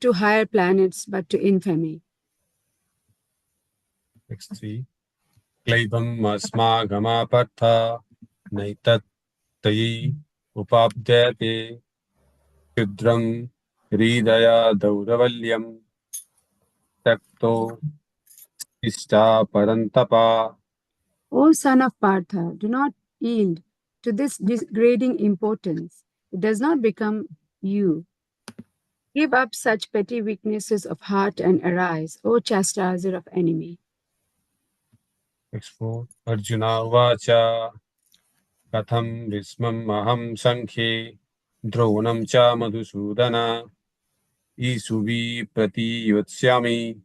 to higher planets, but to infamy. Next 3. Klaivam asmagama partha naitat tayi upabhyate Shudram Hridaya Dauravalyam Takto Ishta Parantapa. O son of Partha, do not yield to this degrading importance. It does not become you. Give up such petty weaknesses of heart and arise, O chastiser of enemy. Next 4. Arjuna Vacha Katham Vismam Aham Sankhe Dronam Cha Madhusudana Isuvi Prati Yotsyami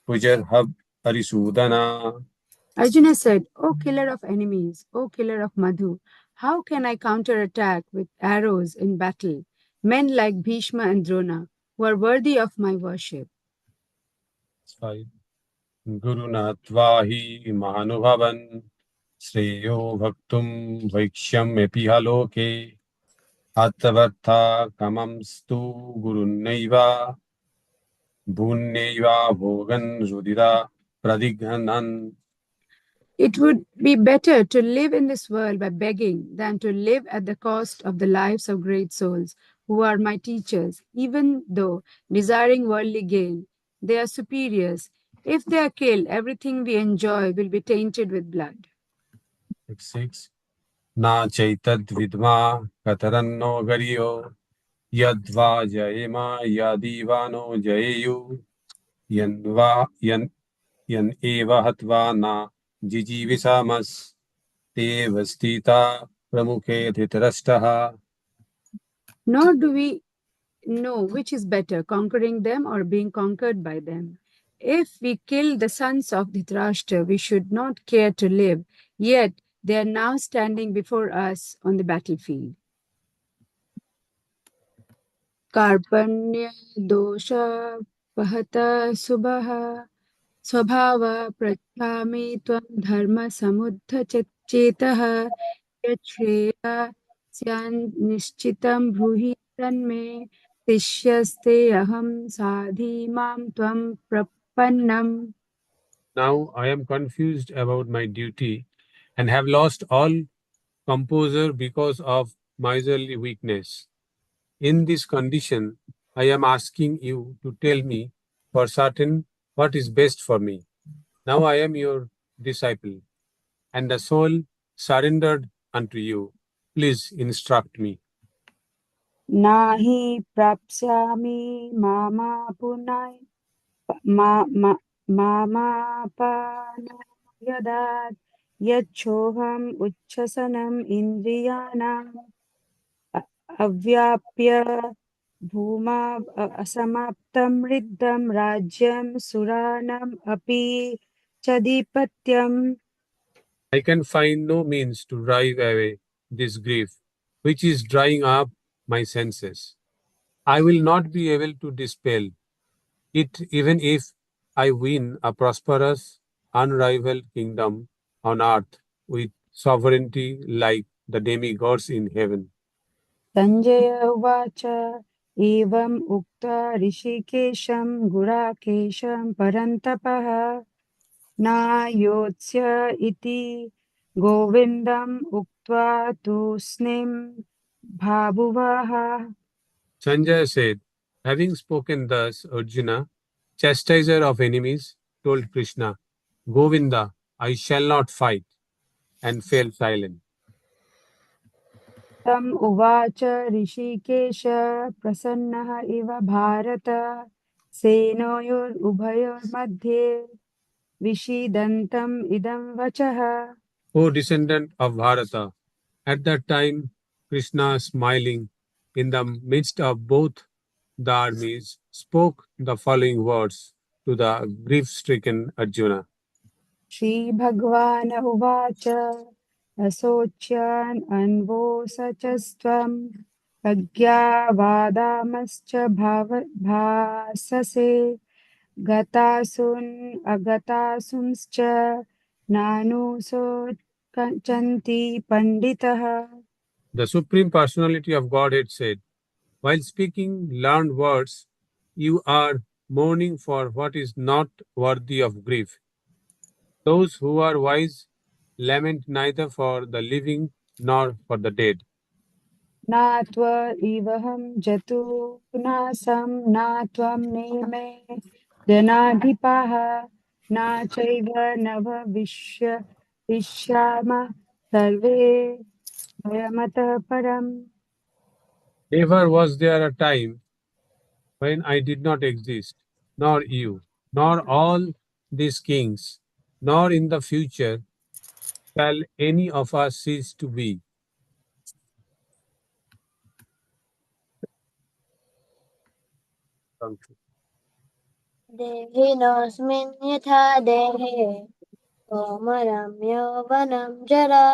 Pujarhab Harisudana. Arjuna said, O killer of enemies, O killer of Madhu, how can I counterattack with arrows in battle men like Bhishma and Drona, who are worthy of my worship? 5. Gurunatvahi Mahanubhavan Sreyo Bhaktum Vaikshyam Epihaloke Atavartha Kamamstu Gurunaiva Bhunnaiva Bhogan Rudira Pradighanan. It would be better to live in this world by begging than to live at the cost of the lives of great souls who are my teachers, even though desiring worldly gain. They are superiors. If they are killed, everything we enjoy will be tainted with blood. 6. Na Chaitad Vidma Kataranno Gariyo Yadva Jayema Yadivano Jayeyu Yan Eva Hatva Na Jijivisamas Te Vastita Pramukhe Dhritarashtaha. Nor do we know which is better, conquering them or being conquered by them. If we kill the sons of Dhritarashtra, we should not care to live, yet they are now standing before us on the battlefield. Karpanya dosha pahata subha स्वभाव प्रच्छामि त्वं धर्म समुद्ध चेतः यच्छ्रेया स्यान्निश्चितं ब्रूहि तन्मे शिष्यस्ते अहं साधि मां त्वं प्रपन्नम्. Now I am confused about my duty and have lost all composure because of miserly weakness. In this condition, I am asking you to tell me for certain what is best for me. Now I am your disciple, and the soul surrendered unto you. Please instruct me. Nahi prapsyami mama punai mama pana yadat yacchoham uchchasanam indriyanam अव्याप्य भूमा असमाप्तं रिद्धं राज्यं सुरानम् अपि चदीपत्यम्. I can find no means to drive away this grief, which is drying up my senses. I will not be able to dispel it even if I win a prosperous, unrivaled kingdom on earth with sovereignty like the demigods in heaven. Sanjaya उवाच एवम् उक्त्वा ऋषिकेशं गुडाकेशं परन्तपः नायोत्स्य इति गोविन्दम् उक्त्वा तूष्णीं भावुवः. Sanjaya said, having spoken thus, Arjuna, chastiser of enemies, told Krishna, Govinda, I shall not fight, and fell silent. तम् उवाच ऋषिकेश प्रसन्नः इव भारत सेनयोरुभयोर्मध्ये विषीदन्तम् इदं वचः. O descendant of Bharata, at that time Krishna, smiling in the midst of both the armies, spoke the following words to the grief-stricken Arjuna. श्रीभगवान् उवाच असोच्यान् अन्वोऽसचस्त्वं प्रज्ञावादामश्च भाससे गतासून् अगतासूंश्च नानुशोचन्ति पण्डितः. The Supreme Personality of Godhead said, while speaking learned words, you are mourning for what is not worthy of grief. Those who are wise lament neither for the living nor for the dead. नात्वा इवहं जतु नासं नात्वं नेमे जनाधिपाः न चैव विश्याम सर्वे वयमतः परम्. Never was there a time when I did not exist, nor you, nor all these kings, nor in the future shall any of us cease to be. देहिनोऽस्मिन् यथा देहे कोमरं यौवनं जरा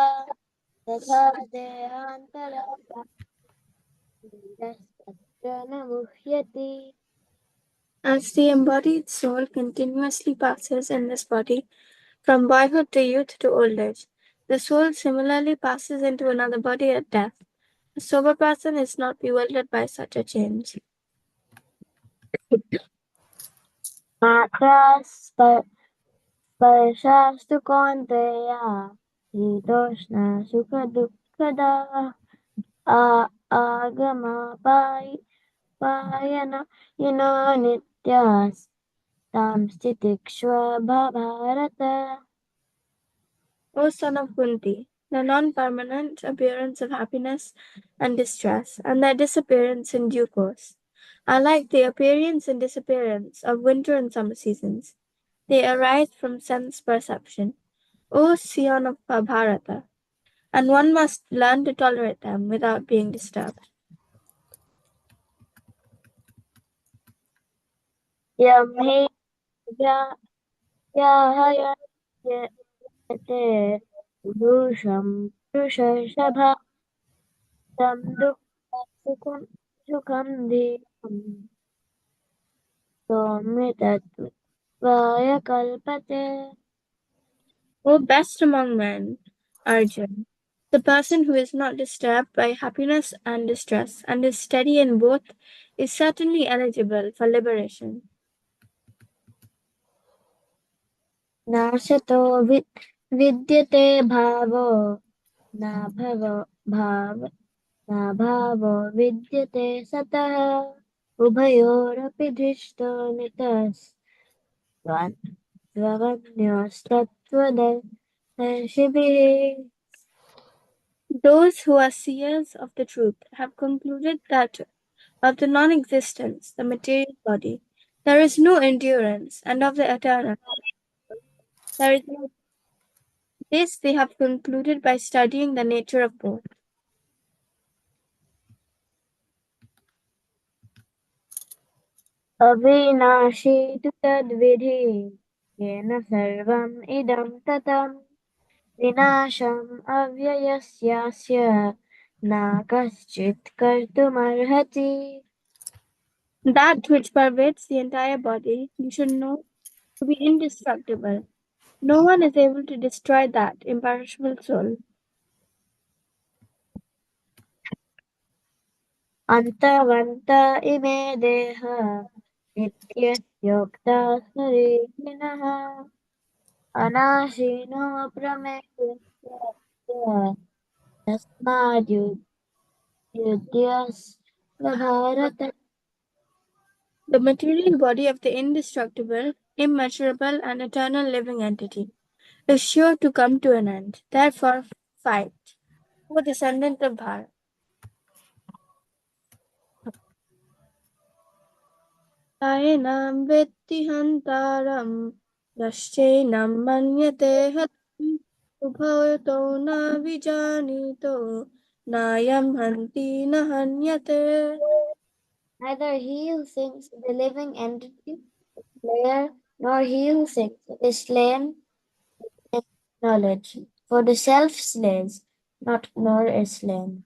तथा देहान्तरस्तत्र न मुह्यति. As the embodied soul continuously passes in this body from boyhood to youth to old age, the soul similarly passes into another body at death. A sober person is not bewildered by such a change. स्पर्शास्तु कौन्तेय शीतोष्ण सुखदुःखदाः आगमापायन यनो नित्यास् तां स्थितिक्ष्व Bharat. O son of Kunti, the non-permanent appearance of happiness and distress and their disappearance in due course are like the appearance and disappearance of winter and summer seasons. They arise from sense perception, O scion of Bharata, and one must learn to tolerate them without being disturbed. Yam hi yate purusham purushashabha tam dukkam sukham dhikam somritattvaya kalpate. O best among men, Arjun, the person who is not disturbed by happiness and distress and is steady in both is certainly eligible for liberation. नाशतो विद्यते भावो नाभावो विद्यते सतः उभयोरपि दृष्टो नितस्त्वन्योस्तत्त्वदर्शिभिः. Those who are seers of the truth have concluded that of the non-existence, the material body, there is no endurance, and of the eternal, there is no. This they have concluded by studying the nature of both. अविनाशी तु तद्विधि येन सर्वम् इदं ततं विनाशम् अव्ययस्यास्य न कश्चित् कर्तुमर्हति. That which pervades the entire body, you should know to be indestructible. No one is able to destroy that imperishable soul. अन्तवन्त इमे देह नित्यस्योक्ता शरीरिणः अनाशिनो प्रमेयस्य तस्माद्युध्यस्व Bharat. The material body of the indestructible, immeasurable, and eternal living entity is sure to come to an end. Therefore, fight, O descendant of Bharat. Ayenam vetti hantaram yashchenam manyate hatam ubhayato na vijanito nayam hanti na hanyate. Neither he who sings the living entity is slayer, nor he who sings is slain in knowledge. For the self slays, not nor is slain.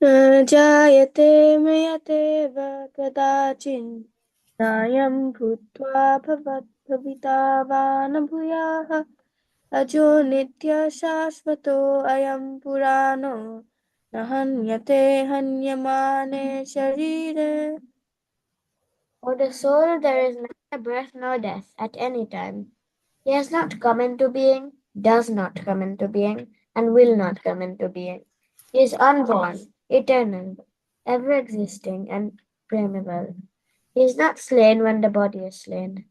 न जायते मयते वा कदाचिन् नायं भूत्वा भविता वा न भूयाः अजो नित्यः शाश्वतो अयं पुराणो Nahanyate hanyamane sharire. For the soul there is neither birth nor death at any time. He has not come into being, does not come into being, and will not come into being. He is unborn, eternal, ever existing, and primeval. He is not slain when the body is slain.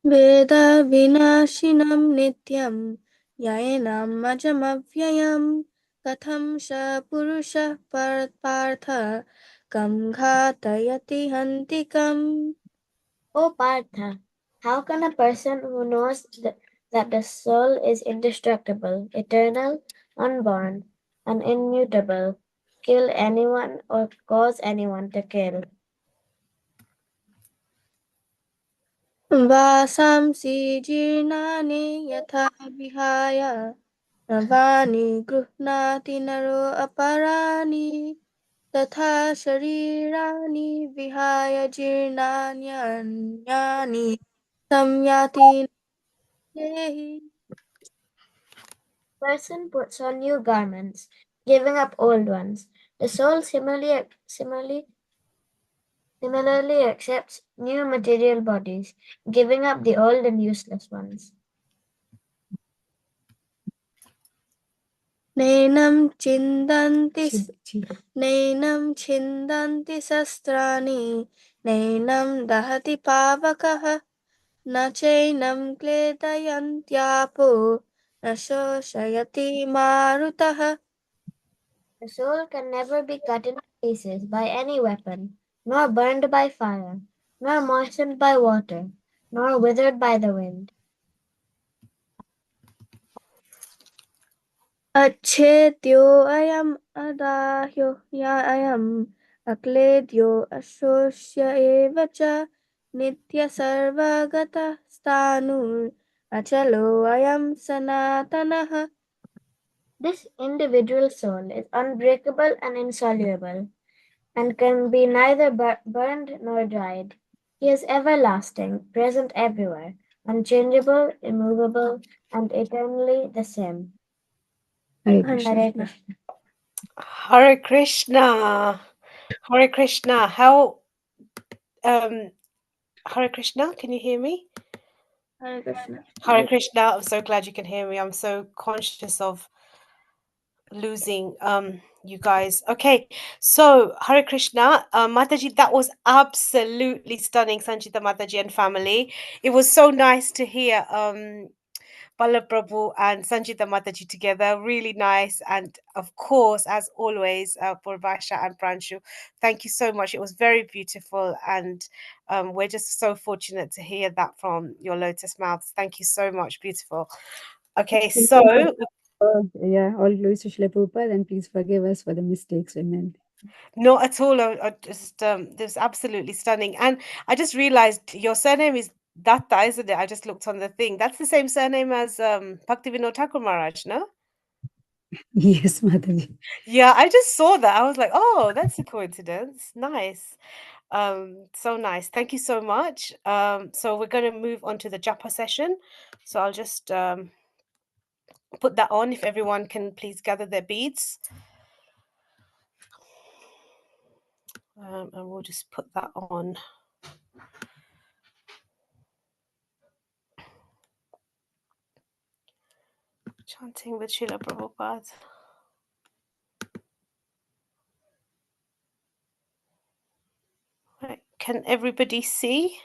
Veda vinashinam nityam yaenam majamavyayam katham sha purusha partha kam ghatayati hantikam. O Partha, how can a person who knows that the soul is indestructible, eternal, unborn, and immutable kill anyone or cause anyone to kill? Vasamsi jirnani yatha vihaya navani gruhnati naro aparani तथा शरीराणि विहाय जीर्णान्यानि संयाति देहि. Person puts on new garments, giving up old ones. The soul similarly accepts new material bodies, giving up the old and useless ones. नैनं छिन्दन्ति शस्त्राणि नैनं दहति पावकः न चैनं क्लेदयन्त्यापो न शोषयति मारुतः. The soul can never be cut into pieces by any weapon, nor burned by fire, nor moistened by water, nor withered by the wind. अच्छेद्यो अयम् अदाह्यो अयम् अक्लेद्यो अशोष्य एव च नित्यसर्वगतः स्थाणुर् अचलो अयम् सनातनः. This individual soul is unbreakable and insoluble, and can be neither burned nor dried. He is everlasting, present everywhere, unchangeable, immovable, and eternally the same. Hare Hare Krishna. Krishna. Hare Krishna. Hare Krishna. How Hare Krishna, can you hear me? Hare Krishna. Hare Krishna. I'm so glad you can hear me. I'm so conscious of losing you guys. Okay, so Hare Krishna. Mataji, that was absolutely stunning, Sanchita Mataji and family. It was so nice to hear Bala Prabhu and Sanchita Mataji together. Really nice. And of course, as always, Purvasha and Pranshu, thank you so much. It was very beautiful. And we're just so fortunate to hear that from your lotus mouths. Thank you so much. Beautiful. Okay, so Yeah, all glories to Srila Prabhupada, and please forgive us for the mistakes we made. not at all. I just this was absolutely stunning. And I just realized your surname is Datta, isn't it? I just looked on the thing. That's the same surname as Bhaktivinoda Thakur Maharaj, no? Yes, Mataji. Yeah, I just saw that. I was like, oh, that's a coincidence. Nice. So nice. Thank you so much. So we're going to move on to the japa session. So I'll just put that on if everyone can please gather their beads. And we'll just put that on. Chanting with Srila Prabhupada. Right. Can everybody see?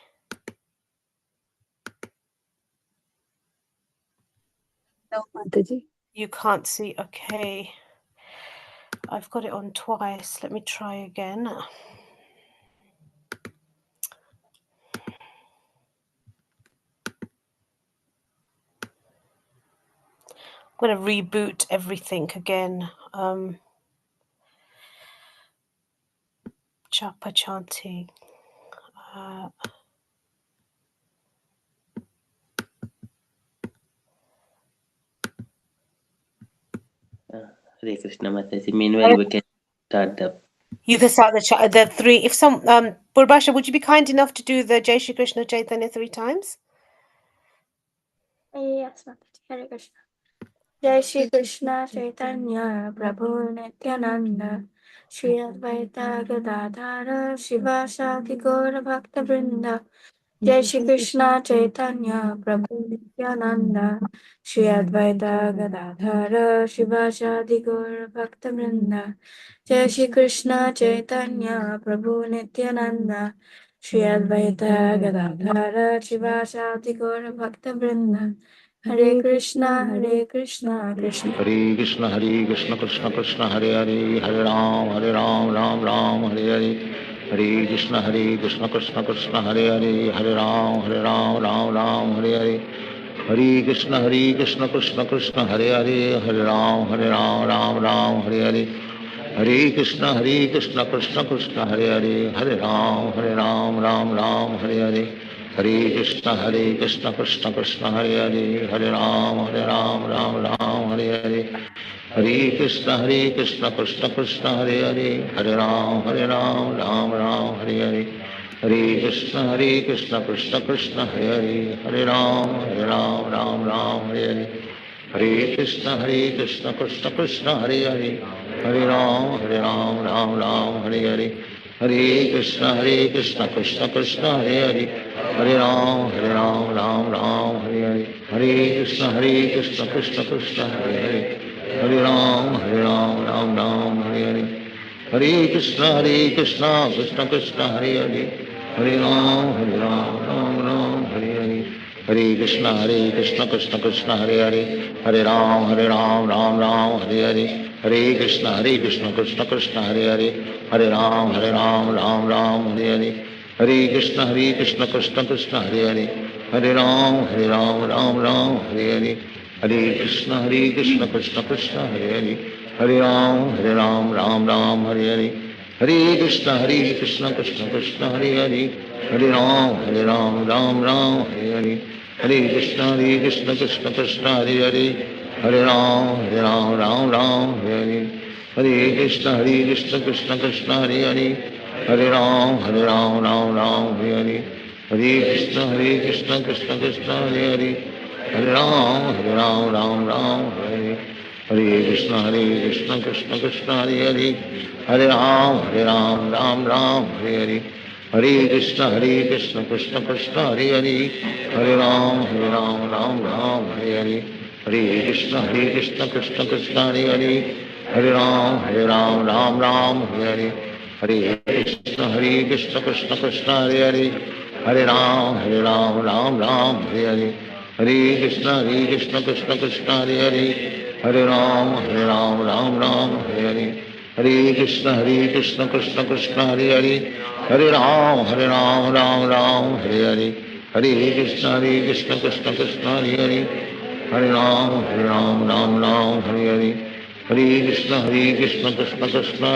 No, Mataji. You can't see. Okay. I've got it on twice. Let me try again. I'm going to reboot everything again. Japa chanting. Hare Krishna Mataji. Meanwhile, we can start the. You can start the three. If some Purbasha, would you be kind enough to do the Jai Shri Krishna Chaitanya 3 times? Yes, Mataji. Hare Krishna. Jai Shri Krishna Chaitanya Prabhu Nityananda Shri Advaita Gadadhara Shivasati Gaura Bhakta Vrinda Jai Shri Krishna Chaitanya Prabhu Nityananda Shri Advaita Gadadhara Shivasati Gaura Bhakta Vrinda Jai Shri Krishna Chaitanya Prabhu Nityananda Shri Advaita Gadadhara Shivasati Gaura Bhakta Vrinda Hare Krishna, Krishna Hare Krishna Krishna Krishna Hare Hare Hare Ram Ram Hare Hare Hare Krishna Krishna Krishna Hare Hare Hare Ram Hare Hare Hare Krishna Krishna Krishna Hare Hare Hare Ram Hare Hare Hare Krishna Krishna Krishna Hare Hare Hare Ram Hare Hare Hare Krishna Krishna Krishna Hare Hare Hare Ram Hare Hare Hare Krishna Krishna Krishna Hare Hare Hare Ram Hare Hare Hare Krishna Krishna Krishna Hare Hare Hare Ram Hare Hare Hare Krishna Krishna Krishna Hare Hare Hare Ram Hare Hare Hare Krishna Krishna Krishna Hare Hare Hare Ram Hare Hare Hare Krishna Krishna Krishna Hare Hare Hare Ram Hare Hare Hare Krishna Krishna Krishna Hare Hare Hare Ram Hare Hare Hare Krishna Krishna Krishna Hare Hare Hare Ram Hare Hare Hare Krishna Krishna Krishna Hare Hare Hare Ram Hare Hare Hare Krishna Krishna Krishna Hare Hare Hare Ram Hare Hare Hare Krishna Krishna Krishna Hare Hare Hare Ram Hare Hare Hare Krishna Krishna Krishna Hare Hare Hare Ram Hare Hare Hare Krishna Krishna Krishna Hare Hare Hare Ram Hare Hare Hare Krishna Krishna Krishna Hare Hare Hare Ram Hare Hare Hare Krishna Krishna Krishna Hare Hare Hare Ram Hare Hare Hare Krishna Krishna Krishna Hare Hare Hare Ram Hare Hare Hare Krishna Krishna Krishna Hare Hare Hare Ram Hare Hare Hare Krishna Krishna Krishna Hare Hare Hare Ram Hare Hare Hare Krishna Krishna Krishna Hare Hare Hare Ram Hare Hare Hare Krishna Krishna Krishna Hare Hare Hare Ram Hare Hare Hare Krishna Krishna Krishna Hare Hare Hare Ram Hare Hare Hare Krishna Krishna Krishna Hare Hare Hare Ram Hare Hare Hare Krishna Krishna Krishna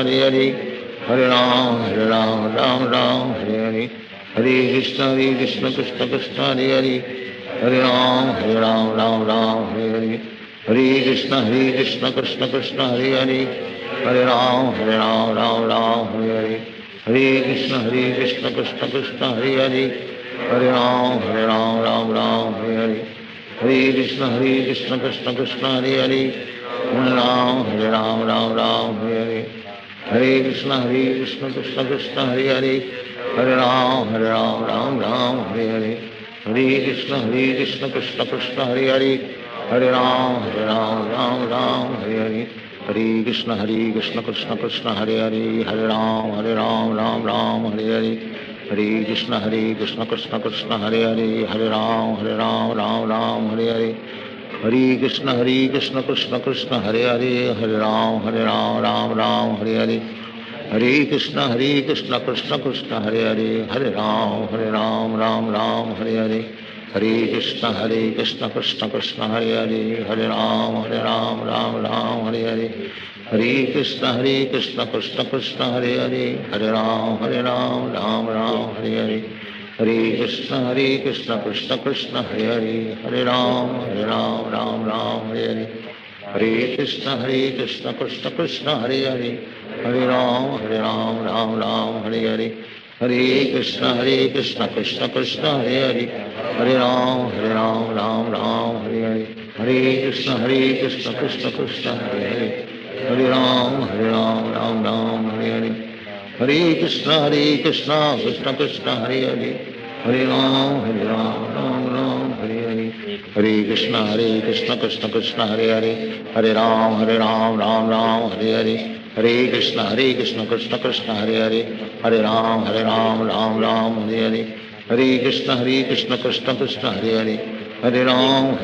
Hare Hare Hare Ram Hare Hare Hare Krishna Krishna Krishna Hare Hare Hare Ram Hare Hare Hare Krishna Krishna Krishna Hare Hare Hare Ram Hare Hare Hare Krishna Krishna Krishna Hare Hare Hare Ram Hare Hare Hare Krishna Krishna Krishna Hare Hare Hare Ram Hare Hare Hare Krishna Krishna Krishna Hare Hare Hare Ram Hare Hare Hare Krishna Krishna Krishna Hare Hare Hare Ram Hare Hare Hare Krishna Krishna Krishna Hare Hare Hare Ram Hare Hare Hare Krishna Krishna Krishna Hare Hare Hare Ram Hare Hare Hare Krishna Krishna Krishna Hare Hare Hare Ram Hare Hare Hare Krishna Krishna Krishna Hare Hare Hare Ram Hare Hare Hare Krishna Krishna Krishna Hare Hare Hare Ram Hare Hare Hare Krishna Krishna Krishna Hare Hare Hare Ram Hare Hare Hare Krishna Krishna Krishna Hare Hare Hare Ram Hare Hare Hare Krishna Krishna Krishna Hare Hare Hare Ram Hare Hare Hare Krishna Krishna Krishna Hare Hare Hare Ram Hare Hare Hare Krishna Krishna Krishna Hare Hare, Hare Ram, Ram Ram, Hare Hare. Hare Krishna Krishna Krishna Hare Hare, Hare Ram, Ram Hare Hare. Hare Krishna Krishna Krishna Hare Hare, Hare Ram, Ram Ram Hare Hare. Hare Krishna Krishna Krishna Hare Hare, Hare Ram, Ram Ram Hare Hare. Hare Krishna Krishna Krishna Hare Hare, Hare Ram,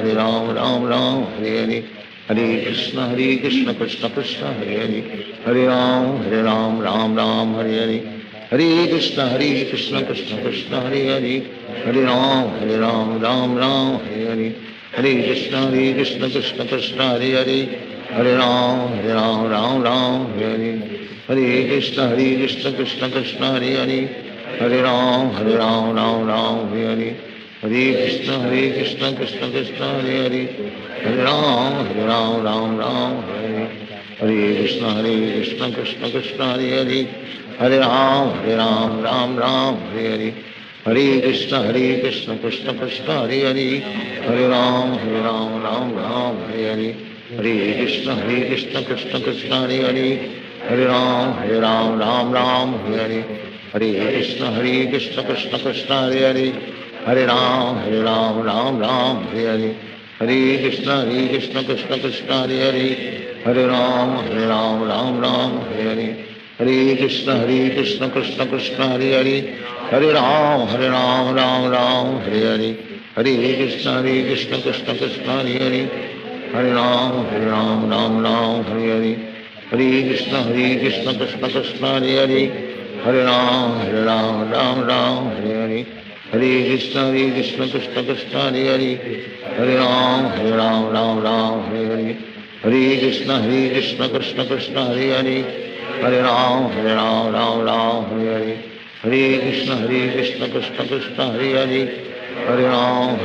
Ram Ram Hare Hare. Hare Krishna Krishna Krishna Hare Hare, Hare Ram, Ram Ram Hare Hare. Hare Krishna Krishna Krishna Hare Hare, Hare Ram, Ram Ram Hare Hare. Hare Krishna Krishna Krishna Hare Hare, Hare Ram, Ram Hare Hare. Hare Krishna Krishna Krishna Hare Hare, Hare Ram, Ram Hare Hare. Hare Krishna Krishna Krishna Hare Hare, Hare Ram, Ram Hare. Hare Krishna Krishna Krishna Hare Hare, Hare Ram, Ram Hare Hare. Hare Krishna Krishna Krishna Hare Hare, Hare Ram, Ram Hare Hare. Hare Krishna Krishna Krishna Hare Hare, Hare Ram, Ram Hare Hare. Hare Krishna Krishna Krishna Hare Hare, Hare Ram, Ram Hare Hare. Hare Krishna Krishna Krishna Hare Hare, Hare Ram, Ram Hare Hare. Hare Krishna Krishna Krishna Hare Hare, Hare Ram, Ram Hare Hare. Hare Krishna Krishna Krishna Hare Hare, Hare Ram, Ram Hare Hare. Hare Krishna Krishna Krishna Hare Hare, Hare Ram, Ram Hare Hare. Hare Krishna Krishna Krishna Hare Hare, Hare Ram, Hare Hare. Hare Krishna Krishna Krishna Hare Hare, Hare Ram, Ram Hare Hare. Hare Krishna Krishna Krishna Hare Hare, Hare Ram, Ram Hare Hare. Hare Krishna Krishna Krishna Hare Hare, Hare Ram, Hare Hare. Hare Krishna Krishna Krishna Hare Hare, Hare Ram, Hare Hare. Hare Krishna Krishna Krishna Hare Hare, Hare Ram,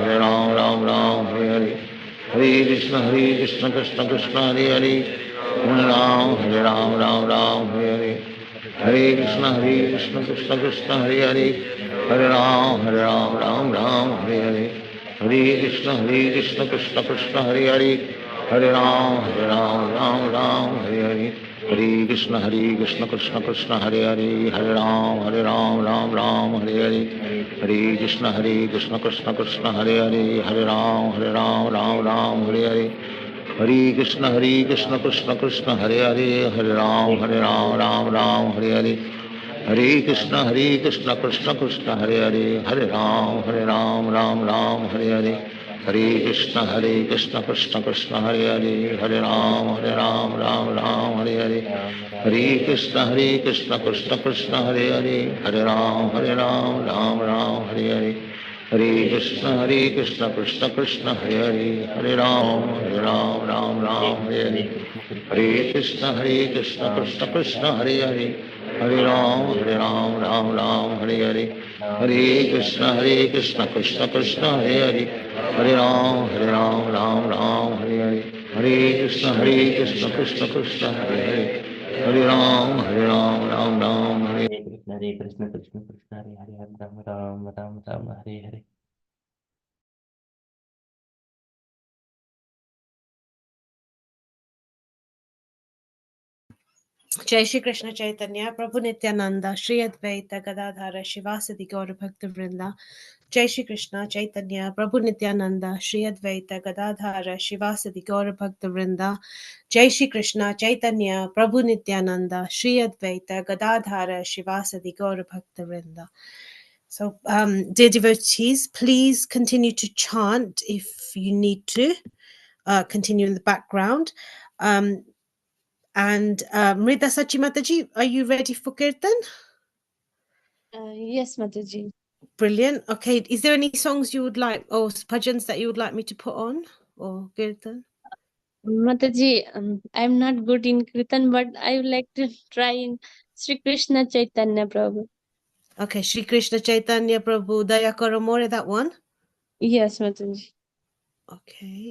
Hare Hare. Hare Krishna Krishna Krishna Hare Hare, Hare Ram, Hare Hare. Hare Krishna Krishna Krishna Hare Hare, Hare Ram, Hare Hare. Hare Krishna Krishna Krishna Hare Hare, Hare Ram, Hare Hare. Hare Krishna Krishna Krishna Hare Hare, Hare Ram, Ram Hare Hare. Hare Krishna Krishna Krishna Hare Hare, Hare Ram, Ram Hare Hare. Hare Krishna Krishna Krishna Hare Hare, Hare Ram, Ram Hare Hare. Hare Krishna Krishna Krishna Hare Hare, Hare Ram, Hare Hare. Hare Krishna Krishna Krishna Hare Hare, Hare Ram, Hare Hare. Hare Krishna Krishna Krishna Hare Hare, Hare Ram, Hare Hare. Hare Krishna Krishna Krishna Hare Hare, Hare Ram, Ram Hare. Hare Krishna Krishna Krishna Hare Hare, Ram Hare Hare. Jai Shri Krishna Chaitanya, Prabhu Nityananda, Shri Advaita Gadadhara, Shivasadi Gaura Bhakta Vrinda. Jai Shri Krishna Chaitanya, Prabhu Nityananda, Shri Advaita Gadadhara, Shivasadi Gaura Bhakta Vrinda. Jai Shri Krishna Chaitanya, Prabhu Nityananda, Shri Advaita Gadadhara, Shivasadi Gaura Bhakta Vrinda. So, dear devotees, please continue to chant if you need to, continue in the background. And Mrida Sachi Mataji, are you ready for Kirtan? Yes, Mataji. Brilliant. Okay, is there any songs you would like, or bhajans that you would like me to put on, or Kirtan? Mataji, I'm not good in Kirtan, but I would like to try in Sri Krishna Chaitanya Prabhu. Okay, Shri Krishna Chaitanya Prabhu Daya Karo More, that one? Yes, Mataji. Okay.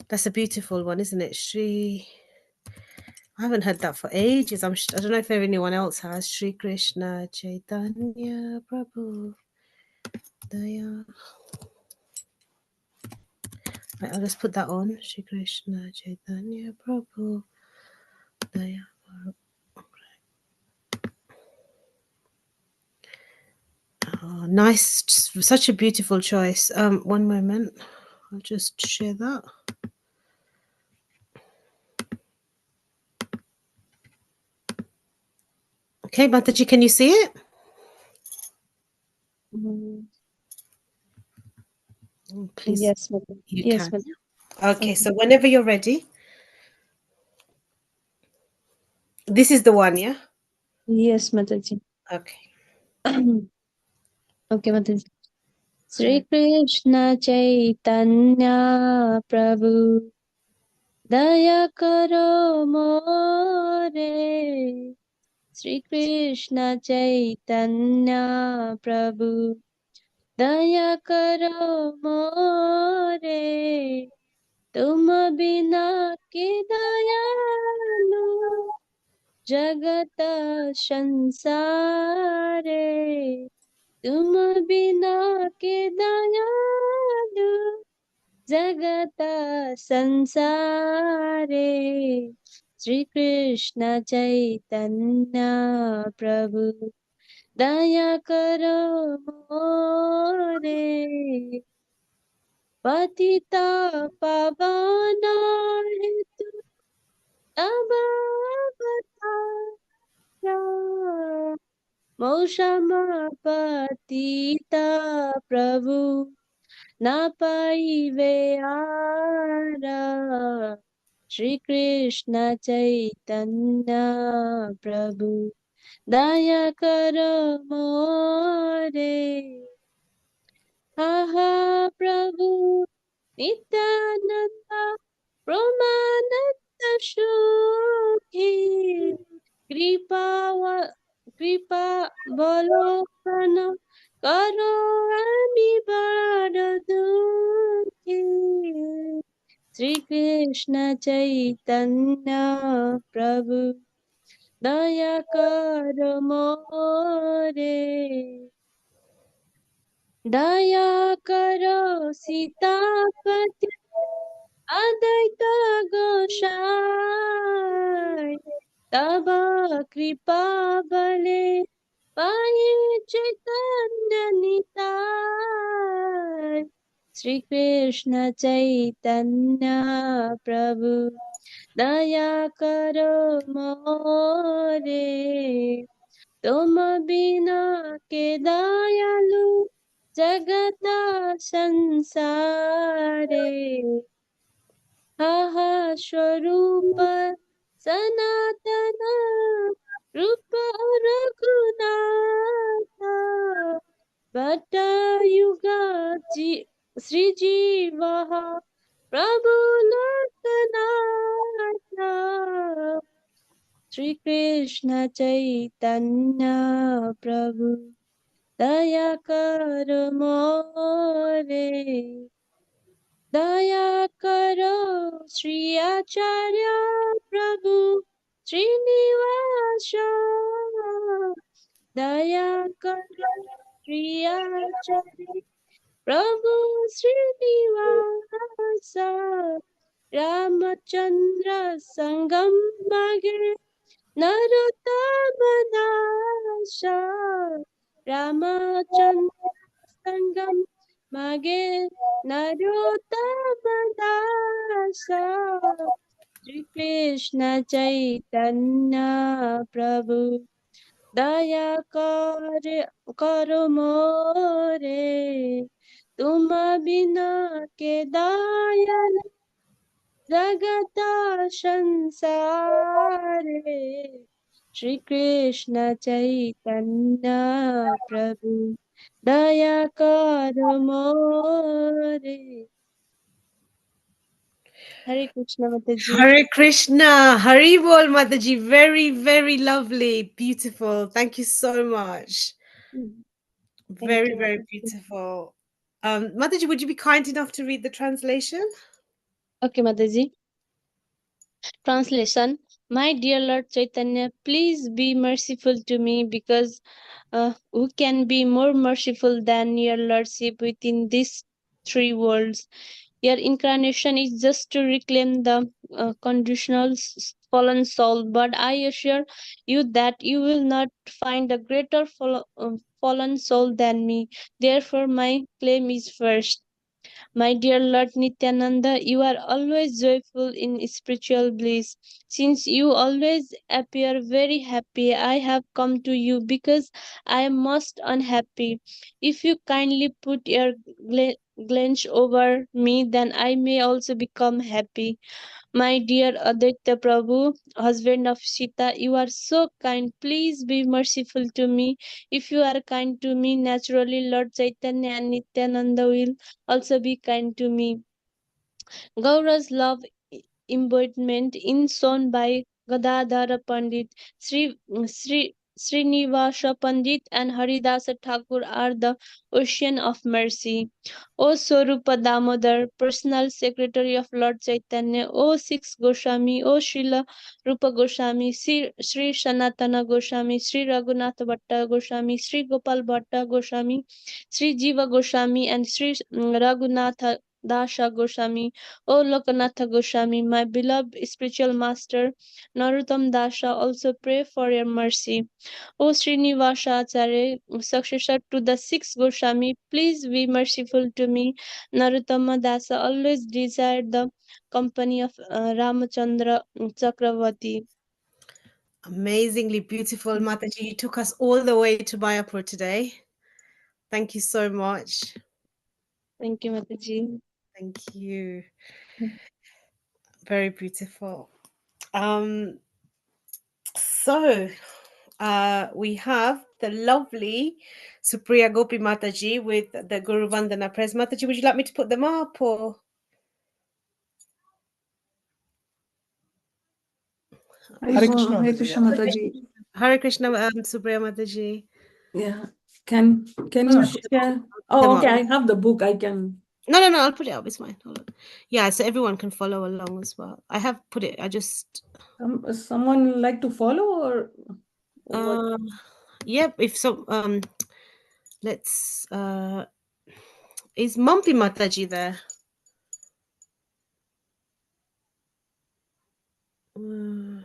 That's a beautiful one, isn't it? Shri... I haven't heard that for ages. I don't know if anyone else has. Shri Krishna Chaitanya Prabhu Daya. Right, I'll just put that on. Shri Krishna Chaitanya Prabhu Daya. Oh, nice. Such a beautiful choice. One moment. I'll just share that. Okay, Mataji, can you see it? Please. Yes, Mataji. You Yes, can. Mataji. Okay, so whenever you're ready. This is the one, yeah? Yes, Mataji. Okay. Okay, Mataji. Sri Krishna Chaitanya Prabhu Daya Karo More. Sri Krishna Chaitanya Prabhu Daya Karo More. तुम बिना के दयालु जगत संसारे तुम बिना के दयालु जगत संसारे श्री कृष्ण चैतन्य प्रभु दया करो मोरे पतिता पावना हेतु तब अवतारा मौसम पतिता प्रभु न पाइवे आरा श्री कृष्ण चैतन्य प्रभु दया करो मोरे आहा प्रभु नित्यानंद ब्रह्मानंद सुखी कृपावलोकन करो हामी बड़ दुखी श्री कृष्ण चैतन्य प्रभु दया करो मोरे दया करो सीतापति अद्वैत गोसाई तब कृपा बले पाए चैतन्य निताय श्री कृष्ण चैतन्य प्रभु दया करो मोरे तुम बिना के दयालु जगत संसारे हा स्वरूप सनातन रूप रघुनाथ भट्ट युग श्री जीव प्रभु लोकनाथ श्री कृष्ण चैतन्य प्रभु दया करो मोरे दया करो श्री आचार्य प्रभु श्रीनिवास दया करो श्री आचार्य प्रभु श्रीनिवास रामचंद्र संगम मागे नरोत्तम दास रामचंद्र संगम मागे नरोत्तम दास श्री कृष्ण चैतन्य प्रभु दया करो मोरे तुम बिना के दयाल जगत संसारे श्री कृष्ण चैतन्य प्रभु दया करो मोरे हरे कृष्ण माताजी Hare Krishna. Hari Bol, Mataji. Very, very lovely. Beautiful. Thank you so much. Very, you, very Mataji. beautiful. Mataji, would you be kind enough to read the translation? Okay, Mataji. Translation. My dear Lord Chaitanya, please be merciful to me because who can be more merciful than your Lordship within these three worlds? Your incarnation is just to reclaim the conditional fallen soul, but I assure you that you will not find a greater fallen soul than me. Therefore, my claim is first. My dear Lord Nityananda, you are always joyful in spiritual bliss. Since you always appear very happy, I have come to you because I am most unhappy. If you kindly put your glance over me, then I may also become happy. My dear Aditya Prabhu, husband of Sita, you are so kind. Please be merciful to me. If you are kind to me, naturally Lord Chaitanya and Nityananda will also be kind to me. Gaura's love embodiment in shown by Gadadhara Pandit, Srinivasa Pandit and Haridasa Thakur are the ocean of mercy. O Swarupa Damodar, personal secretary of Lord Chaitanya, O Six Goswami, O Srila Rupa Goswami, Sri Sanatana Goswami, Sri Raghunatha Bhatta Goswami, Sri Gopal Bhatta Goswami, Sri Jiva Goswami and Sri Raghunatha Dasha Goswami, O Lokanatha Goswami, my beloved spiritual master, Narottam Dasha, also pray for your mercy. O Srinivasa Acharya, successor to the six Goswami, please be merciful to me. Narottama Dasa always desired the company of Ramachandra Chakravarti. Amazingly beautiful, Mataji. You took us all the way to Mayapur today. Thank you so much. Thank you, Mataji. Thank you. Very beautiful. So we have the lovely Supriya Gopi Mataji with the Guru Vandana prayers. Mataji, would you like me to put them up or? Hare Krishna Mataji. Hare Krishna, Supriya Mataji. Yeah. Can you share? Oh, okay. I have the book. I can. No, I'll put it up. It's fine. Hold on. Yeah, so everyone can follow along as well. I have put it. I just. Someone like to follow or? Yep. If so, let's. Is Mumpy Mataji there? I'm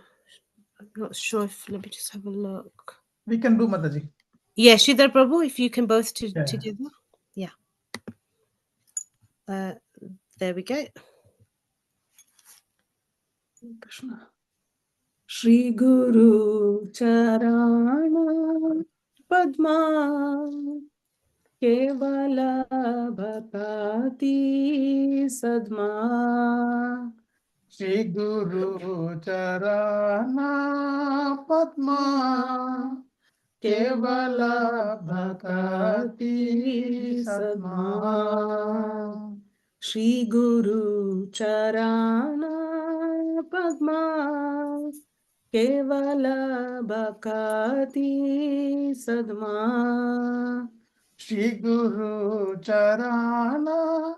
not sure if. Let me just have a look. We can do Mataji. Yeah, Sridhar Prabhu, if you can both together. Yeah. There we go. Krishna. Shri Guru Charana Padma Kevala Bhakati Sadma Shri Guru Charana Padma Kevala Bhakati Sadma Shri Guru Charana Padma Kevala Bhakati Sadma Shri Guru Charana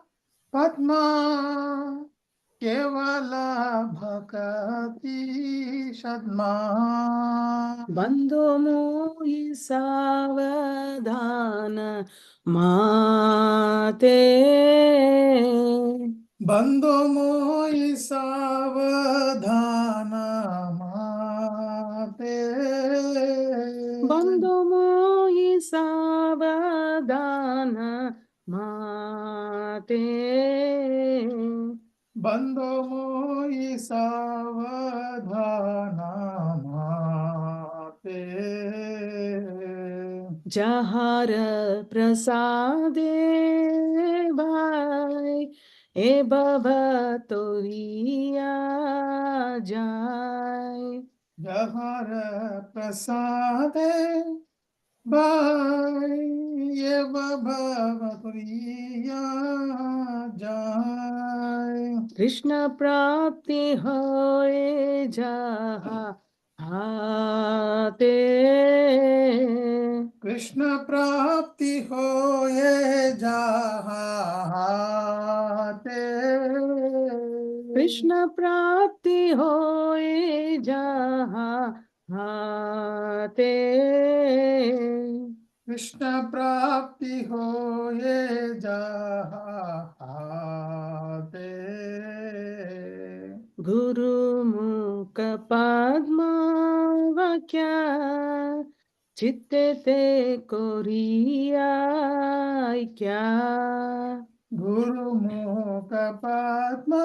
Padma Kevala Bhakati Sadma Bandho Mohi Savadhana Mate Bandho Mohi Savadhana Mate Bandho Mohi Savadhana Mate Bandho Mohi Savadhana Mate Jahar Prasade Bhai E Baba Toriya Jai Jahar Prasade Bhai Ye Baba Turiya Jai Krishna Prapti Hoye Jaha Hate Krishna Prapti Hoye Jahate Krishna Prapti Hoye Jaha Hate Krishna प्राप्ति होए जाते गुरुमुख पद्मा वाक्य चित्ते ते Korea क्या गुरुमुख पद्म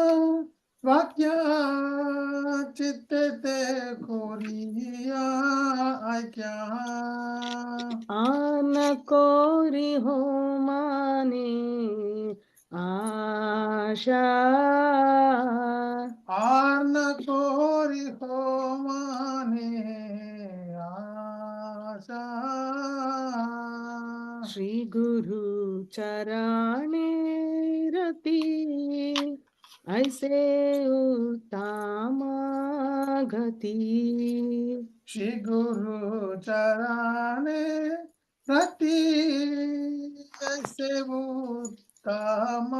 वाक्य चित्ते Korea क्या आन कोरी हो माने आशा आन कोरी हो माने आशा श्री गुरु चरणे रति ऐसे उत्तम गति श्री गुरु चराने रति ऐसे उत्तम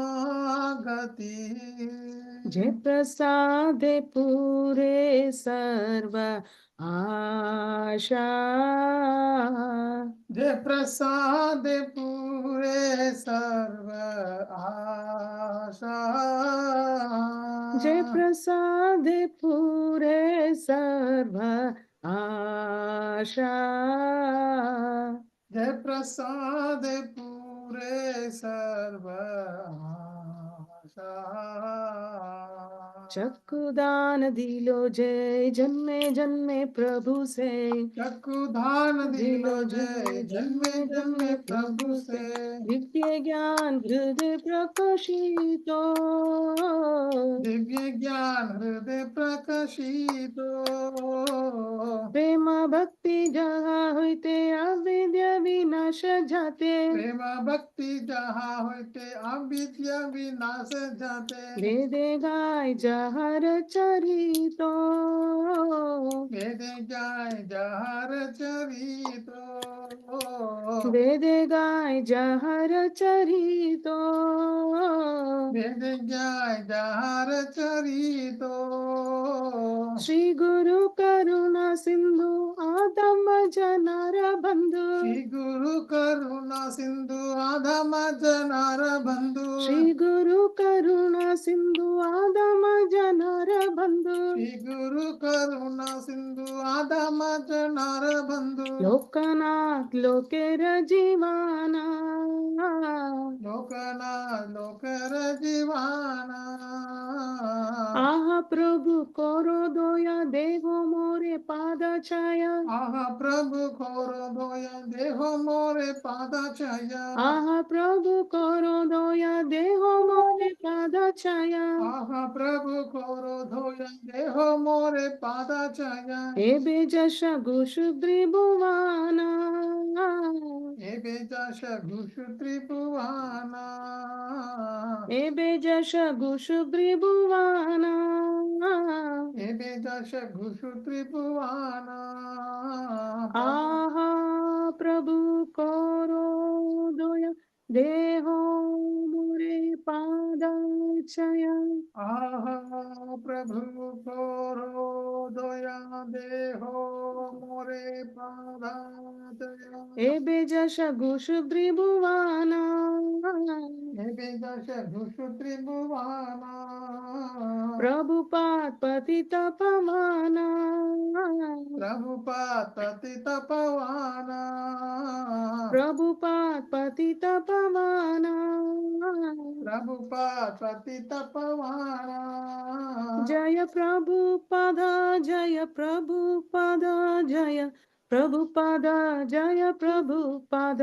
गति जय प्रसाद पूरे सर्व आशा जय प्रसाद पूरे सर्व आशा जय प्रसाद पूरे सर्व आशा जय प्रसाद पूरे सर्व आशा चक्षुदान दिलो जय जन्मे जन्मे प्रभु से चक्षुदान दिलो जय जन्मे जन्मे प्रभु से दिव्य ज्ञान हृदय प्रकाशितो दिव्य ज्ञान हृदय प्रकाशितो प्रेम भक्ति जहाँ होते अविद्या विनाश जाते प्रेम भक्ति जहाँ होते अविद्या विनाश जाते वेदे गाय जहर चरितो वेदे जाय जहर चरितो वेदे गाय जहर चरितो वेदे जाय जहर चरितो श्री गुरु करुणा सिंधु आदम जनर बंधु श्री गुरु करुणा सिंधु आधम जनार बंधु श्री गुरु करुणा सिंधु आदम जनर बंधु श्री गुरु करुणा सिंधु आधम जनार बंधु लोकनाथ लोकेर जीवाना लोकना लोकर जीवाना आह प्रभु करो दया देहो मोरे पाद छाया आह प्रभु खोरो दोया देहो मोरे पादा छाया आह प्रभु करो दया देहो मोरे पाद छाया आह प्रभु खोरो धोया देहो मोरे पादा छाया एबे जश गुशुद्रिभुवाना एबे दश घुषु त्रिभुवाना एबे जश गुशुद्रिभुवाना एबे दश घुषु त्रिभुवाना आहा प्रभु करो दया देहो मोरे पाद छाया आह प्रभु कोरो दया देहो मोरे पादा दया एबे जश गुशुद्रिभुवाना एबे दश घुषु त्रिभुवाना प्रभुपाद पतित पवना प्रभुपाद पतित पवाना प्रभुपाद पतित पवना प्रभुपाद पतित पवाना जय प्रभुपाद जय प्रभुपाद जय प्रभुपाद जय प्रभुपाद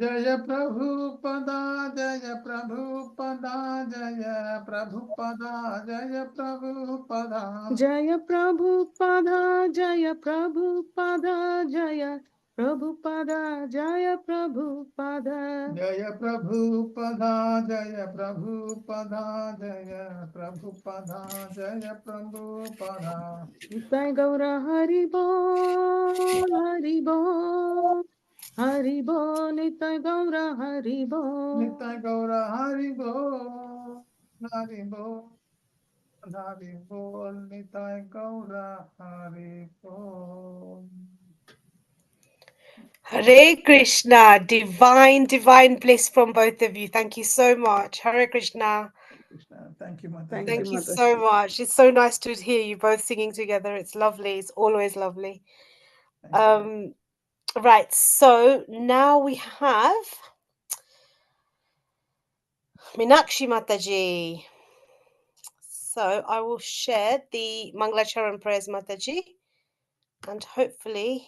जय प्रभुपदा जय प्रभुपदा जय प्रभुपदा जय प्रभुपदा जय प्रभुपाद जय प्रभुपाद जय प्रभुपाद जय प्रभुपाद जय प्रभुपदा जय प्रभुपदा जय प्रभुपदा जय प्रभुपदा निताय गौर हरि बोल हरि बोल निताय गौर हरि बोल नित्य गौर हरि बोल हरि बोल हरि बोल नित्य गौर हरि बोल Hare Krishna, divine bliss from both of you. Thank you so much. Hare Krishna. Krishna. Thank you, Mataji. Thank Thank you, you Mataji. so much. It's so nice to hear you both singing together. It's lovely. It's always lovely. Right, so now we have Meenakshi Mataji. So I will share the Mangalacharan prayers, Mataji, and hopefully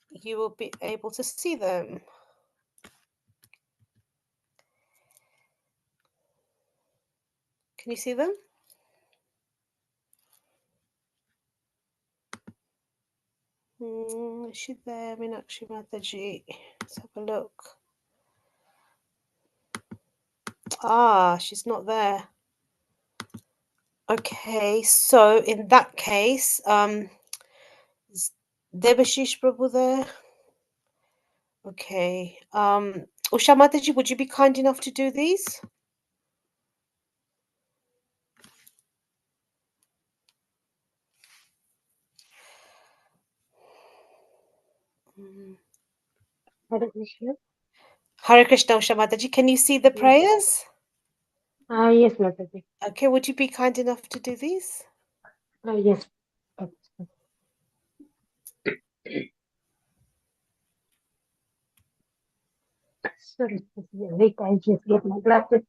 you will be able to see them. Can you see them? Is she there, Meenakshi Mataji? Let's have a look. Ah, she's not there. Okay, so in that case, is Debashish Prabhu there? Okay. Usha Mataji, would you be kind enough to do these? Hare Krishna. Hare Krishna, Usha Mataji. Can you see the prayers? Yes, Mataji. Okay, would you be kind enough to do these? Yes. Sorry, wait, I just get my glasses.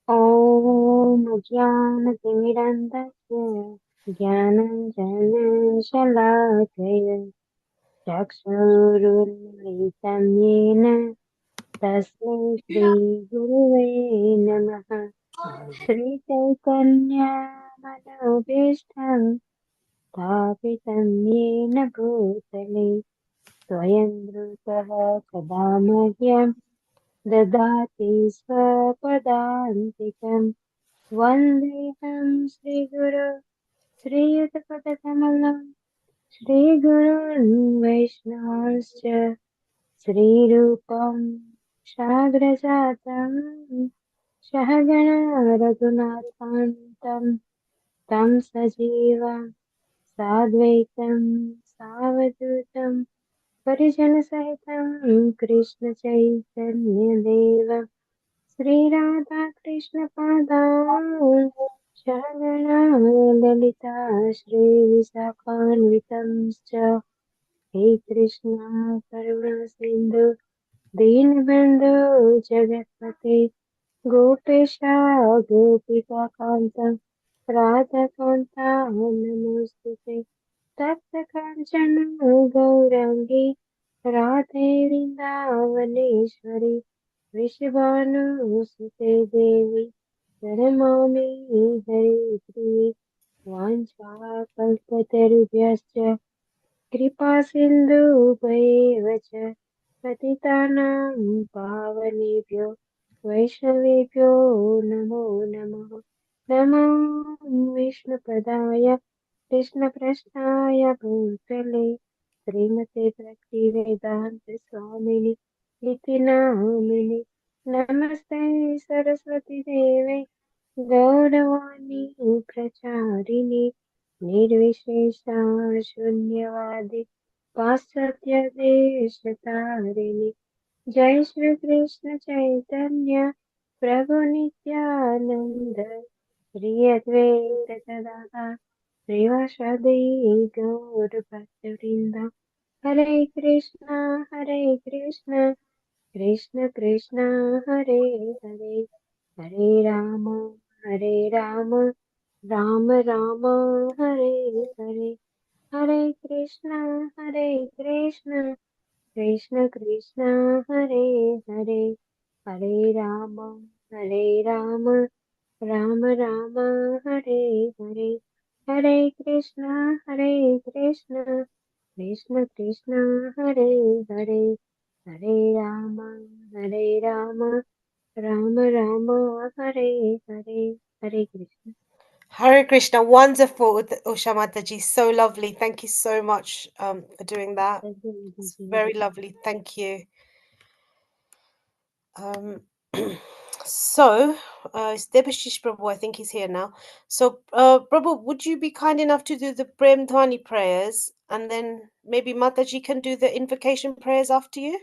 ॐ ज्ञानतिमिरन्दस्य ज्ञानञ्जनशलाकय चक्षुरुन्मिलितं येन तस्मै श्रीगुरुवे नमः श्रीचैतन्यमनोभीष्टं स्थापितं येन भूतले स्वयं द्रुतः सदा मह्यं ददाति स्वपदान्तिकम् वन्देऽहं श्रीगुरो श्रीयुतपदकमलं श्रीगुरून् वैष्णवांश्च श्रीरूपं साग्रजातं सहगणा रघुनाथान्तं तं सजीवं साद्वैतं सावधूतं परिजनसहितं कृष्णचैतन्यदेवं श्रीराधाकृष्णपादान् सहगणा ललिता श्रीविशाखान्वितंश्च हे कृष्णा करुणा सिन्धु दीनबन्धु जगत्पते गोपेशा गोपिकान्तं राधाकान्ता नमोऽस्तुते तप्तकाञ्चन गौराङ्गी राधे वृन्दावनेश्वरी वृषभानुसुते देवी प्रणमामि हरिप्रिये वाञ्छाकल्पतरुभ्यश्च कृपा सिन्धुभैव च पतितानां पावनेभ्यो वैष्णवेभ्यो नमो नमः नमो विष्णुपदाय कृष्णप्रश्नाय भूतले श्रीमते भक्तिवेदान्तस्वामिनि इति नामिनि नमस्ते सरस्वती देवे गौरवाणी प्रचारिणि निर्विशेषा शून्यवादी पाश्चात्यदेशतारिणि जय श्री कृष्ण चैतन्य प्रभु नित्यानंद श्री अद्वैत गदाधर श्रीवासादि गौर भक्तवृंद हरे Krishna Krishna Krishna Hare Hare Hare Ram Ram Ram Hare Hare Hare Krishna Krishna Krishna Hare Hare Hare Ram Ram Ram Hare Hare Hare Krishna Krishna Krishna Hare Hare Hare Ram Ram Ram Hare Hare Hare Krishna Hare Krishna, wonderful, Usha Mataji. So lovely. Thank you so much for doing that. It's very lovely. Thank you. So it's Debashish Prabhu, I think he's here now. So, Prabhu, would you be kind enough to do the Prem Dhwani prayers, and then maybe Mataji can do the invocation prayers after you?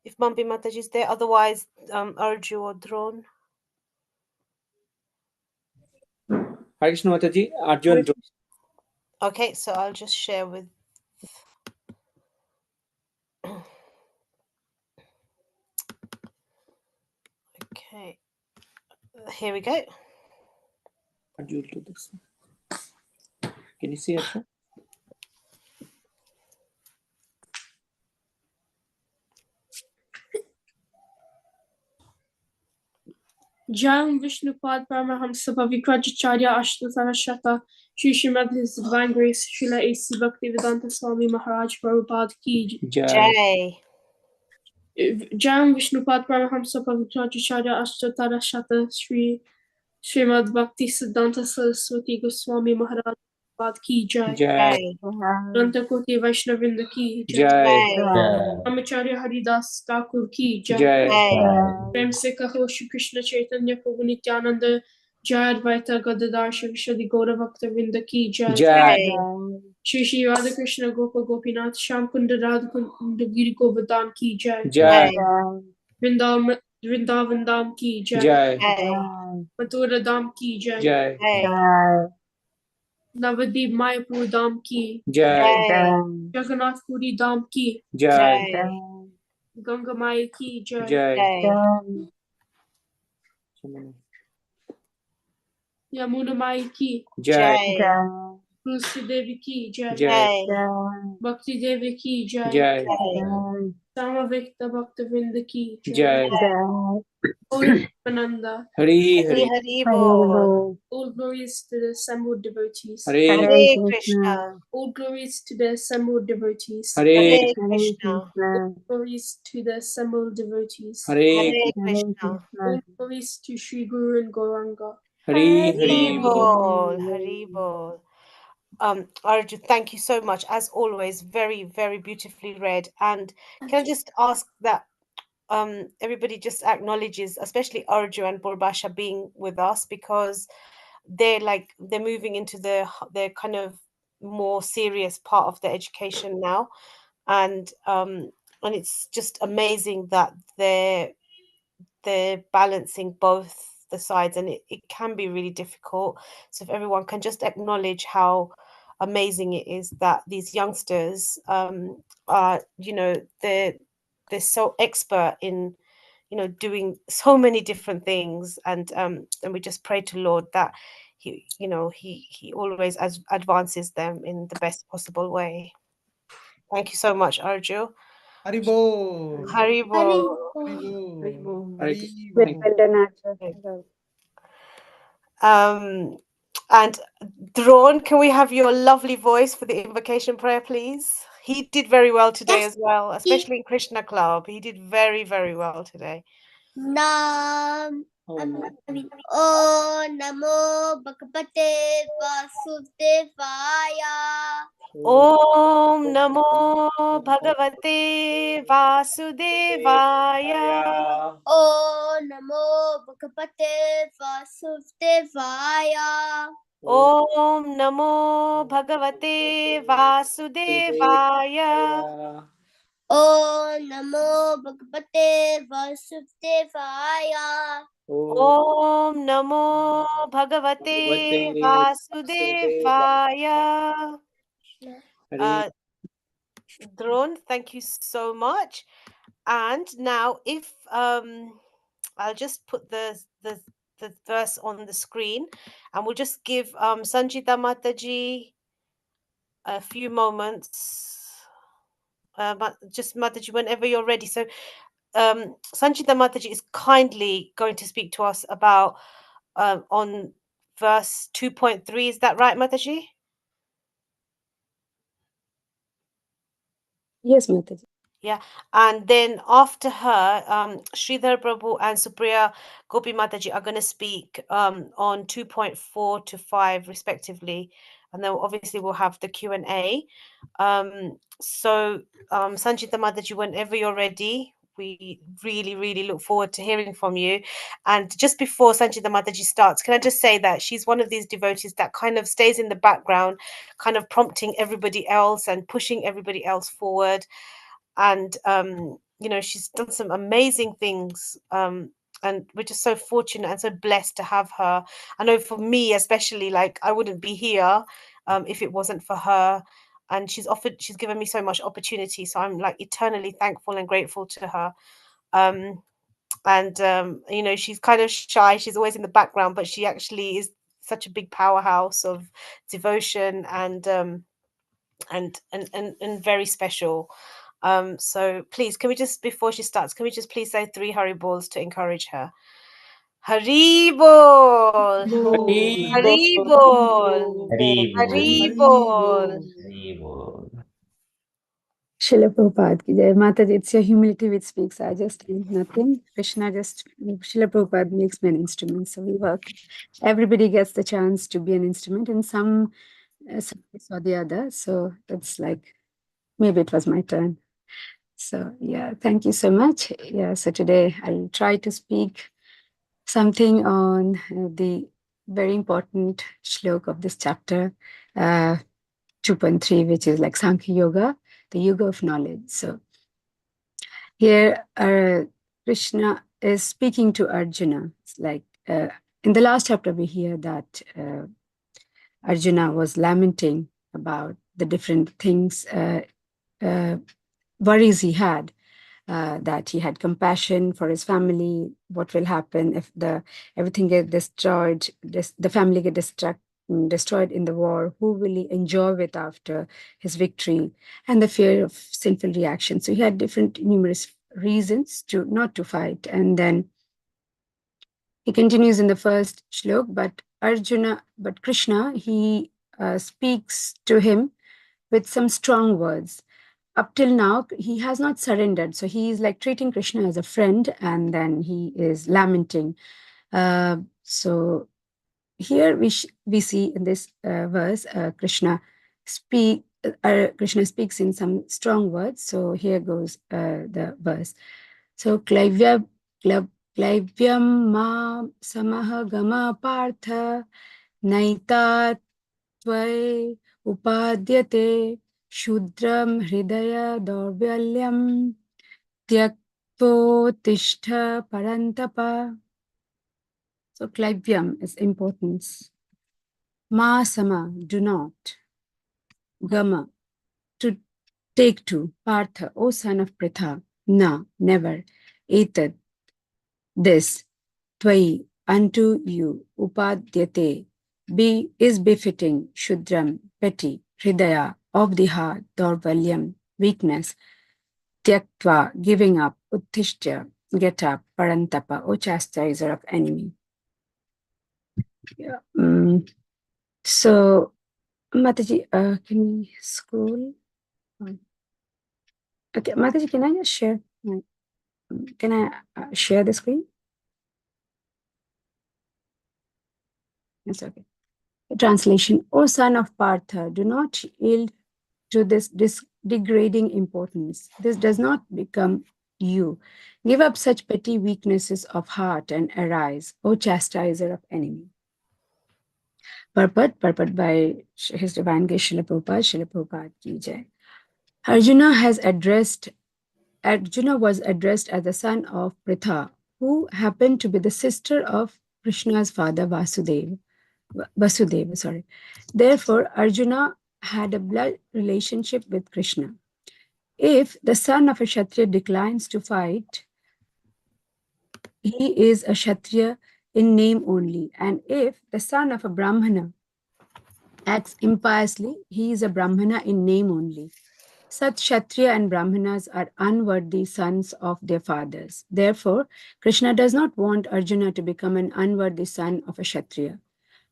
If Mambi Mataji is there, otherwise, Arju or Drone. Hare Krishna Mataji, Arjun. Okay, so I'll just share with. Okay, here we go. Arjun do this. Can you see Arjun? Jam Vishnupad Paramahamsa Vikrajacharya Ashtasarashata Shri Srimad His Divine Grace Srila A.C. Bhaktivedanta Swami Maharaj Prabhupada Ki Jai. Jam Vishnupad Paramahamsa Vikrajacharya Ashtasarashata Shri Srimad Bhakti Siddhanta Saraswati Goswami Maharaj Prabhupada Ki Jai. Jai. Granta Koti Vaishnavinda Ki Jai. Amacharya Haridas Thakur Ki Jai. Jai. Prem se kaho Shri Krishna Chaitanya Prabhu Nityananda Jai Advaita Gadadhar Shri Vishadi Gaura Bhakta Vrinda Ki Jai. Jai. Shri Shri Radha Krishna Gopa Gopinath Sham Kunda Radha Kunda Giri Govardhan Ki Jai. Jai. Vrindavan Dham Ki Jai. Jai. Mathura Dham Ki Jai. Jai. Navadip Mayapur Dham Ki. Jai. Jagannath Puri Dham Ki. Jai. Ganga Maya Ki Jai. Jai. Yamuna Maya Ki. Jai. Tulsi Devi Ki Jai. Jai. Bhakti Devi Ki Jai. Jai. Samavekta Bhakta Vrinda Ki Jai. Ananda. Hari Hari Hari. Hari Bol. All glories to the assembled devotees. Hare Hare Krishna. All glories to the assembled devotees. Hare Hare Krishna. All glories to the assembled devotees. Hare Hare Krishna. All glories to Sri Guru and Gauranga. Hari Hari Hari. Bol. Hari Bol. Arju, thank you so much. As always, very, very beautifully read. And can I just ask that everybody just acknowledges, especially Arju and Burbasha being with us, because they're moving into their kind of more serious part of their education now, and it's just amazing that they're balancing both the sides, and it can be really difficult. So if everyone can just acknowledge how amazing it is that these youngsters are, they're so expert in doing so many different things, and we just pray to Lord that he always advances them in the best possible way. Thank you so much, Arju. Haribo. Haribo. And Drone, can we have your lovely voice for the invocation prayer, please? He did very well today as well, especially in Krishna Club. He did very, very well today. Nam O Namo Bhagavate Vasudevaya. Om Namo Bhagavate Vasudevaya. O Namo Bhagavate Vasudevaya. Om Namo Bhagavate Vasudevaya. O Namo Bhagavate Vasudevaya. Om Namo Bhagavate Vasudevaya. Drone, thank you so much. And now, if I'll just put the verse on the screen, and we'll just give Sanchita Mataji a few moments. Just Mataji, whenever you're ready. So Sanchita Mataji is kindly going to speak to us about on verse 2.3. Is that right, Mataji? Yes, Mataji. Yeah, and then after her, Sridhar Prabhu and Supriya Gopi Mataji are going to speak on 2.4 to 5 respectively, and then obviously we'll have the Q&A. So Sanchita Mataji, whenever you're ready, we really look forward to hearing from you. And just before Sanchita Mataji starts, can I just say that she's one of these devotees that kind of stays in the background, kind of prompting everybody else and pushing everybody else forward. And you know, she's done some amazing things, and we're just so fortunate and so blessed to have her. I know for me especially, like, I wouldn't be here if it wasn't for her, and she's given me so much opportunity, so I'm like eternally thankful and grateful to her. And you know, she's kind of shy, she's always in the background, but she actually is such a big powerhouse of devotion and very special. So please, can we just, before she starts, can we just please say 3 Hari Bols to encourage her? Hari Bol, Hari Bol, Hari Bol. Srila Prabhupada ki jai. Mataji, it's your humility which speaks. I just do nothing. Krishna just, Srila Prabhupada makes me an instrument. So we work. Everybody gets the chance to be an instrument in some place or the other. So it's like, maybe it was my turn. So yeah, thank you so much. Yeah, so today I'll try to speak something on the very important shlok of this chapter, 2.3, which is like Sankhya Yoga, the yoga of knowledge. So here Krishna is speaking to Arjuna. It's like in the last chapter we hear that Arjuna was lamenting about the different things, worries he had. That he had compassion for his family. What will happen if everything gets destroyed? The family get destroyed in the war. Who will he enjoy with after his victory? And the fear of sinful reaction. So he had different numerous reasons to not to fight. And then he continues in the first shlok. But Krishna, he speaks to him with some strong words. Up till now, he has not surrendered. So he is like treating Krishna as a friend, and then he is lamenting. So here we see in this verse, Krishna speaks in some strong words. So here goes the verse. So Klaivyam ma samaha gama partha naita tvai upadyate Shudram Hridaya Dorvalyam Tyaktotishta Parantapa. So Klaivyam is importance. Ma Sama, do not. Gama, to take to. Partha, O son of Pritha. Na, never. Etad, this. Tvai, unto you. Upadyate, is befitting. Shudram, petty. Hridaya, of the heart. Dorvalyam, weakness. Tyaktva, giving up. Uttishthya, get up. Parantapa, O chastiser of enemy. Yeah. So, Mataji, can we scroll? Okay, Mataji, can I just share? Can I share the screen? Yes, okay. Translation. O son of Partha, do not yield to this degrading importance. This does not become you. Give up such petty weaknesses of heart and arise, O chastiser of enemy. Purport by His Divine Grace Srila Prabhupada ki jai. Arjuna was addressed as the son of Pritha, who happened to be the sister of Krishna's father Vasudeva. Therefore, Arjuna had a blood relationship with Krishna. If the son of a Kshatriya declines to fight, he is a Kshatriya in name only. And if the son of a Brahmana acts impiously, he is a Brahmana in name only. Such Kshatriya and Brahmanas are unworthy sons of their fathers. Therefore, Krishna does not want Arjuna to become an unworthy son of a Kshatriya.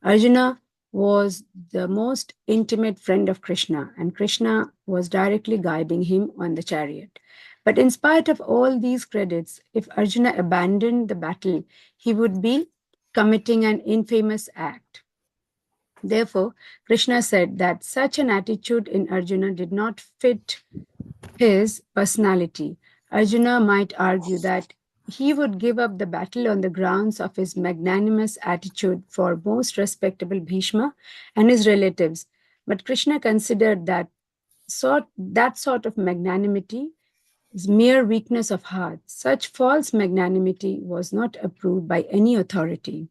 Arjuna was the most intimate friend of Krishna, and Krishna was directly guiding him on the chariot. But in spite of all these credits, if Arjuna abandoned the battle, he would be committing an infamous act. Therefore, Krishna said that such an attitude in Arjuna did not fit his personality. Arjuna might argue that he would give up the battle on the grounds of his magnanimous attitude for most respectable Bhishma and his relatives. But Krishna considered that sort of magnanimity is mere weakness of heart. Such false magnanimity was not approved by any authority.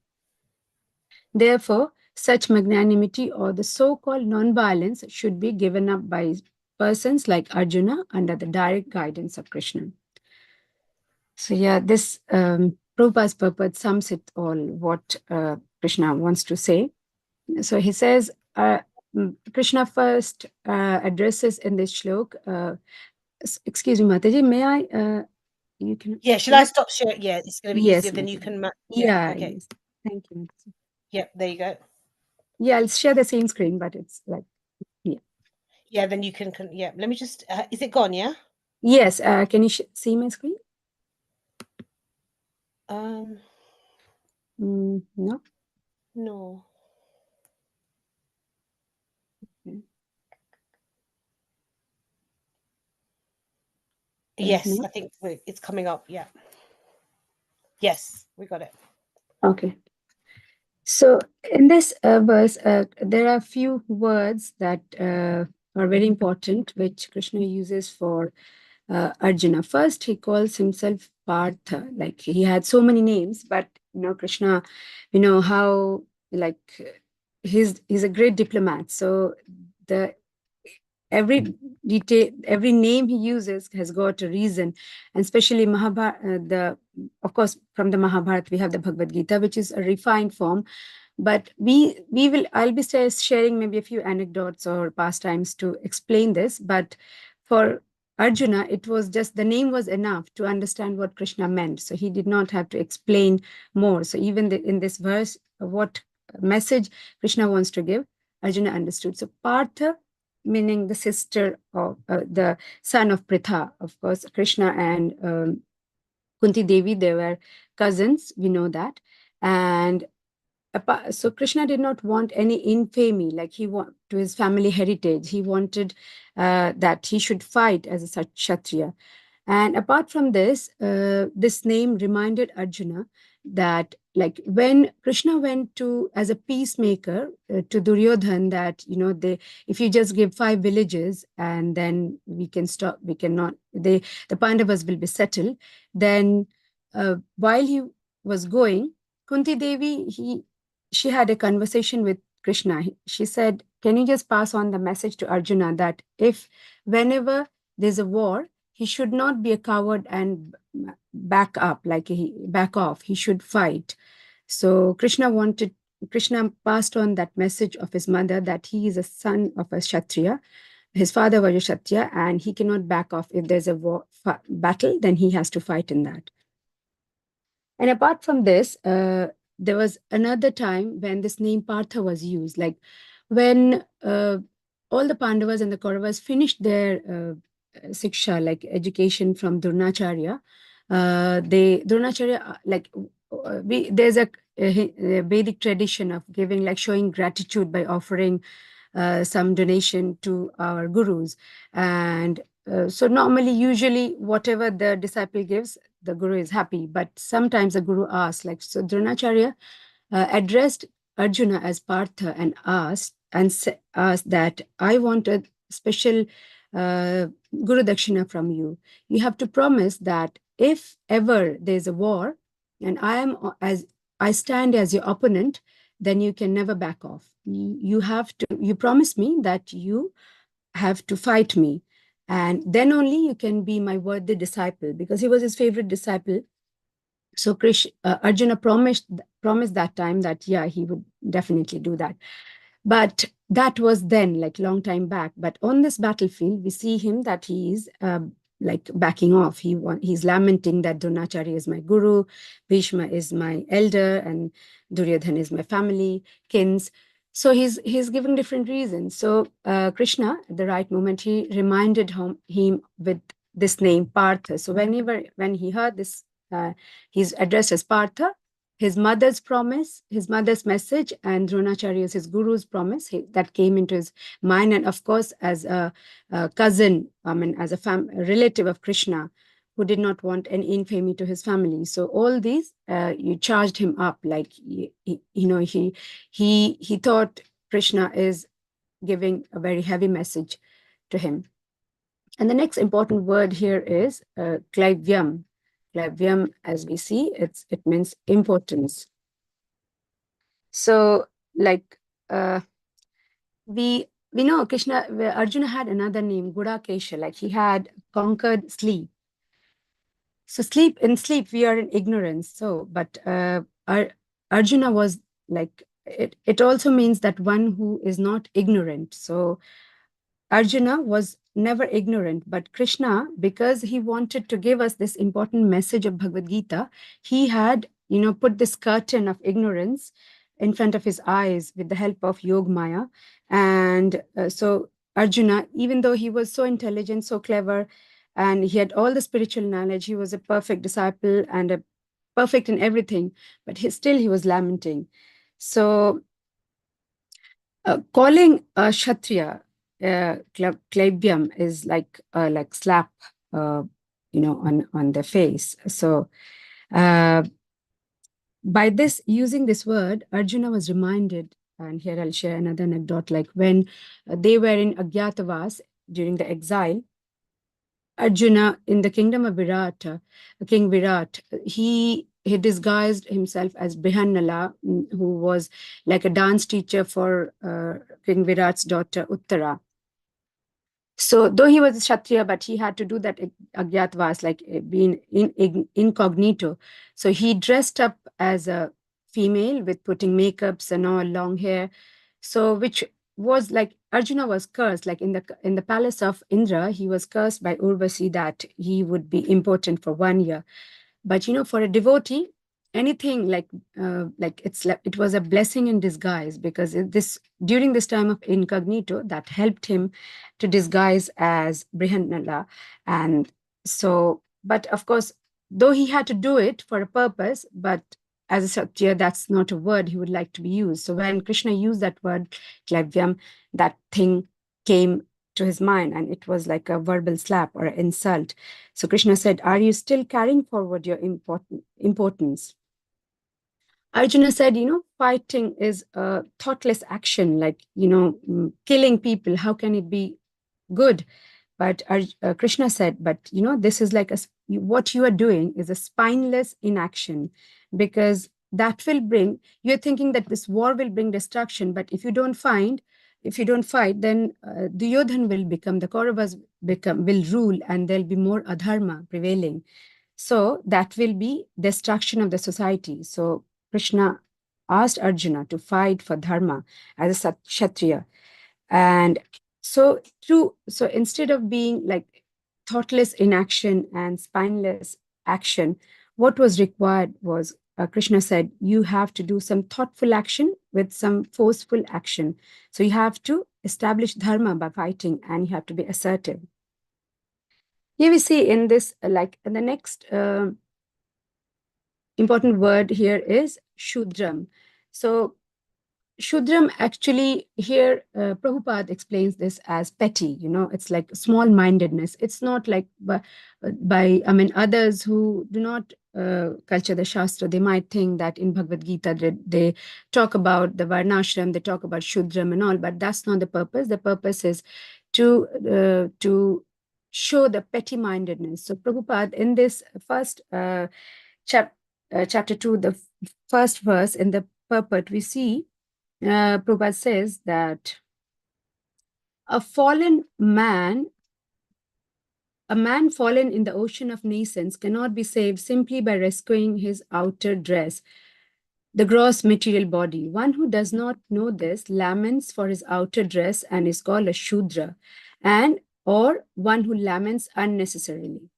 Therefore, such magnanimity or the so-called non-violence should be given up by persons like Arjuna under the direct guidance of Krishna. So yeah, this Prabhupada's purport sums it all, what Krishna wants to say. So he says, Krishna first addresses in this shlok, excuse me, Mataji, may I, you can... Yeah, should I stop sharing? Yeah, it's going to be Yes, easier than you can... Yeah, okay. yes. Thank you, Mataji. Yeah, there you go. Yeah, I'll share the same screen, but it's like, yeah. Yeah, then you can yeah, let me just, is it gone, yeah? Yes, can you see my screen? No. No. Okay. Yes, I think it's coming up. Yeah. Yes, we got it. Okay. So in this verse, there are a few words that are very important, which Krishna uses for Arjuna. First, he calls himself Partha. Like he had so many names, but Krishna, how like he's a great diplomat. So every detail, every name he uses has got a reason, and especially Mahabharata. Of course, from the Mahabharata we have the Bhagavadgita, which is a refined form. But I'll be sharing maybe a few anecdotes or pastimes to explain this. But for Arjuna, it was just the name was enough to understand what Krishna meant. So he did not have to explain more. So even in this verse, what message Krishna wants to give, Arjuna understood. So Partha, meaning the sister of the son of Pritha, of course, Krishna and Kunti Devi, they were cousins, we know that. And so Krishna did not want any infamy, like he want to his family heritage. He wanted that he should fight as a Kshatriya. And apart from this, this name reminded Arjuna that, like, when Krishna went to as a peacemaker to Duryodhan, that if you just give 5 villages and then we cannot, the Pandavas will be settled. Then while he was going, Kunti Devi, she had a conversation with Krishna. She said, "Can you just pass on the message to Arjuna that whenever there's a war, he should not be a coward and back off. He should fight." So Krishna passed on that message of his mother that he is a son of a Kshatriya. His father was a Kshatriya and he cannot back off. If there's a battle, then he has to fight in that. And apart from this, there was another time when this name Partha was used, like when all the Pandavas and the Kauravas finished their siksha, like education from Dronacharya. Dronacharya, there's a Vedic tradition of giving, like showing gratitude by offering some donation to our gurus. And so normally, usually, whatever the disciple gives, the guru is happy. But sometimes the guru asks, like, so Dronacharya addressed Arjuna as Partha and asked that I want a special Guru Dakshina from you. You have to promise that if ever there's a war and I stand as your opponent, then you can never back off. You promise me that you have to fight me. And then only you can be my worthy disciple, because he was his favorite disciple. So Arjuna promised that time that, yeah, he would definitely do that. But that was then, like long time back. But on this battlefield, we see him that he is like backing off. He's lamenting that Dronacharya is my guru, Bhishma is my elder, and Duryodhan is my family, kins. So he's giving different reasons. So Krishna, at the right moment, he reminded him with this name Partha. So when he heard this, he's addressed as Partha. His mother's promise, his mother's message, and Dronacharya's, his guru's promise, that came into his mind. And of course, as a cousin, as a relative of Krishna, who did not want any infamy to his family. So all these, you charged him up, like he thought Krishna is giving a very heavy message to him. And the next important word here is klaivyam. Klaivyam, as we see, it means importance. So, like we know Krishna, Arjuna had another name, Gudakesha, like he had conquered sleep. So in sleep, we are in ignorance. So, but Arjuna was like, it also means that one who is not ignorant. So Arjuna was never ignorant, but Krishna, because he wanted to give us this important message of Bhagavad Gita, he had, put this curtain of ignorance in front of his eyes with the help of Yog Maya. And so Arjuna, even though he was so intelligent, so clever, and he had all the spiritual knowledge, he was a perfect disciple and a perfect in everything, but still he was lamenting. So calling a Kshatriya klaibyam is like slap, on the face. So by using this word, Arjuna was reminded, and here I'll share another anecdote, like when they were in Agyatavas during the exile, Arjuna in the kingdom of Virat, King Virat, he disguised himself as Brihannala, who was like a dance teacher for King Virat's daughter Uttara. So though he was a Kshatriya, but he had to do that Agyatavas, like being incognito. So he dressed up as a female with putting makeups and all, long hair. So which was like Arjuna was cursed, like in the palace of Indra, he was cursed by Urvasi that he would be impotent for 1 year. But for a devotee, anything like it was a blessing in disguise, because during this time of incognito, that helped him to disguise as Brihannala. And so, but of course, though he had to do it for a purpose, but as a Satya, that's not a word he would like to be used. So when Krishna used that word, klaivyam, that thing came to his mind, and it was like a verbal slap or an insult. So Krishna said, are you still carrying forward your importance? Arjuna said, fighting is a thoughtless action, like, killing people. How can it be good? But Krishna said, but, this is like what you are doing is a spineless inaction, because that will you're thinking that this war will bring destruction. But if you don't fight, then Duryodhan will become, the Kauravas will rule, and there'll be more adharma prevailing. So that will be destruction of the society. So Krishna asked Arjuna to fight for dharma as a Kshatriya. And so instead of being like thoughtless inaction and spineless action, what was required was, Krishna said, you have to do some thoughtful action with some forceful action. So you have to establish dharma by fighting, and you have to be assertive. Here we see in this, like in the next important word here is Shudram. So Shudram, actually here Prabhupada explains this as petty, it's like small-mindedness. It's not like by others who do not culture the Shastra, they might think that in Bhagavad Gita they talk about the Varnashram, they talk about Shudram and all, but that's not the purpose. The purpose is to show the petty-mindedness. So Prabhupada, in this first chapter 2, the first verse in the purport, we see Prabhupada says that a man fallen in the ocean of naisance cannot be saved simply by rescuing his outer dress, the gross material body. One who does not know this laments for his outer dress and is called a Shudra, or one who laments unnecessarily.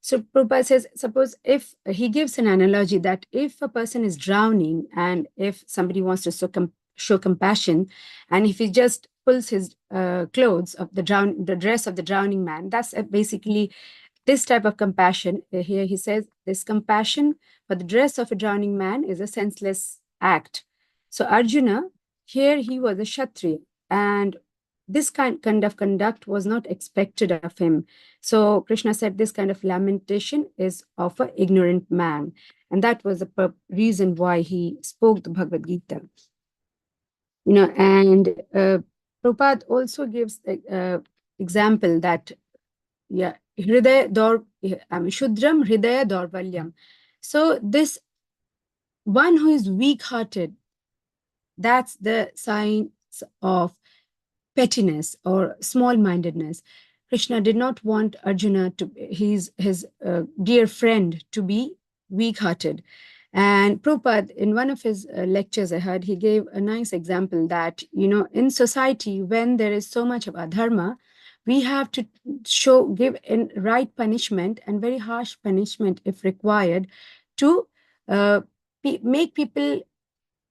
So Prabhupada says, suppose if he gives an analogy that if a person is drowning, and if somebody wants to show compassion, and if he just pulls his clothes of the dress of the drowning man, that's basically this type of compassion. Here he says this compassion for the dress of a drowning man is a senseless act. So Arjuna, here he was a Kshatriya, and this kind of conduct was not expected of him. So Krishna said this kind of lamentation is of an ignorant man. And that was the reason why he spoke the Bhagavad Gita. And Prabhupada also gives example that, Shudram Hridaya Dorvalyam. So this one who is weak-hearted, that's the sign of pettiness or small-mindedness. Krishna did not want Arjuna to, his dear friend, to be weak-hearted. And Prabhupada, in one of his lectures I heard, he gave a nice example that, in society, when there is so much of adharma, we have to give in right punishment and very harsh punishment if required to make people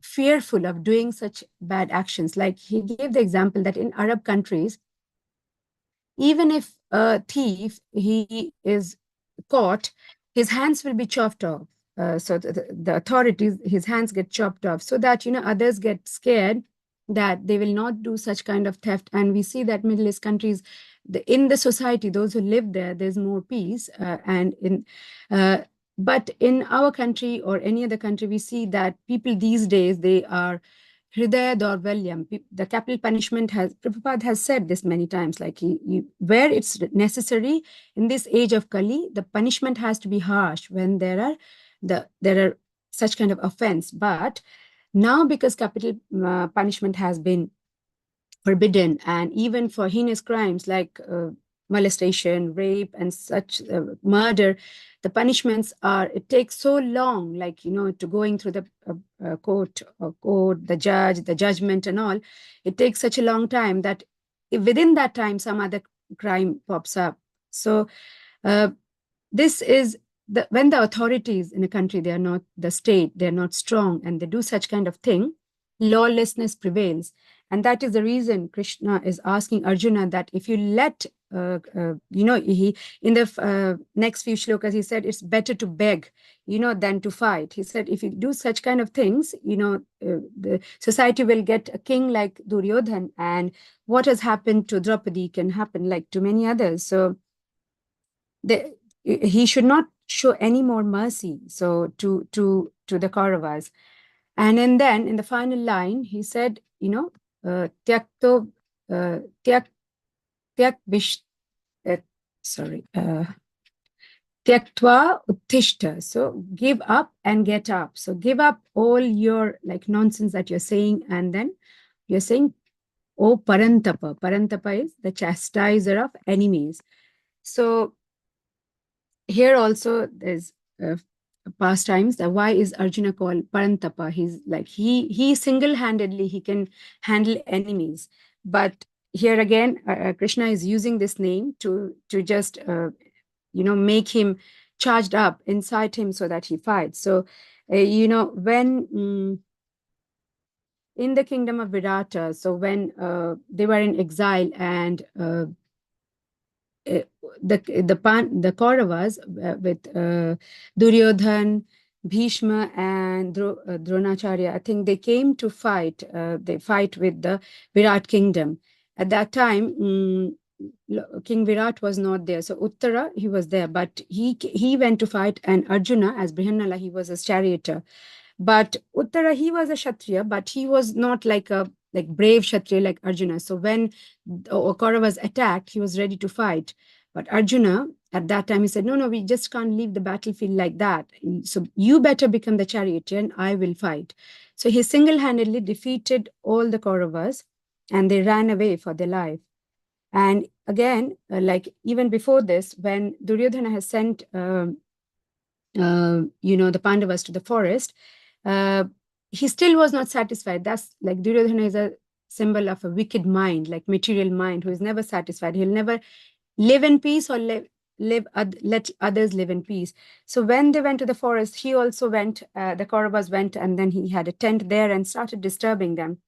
fearful of doing such bad actions. Like he gave the example that in Arab countries, even if a thief, he is caught, his hands will be chopped off. So the authorities, his hands get chopped off so that, others get scared that they will not do such kind of theft. And we see that Middle East countries, in the society, those who live there, there's more peace. But in our country or any other country, we see that people these days, they are Hridaya Dorvalyam. The capital punishment Prabhupada has said this many times, like where it's necessary in this age of Kali, the punishment has to be harsh when there are such kind of offense. But now, because capital punishment has been forbidden, and even for heinous crimes like molestation, rape, and such murder, the punishments it takes so long, like, to going through the court, the judge, the judgment and all. It takes such a long time that within that time, some other crime pops up. So this is when the authorities in a country, they are not the state, they're not strong, and they do such kind of thing, lawlessness prevails. And that is the reason Krishna is asking Arjuna that if you let, he in the next few shlokas, he said it's better to beg, than to fight. He said if you do such kind of things, the society will get a king like Duryodhan, and what has happened to Draupadi can happen like to many others. So he should not show any more mercy to the Kauravas. And then in the final line, he said, tyakto tyak vish tyaktva uttishta. So give up and get up. So give up all your like nonsense that you're saying, and then you're saying, oh Parantapa. Parantapa is the chastiser of enemies. So here also there's pastimes. Why is Arjuna called Parantapa? He's like he single-handedly he can handle enemies. But here again, Krishna is using this name to just make him charged up inside him so that he fights. So when in the kingdom of Virata, so when they were in exile, and the Kauravas with Duryodhan, Bhishma, and Dronacharya, I think they came to fight. They fight with the Virat kingdom. At that time, King Virat was not there. So Uttara, he was there, but he went to fight, and Arjuna, as Brihannala, he was a charioteer. But Uttara, he was a Kshatriya, but he was not like a brave Kshatriya like Arjuna. So when Kauravas attacked, he was ready to fight. But Arjuna, at that time, he said, no, we just can't leave the battlefield like that. So you better become the charioteer and I will fight. So he single-handedly defeated all the Kauravas, and they ran away for their life. And again, like even before this, when Duryodhana has sent, the Pandavas to the forest, he still was not satisfied. That's like Duryodhana is a symbol of a wicked mind, like material mind, who is never satisfied. He'll never live in peace or let others live in peace. So when they went to the forest, he also went, the Kauravas went, and then he had a tent there and started disturbing them.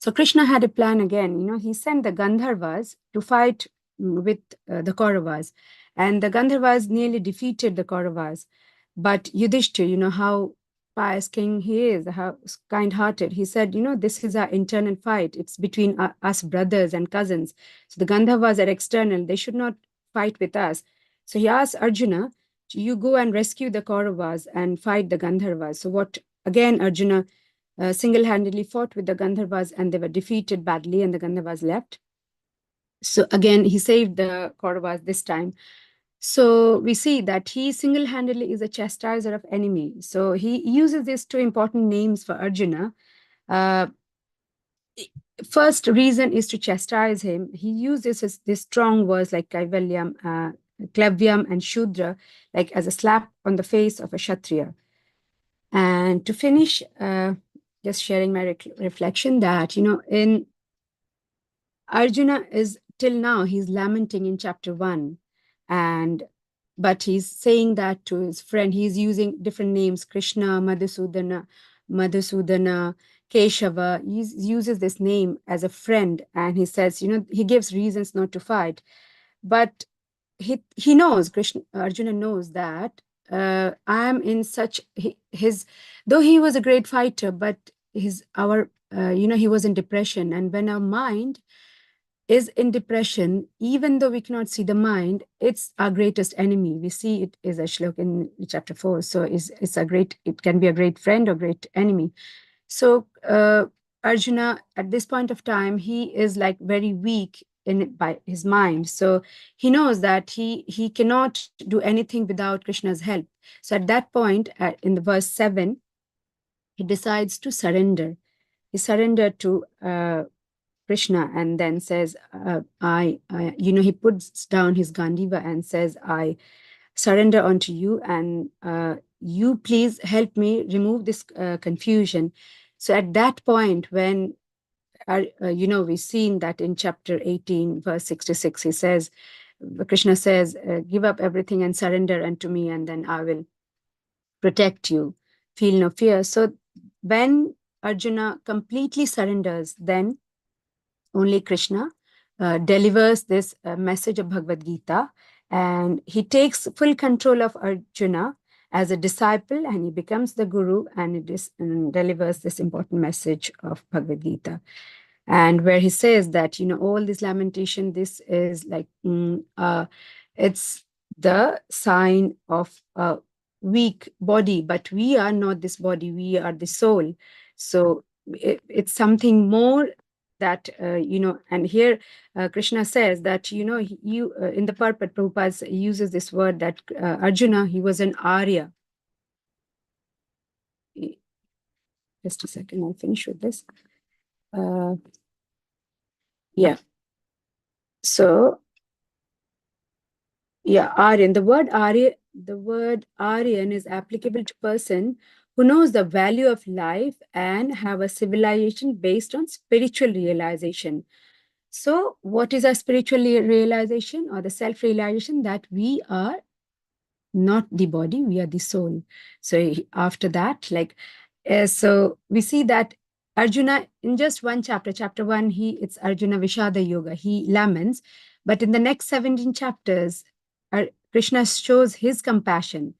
So Krishna had a plan again. He sent the Gandharvas to fight with the Kauravas, and the Gandharvas nearly defeated the Kauravas. But Yudhishthir, how pious king he is, how kind-hearted. He said, this is our internal fight. It's between us brothers and cousins. So the Gandharvas are external. They should not fight with us. So he asked Arjuna, you go and rescue the Kauravas and fight the Gandharvas. So again, Arjuna single-handedly fought with the Gandharvas, and they were defeated badly, and the Gandharvas left. So again, he saved the Kauravas this time. So we see that he single-handedly is a chastiser of enemy. So he uses these two important names for Arjuna. First reason is to chastise him. He uses this strong words like Kaivalyam, Klavyam, and Shudra, like as a slap on the face of a Kshatriya. And to finish, just sharing my reflection that, in Arjuna is till now, he's lamenting in chapter 1. But he's saying that to his friend. He's using different names, Krishna, Madhusudana, Keshava. He uses this name as a friend, and he says, he gives reasons not to fight. But he knows, Arjuna knows that I am in such, though he was a great fighter, but he was in depression. And when our mind is in depression, even though we cannot see the mind, it's our greatest enemy. We see it is a shlok in chapter 4. So it can be a great friend or great enemy. So Arjuna, at this point of time, he is like very weak by his mind. So he knows that he cannot do anything without Krishna's help. So at that point, in the verse 7, he decides to surrender. He surrendered to Krishna, and then says, he puts down his Gandiva and says, I surrender unto you, and you please help me remove this confusion. So at that point, when, we've seen that in chapter 18, verse 66, he says, Krishna says, give up everything and surrender unto me, and then I will protect you. Feel no fear. So when Arjuna completely surrenders, then only Krishna delivers this message of Bhagavad-gita, and he takes full control of Arjuna as a disciple, and he becomes the guru, and delivers this important message of Bhagavad-gita. And where he says that, all this lamentation, this is like, it's the sign of a weak body, but we are not this body, we are the soul. So it's something more that, and here Krishna says that, in the purport, Prabhupada uses this word that Arjuna, he was an Arya. Just a second, I'll finish with this. Yeah. So, yeah, Aryan. The word Aryan is applicable to person who knows the value of life and have a civilization based on spiritual realization. So what is our spiritual realization, or the self-realization? That we are not the body, we are the soul. So after that, so we see that Arjuna, in just one chapter, chapter 1, it's Arjuna Vishada Yoga, he laments. But in the next 17 chapters, Krishna shows his compassion.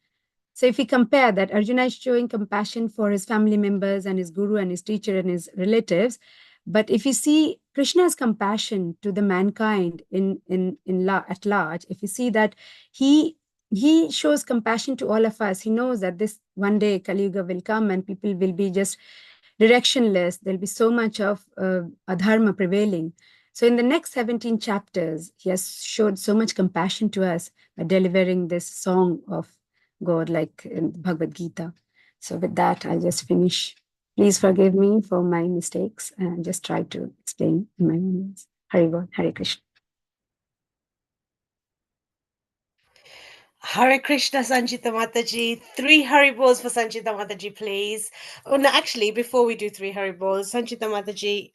So if we compare that, Arjuna is showing compassion for his family members and his guru and his teacher and his relatives. But if you see Krishna's compassion to the mankind at large, if you see that he shows compassion to all of us, he knows that this one day Kali Yuga will come and people will be just directionless. There'll be so much of adharma prevailing. So in the next 17 chapters, he has showed so much compassion to us by delivering this song of God, like in Bhagavad Gita. So with that, I'll just finish. Please forgive me for my mistakes and just try to explain in my own words. Hari Bol, Hare Krishna. Hare Krishna, Sanchita Mataji. 3 Haribols for Sanchita Mataji, please. Oh, no, actually, before we do 3 Haribols, Sanchita Mataji,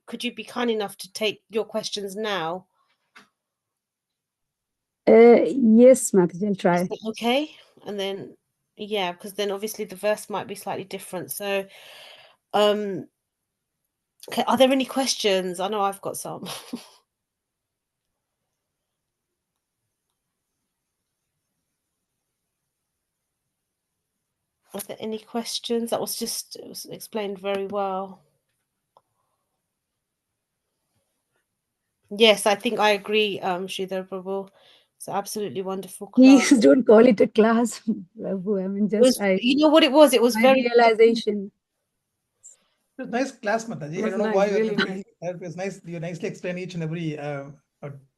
could you be kind enough to take your questions now? Yes, Mataji, I'll try. Okay, and then because then obviously the verse might be slightly different. So, okay, are there any questions? I know I've got some. Are there any questions? That was just, it was explained very well. Yes, I think I agree, Sridhar Prabhu. It's an absolutely wonderful class. Please don't call it a class, Prabhu. I mean, just You know what it was? It was my very realization. It was nice class, Mataji. It I was don't know nice, why really nice. it was nice. You nicely explain each and every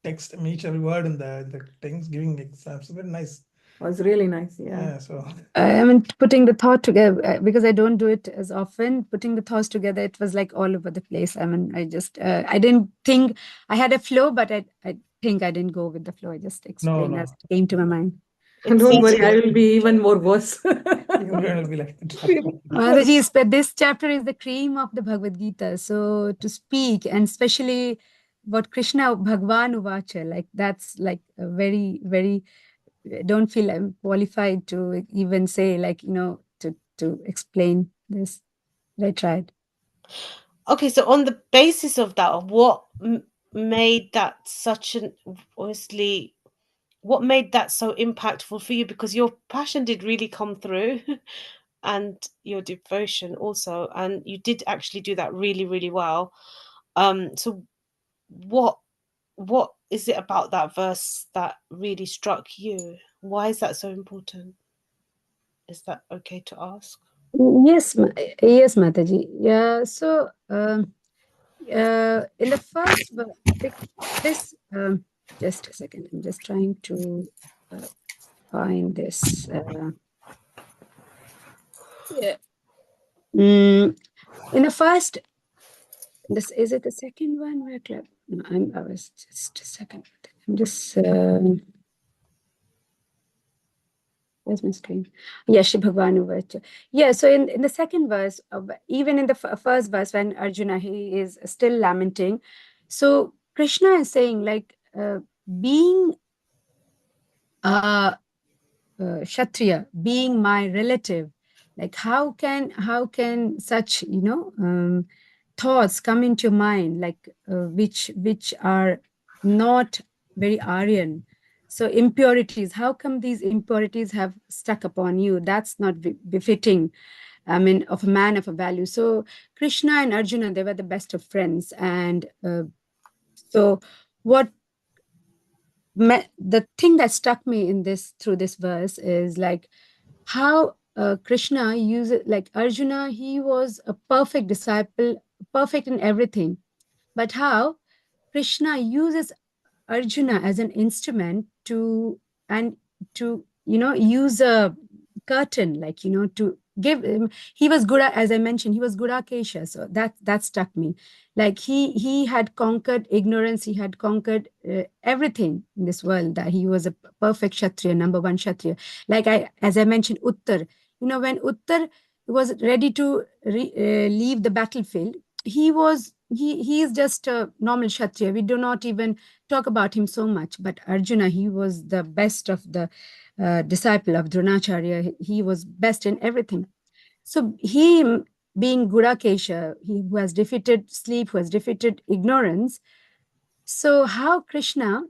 text, I mean, each and every word in the things, giving examples. Very nice. It was really nice, yeah. Yeah. So I mean, putting the thought together, because I don't do it as often, putting the thoughts together, it was like all over the place. I mean, I just, I didn't think I had a flow, but I think I didn't go with the flow. I just explained as it came to my mind. And don't worry, I will be even more worse. you're going to be like Mataji, this chapter is the cream of the Bhagavad Gita. So to speak, and especially what Krishna Bhagwan Uvacha, like that's like a very, very, don't feel I'm qualified to even say, like, you know, to explain this. But I tried. Okay, so on the basis of that, what made that such an, obviously, what made that so impactful for you? Because your passion did really come through and your devotion also, and you did actually do that really, really well. So what is it about that verse that really struck you? Why is that so important? Is that okay to ask? Yes, yes, Mataji. Yeah. So in the first, this just a second. I'm just trying to find this. Yeah. In the first, this is it. The second one where club. No, I was just a second. I'm just. Where's my screen? Yeah, Shri Bhagwan Vacha. Yeah, so in the second verse, even in the first verse, when Arjuna, he is still lamenting. So Krishna is saying, like, being Kshatriya, being my relative, like how can such, you know, thoughts come into mind, like which are not very Aryan. So impurities, how come these impurities have stuck upon you? That's not befitting, I mean, of a man of a value. So Krishna and Arjuna, they were the best of friends. And so what the thing that struck me in this, through this verse, is like how Krishna uses, like Arjuna, he was a perfect disciple, perfect in everything. But how Krishna uses Arjuna as an instrument to, and to, you know, use a curtain, like, you know, to give him, he was Gura, as I mentioned, he was Gurakesha. So that struck me. Like he had conquered ignorance, he had conquered everything in this world, that he was a perfect Kshatriya, number one Kshatriya. Like as I mentioned, Uttar, you know, when Uttar was ready to leave the battlefield, he is just a normal Kshatriya. We do not even talk about him so much. But Arjuna, he was the best of the disciple of Dronacharya. He was best in everything. So he, being Gurakesha, he who has defeated sleep, who has defeated ignorance. So how Krishna,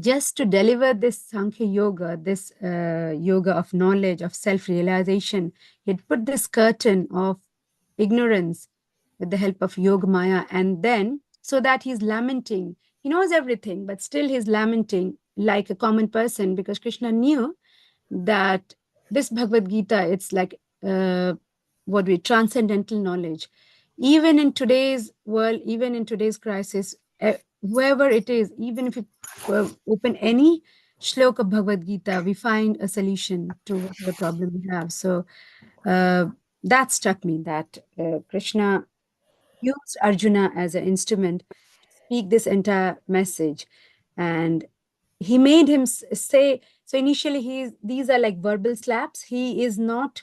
just to deliver this Sankhya Yoga, this yoga of knowledge, of self-realization, he had put this curtain of ignorance with the help of Yoga Maya, and then so that he's lamenting. He knows everything, but still he's lamenting like a common person, because Krishna knew that this Bhagavad Gita, it's like what we transcendental knowledge. Even in today's world, even in today's crisis, whoever it is, even if you open any shlok of Bhagavad Gita, we find a solution to whatever problem we have. So that struck me, that Krishna used Arjuna as an instrument to speak this entire message. And he made him say, so initially these are like verbal slaps. He is not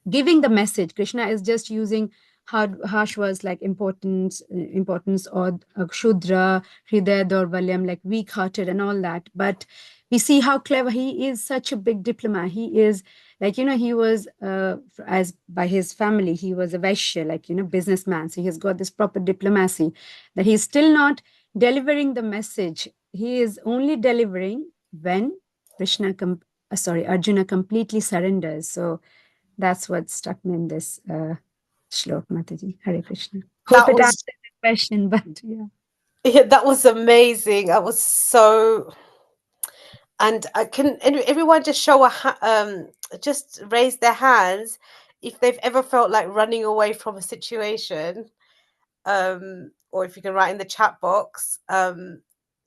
giving the message. Krishna is just using harsh words like importance, or Kshudra, Hridaya Daurvalyam, like weak-hearted and all that. But we see how clever he is, such a big diplomat. He is, like, you know, he was, as by his family, he was a Vaishya, like, you know, businessman. So he has got this proper diplomacy, that he's still not delivering the message. He is only delivering when Krishna Arjuna completely surrenders. So that's what struck me in this shlok, Mataji. Hare Krishna. Hope That it was answered the question, but yeah. yeah, that was amazing. That was so. And everyone just just raise their hands if they've ever felt like running away from a situation, or if you can write in the chat box,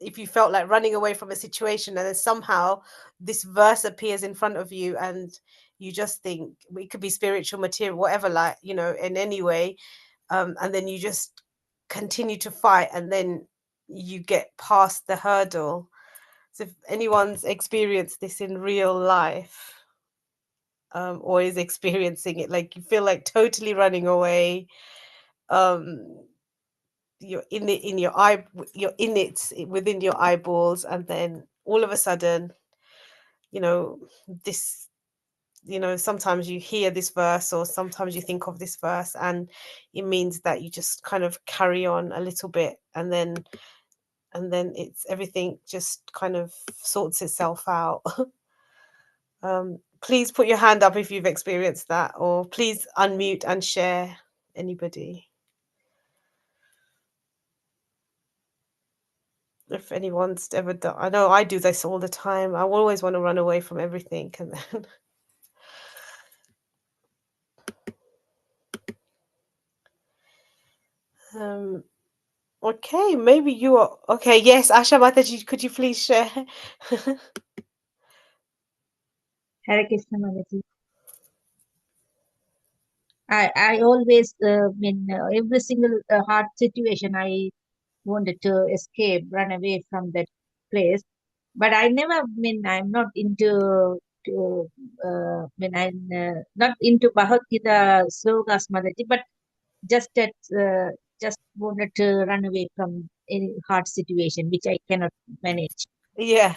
if you felt like running away from a situation and then somehow this verse appears in front of you and you just think it could be spiritual material, whatever, like, you know, in any way, and then you just continue to fight and then you get past the hurdle. So if anyone's experienced this in real life, or is experiencing it, like you feel like totally running away, you're in it in your eye, you're in it within your eyeballs, and then all of a sudden, you know, this, you know, sometimes you hear this verse or sometimes you think of this verse and it means that you just kind of carry on a little bit, and then it's everything just kind of sorts itself out. Please put your hand up if you've experienced that, or please unmute and share. Anybody, if anyone's ever done. I know I do this all the time. I always want to run away from everything, and then okay, maybe you are okay. Yes, Asha Mataji, could you please share? Hare Krishna Mataji. I always every single hard situation I wanted to escape, run away from that place. But I never I'm not into I'm not into Bhagavadgita slokas, Mataji, but just that just wanted to run away from any hard situation which I cannot manage. Yeah.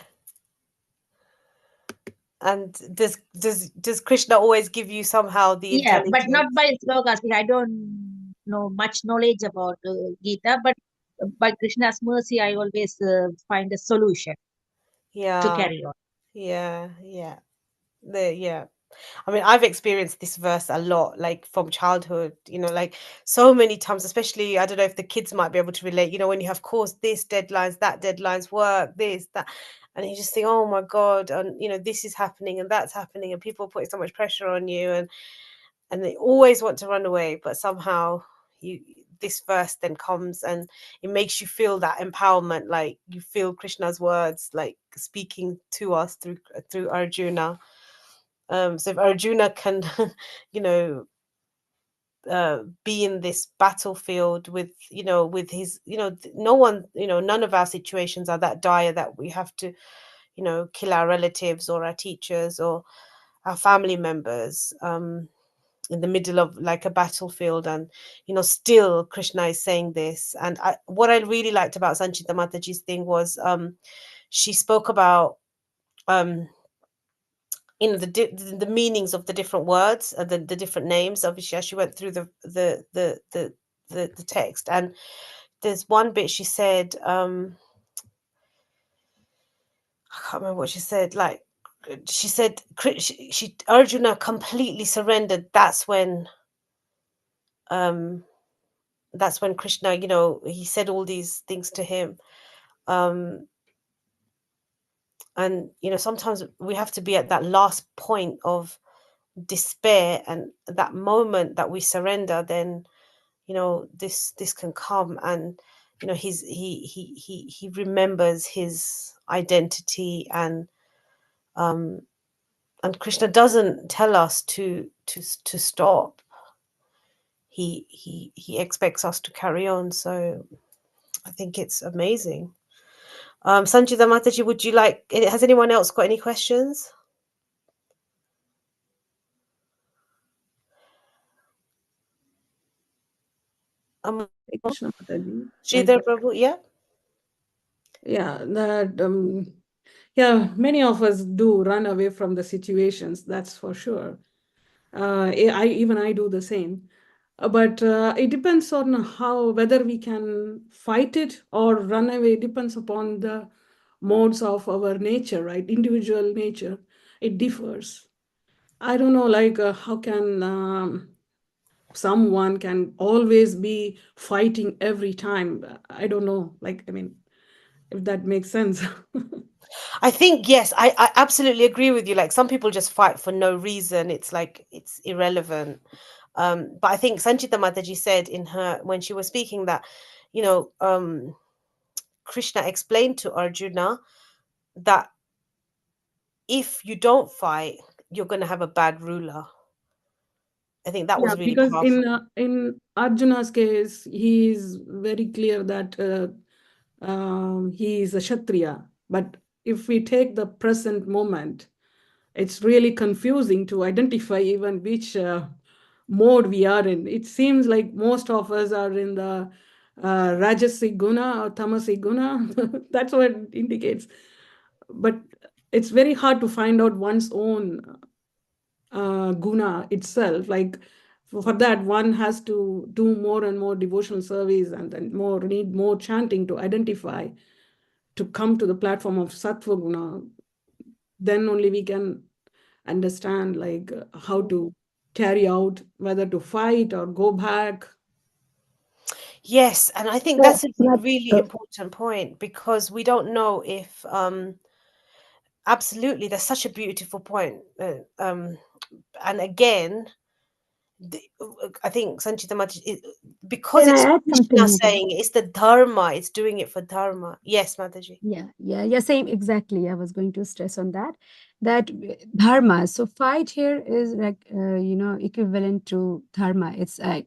And does Krishna always give you somehow the intelligence? But not by slokas. I don't know much knowledge about Gita, but by Krishna's mercy, I always find a solution to carry on. Yeah. I mean, I've experienced this verse a lot, like from childhood, you know, like so many times, especially, I don't know if the kids might be able to relate, you know, when you have course, this deadlines, that deadlines, work, this, that, and you just think, oh my God, and you know, this is happening and that's happening, and people putting so much pressure on you, and they always want to run away, but somehow this verse then comes and it makes you feel that empowerment, like you feel Krishna's words like speaking to us through Arjuna. So if Arjuna can, you know, be in this battlefield with, you know, with his, you know, no one, you know, none of our situations are that dire that we have to, you know, kill our relatives or our teachers or our family members, in the middle of like a battlefield, and you know, still Krishna is saying this. And what I really liked about Sanchita Mataji's thing was, she spoke about, you know, the meanings of the different words, the different names. Obviously, as she went through the text, and there's one bit she said, I can't remember what she said. Like she said, she Arjuna completely surrendered. That's when Krishna, you know, he said all these things to him. And you know, sometimes we have to be at that last point of despair, and that moment that we surrender, then you know, this can come, and you know, he remembers his identity, and Krishna doesn't tell us to stop. He expects us to carry on. So I think it's amazing. Sanchita Mataji, would you like, has anyone else got any questions? Sridhar Prabhu, yeah. Yeah, that yeah, many of us do run away from the situations, that's for sure. I do the same. But it depends on whether we can fight it or run away. It depends upon the modes of our nature, right? Individual nature. it differs. I don't know, like how can someone can always be fighting every time? I don't know. Like, I mean, if that makes sense. I think yes, I absolutely agree with you. Like some people just fight for no reason. It's like it's irrelevant. But I think Sanchita Mataji said in her when she was speaking that, you know, Krishna explained to Arjuna that if you don't fight, you're going to have a bad ruler. I think that Yeah, was really because powerful. in Arjuna's case, he is very clear that he is a Kshatriya. But if we take the present moment, it's really confusing to identify even which mode we are in. It seems like most of us are in the Rajasic guna or Tamasic guna. That's what it indicates. But it's very hard to find out one's own guna itself. Like for that, one has to do more and more devotional service and then need more chanting to identify, to come to the platform of sattva guna. Then only we can understand like how to carry out, whether to fight or go back. Yes, and I think that's a really important point because we don't know if absolutely that's such a beautiful point. And again, I think Sanchita Mataji, because Can I it's add Krishna something? saying it, it's the dharma, it's doing it for dharma. Yes, Mataji. Yeah, same, exactly. I was going to stress on that, that dharma. So fight here is like, equivalent to dharma. It's, I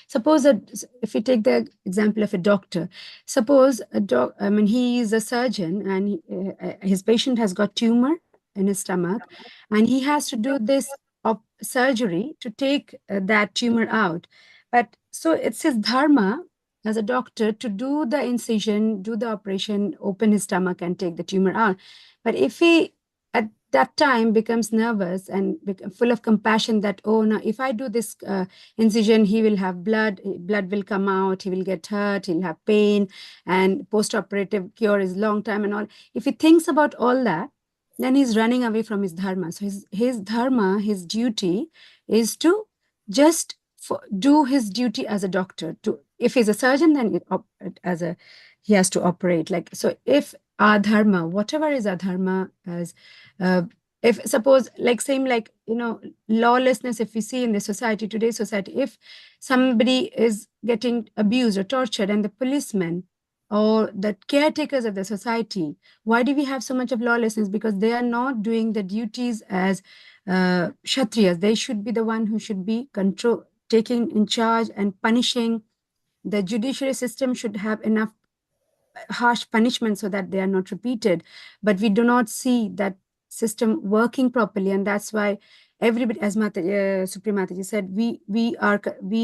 suppose that if we take the example of a doctor, suppose I mean, he is a surgeon and his patient has got tumor in his stomach and he has to do this surgery to take that tumor out. But so it's his dharma as a doctor to do the incision, do the operation, open his stomach and take the tumor out. But if he at that time becomes nervous and full of compassion that, oh no, if I do this incision, he will have blood will come out, he will get hurt, he'll have pain, and post-operative cure is long time and all. If he thinks about all that, then he's running away from his dharma. So his dharma, his duty is to just do his duty as a doctor. To if he's a surgeon, then he has to operate. Like, so if our dharma, whatever is our dharma, as if suppose like same like lawlessness, if we see in the society, today's society, if somebody is getting abused or tortured and the policemen or the caretakers of the society, why do we have so much of lawlessness? Because they are not doing the duties as kshatriyas. They should be the one who should be taking in charge and punishing. The judiciary system should have enough harsh punishment so that they are not repeated. But we do not see that system working properly, and that's why everybody, as Supriya Mataji said, we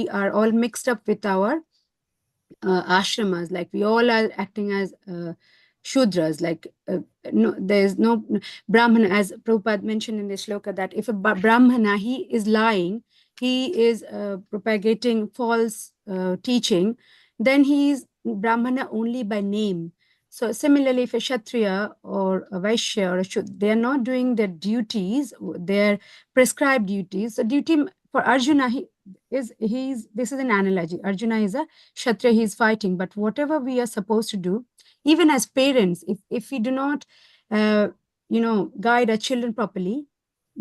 are all mixed up with our ashramas. Like we all are acting as shudras. Like no, there's no brahmana, as Prabhupada mentioned in the shloka, that if a brahmana, he is lying, he is propagating false teaching, then he is brahmana only by name. So similarly, if a kshatriya or a vaishya or a they are not doing their duties, their prescribed duties. So duty for Arjuna, this is an analogy. Arjuna is a kshatriya, he is fighting. But whatever we are supposed to do, even as parents, if we do not, guide our children properly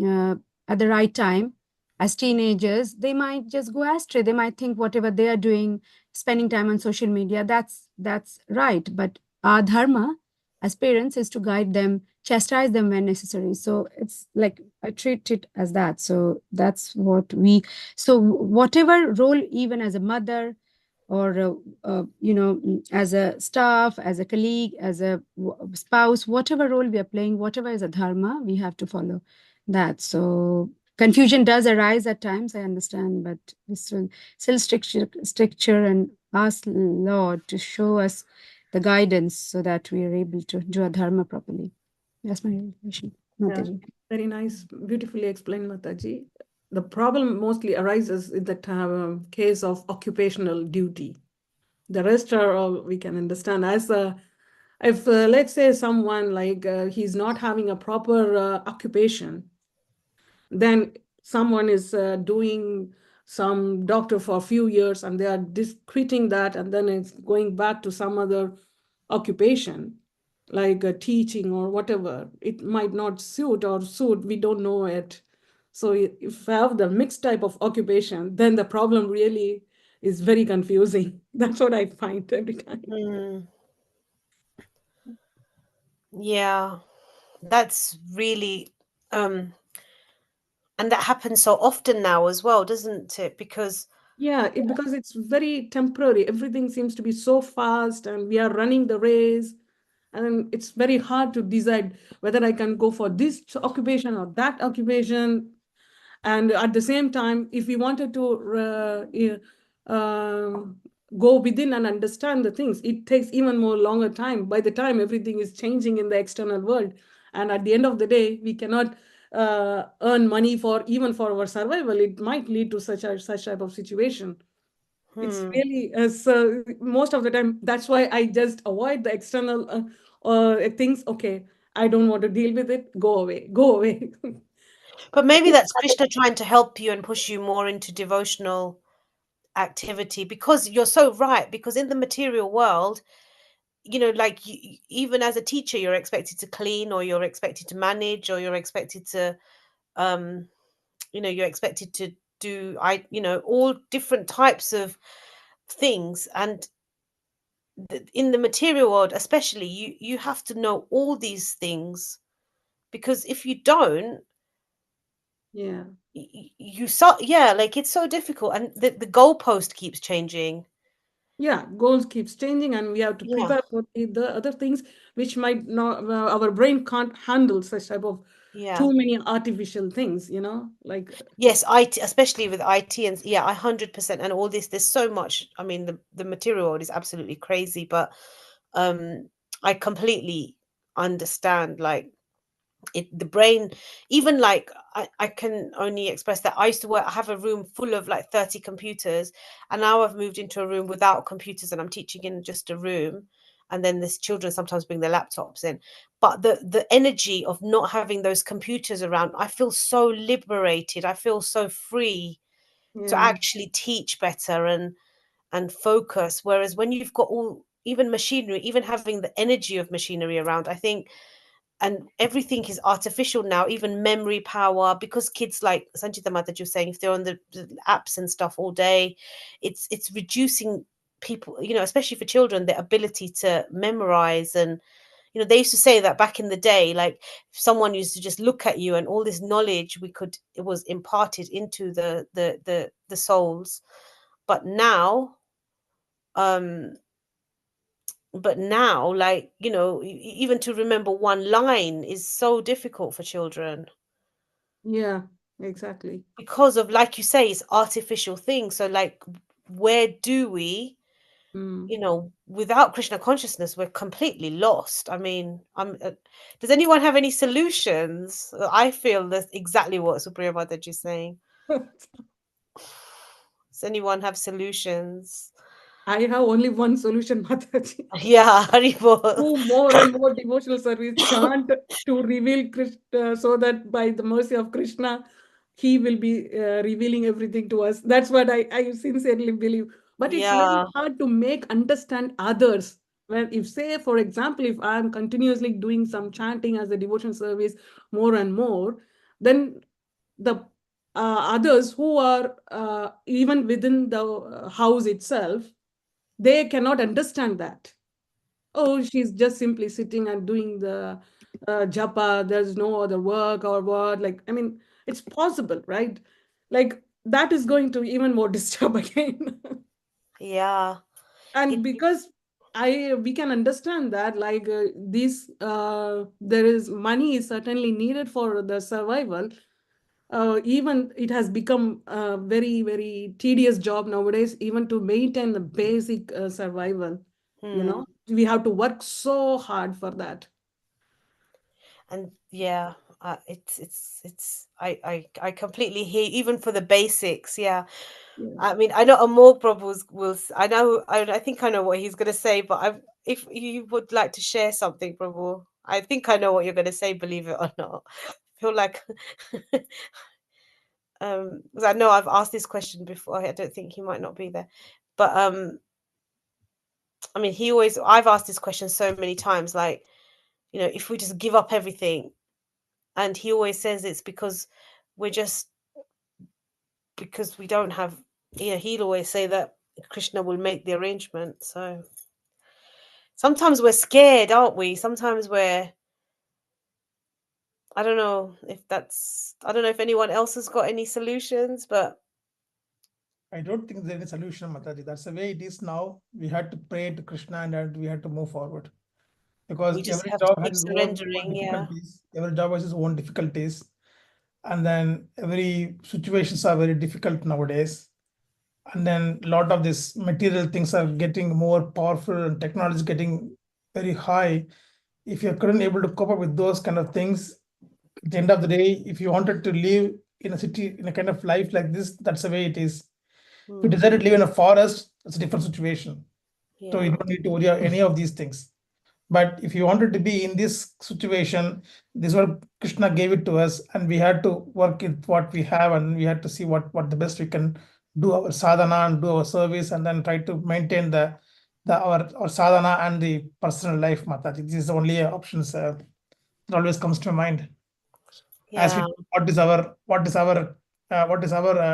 at the right time, as teenagers, they might just go astray. They might think whatever they are doing, spending time on social media, that's right. But our dharma as parents is to guide them, chastise them when necessary. So it's like I treat it as that. So that's what we. So whatever role, even as a mother, or as a staff, as a colleague, as a spouse, whatever role we are playing, whatever is a dharma, we have to follow that. So confusion does arise at times, I understand, but we still stricture and ask Lord to show us the guidance so that we are able to do a dharma properly. That's my question, Mataji. Yeah, very nice, beautifully explained, Mataji. The problem mostly arises in the case of occupational duty. The rest are all we can understand. As a If let's say someone like he's not having a proper occupation, then someone is doing some doctor for a few years and they are quitting that and then it's going back to some other occupation like teaching or whatever. It might not suit or suit, we don't know it. So if you have the mixed type of occupation, then the problem really is very confusing. That's what I find every time. Yeah, that's really um and that happens so often now as well, doesn't it? Because Yeah, because it's very temporary. Everything seems to be so fast and we are running the race. And it's very hard to decide whether I can go for this occupation or that occupation. And at the same time, if we wanted to go within and understand the things, it takes even more longer time. By the time everything is changing in the external world, and at the end of the day, we cannot earn money for even for our survival. It might lead to such type of situation. It's really so most of the time. That's why I just avoid the external things. Okay, I don't want to deal with it. Go away. Go away. But maybe that's Krishna trying to help you and push you more into devotional activity, because you're so right. Because in the material world, like even as a teacher, you're expected to clean, or you're expected to manage, or you're expected to, um, you're expected to do, all different types of things. And in the material world, especially, you have to know all these things, because if you don't, Yeah. like it's so difficult, and the goalpost keeps changing. Yeah, goals keeps changing, and we have to Yeah. prepare for the other things which might not our brain can't handle such type of Yeah. too many artificial things. Like Yes, IT, especially with IT, and yeah, 100%. And all this, there's so much. I mean, the material world is absolutely crazy, but I completely understand. Like the brain, even like I can only express that. I used to work, I have a room full of like 30 computers, and now I've moved into a room without computers, and I'm teaching in just a room. And then there's children sometimes bring their laptops in, but the energy of not having those computers around, I feel so liberated, I feel so free to yeah, actually teach better and focus. Whereas when you've got all, even machinery, even having the energy of machinery around, I think, and everything is artificial now, even memory power, because kids, like Sanchita Mata, you're saying, if they're on the apps and stuff all day, it's reducing people, especially for children, their ability to memorize. And they used to say that back in the day, like if someone used to just look at you, and all this knowledge it was imparted into the souls. But now, um like, even to remember one line is so difficult for children, yeah, exactly. because of, like you say, it's artificial things. So like, where do we, without Krishna consciousness, we're completely lost. I mean, does anyone have any solutions? I feel that's exactly what Supriya Mataji is saying. Does anyone have solutions? I have only one solution, Mataji. Yeah, Haribol. Do more and more devotional service, chant to reveal Krishna, so that by the mercy of Krishna, he will be revealing everything to us. That's what I sincerely believe. But it's very Yeah. hard to make understand others. Well, if say, for example, if I'm continuously doing some chanting as a devotion service more and more, then the others who are even within the house itself, they cannot understand that. Oh, she's just simply sitting and doing the japa. There's no other work or what. Like, I mean, it's possible, right? Like, that is going to even more disturb again. Yeah. And because we can understand that, like, there is money is certainly needed for the survival. Even it has become a very, very tedious job nowadays, even to maintain the basic survival. We have to work so hard for that. And yeah, I completely hear, even for the basics. Yeah. Yeah. I mean, I know Amol Prabhu I think I know what he's gonna say, but if you would like to share something, Prabhu. I think I know what you're going to say, believe it or not. I feel like, because I know I've asked this question before. I don't think he might not be there, but I mean, I've asked this question so many times, like, you know, if we just give up everything, and he always says it's because we don't have, you know, he'll always say that Krishna will make the arrangement. So sometimes we're scared, aren't we? Sometimes I don't know if anyone else has got any solutions, but I don't think there's any solution, Mataji. That's the way it is now. We had to pray to Krishna and we had to move forward. Because we just every have to job keep has its own surrendering. Yeah. difficulties. Every job has its own difficulties. And then every situations are very difficult nowadays. And then a lot of these material things are getting more powerful and technology is getting very high. If you couldn't able to cope up with those kind of things, at the end of the day, if you wanted to live in a city, in a kind of life like this, that's the way it is. If you decided to live in a forest, it's a different situation. So you Yeah. don't need to worry about any of these things. But if you wanted to be in this situation, this is what Krishna gave it to us, and we had to work with what we have, and we had to see what the best we can do our sadhana and do our service, and then try to maintain our sadhana and the personal life, Mataji. This is the only options that always comes to mind. As we Yeah. what is our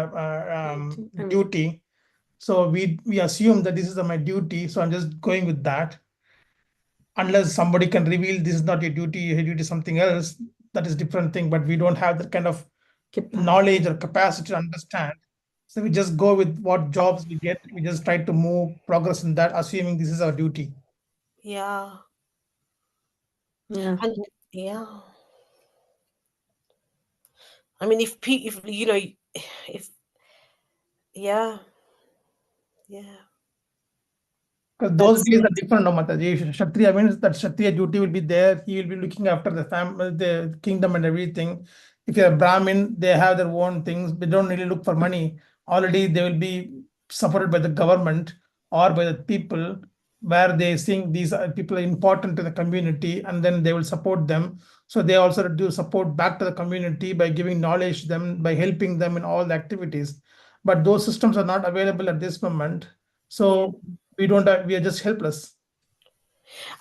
duty. So we assume that this is my duty, so I'm just going with that. Unless somebody can reveal this is not your duty is something else, that is different thing. But we don't have that kind of knowledge or capacity to understand. So we just go with what jobs we get. We just try to move progress in that, assuming this is our duty. Yeah. Yeah. And yeah. I mean, if you know, if yeah, yeah. Because those That's days are different, no, Mataji. Kshatriya means that Kshatriya duty will be there. He will be looking after the family, the kingdom, and everything. If you're a Brahmin, they have their own things. They don't really look for money. Already they will be supported by the government or by the people, where they think these people are important to the community, and then they will support them. So they also do support back to the community by giving knowledge to them, by helping them in all the activities. But those systems are not available at this moment. So we are just helpless.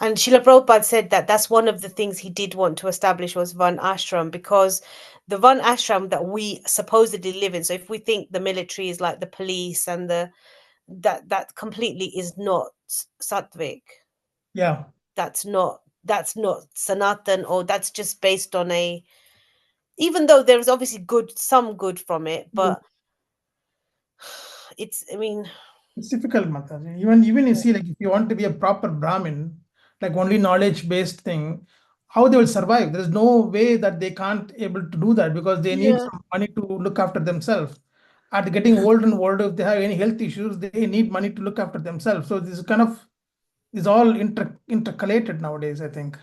And Srila Prabhupada said that that's one of the things he did want to establish was Van Ashram, because the Van Ashram that we supposedly live in. So if we think the military is like the police and that completely is not sattvic. Yeah. That's not Sanatan, or that's just based on even though there is obviously some good from it, but I mean, it's difficult, Mataji. Even you see, like if you want to be a proper Brahmin, like only knowledge-based thing, how they will survive? There's no way that they can't able to do that, because they need some money to look after themselves. At getting old and older, if they have any health issues, they need money to look after themselves. So this kind of is all intercalated nowadays, I think.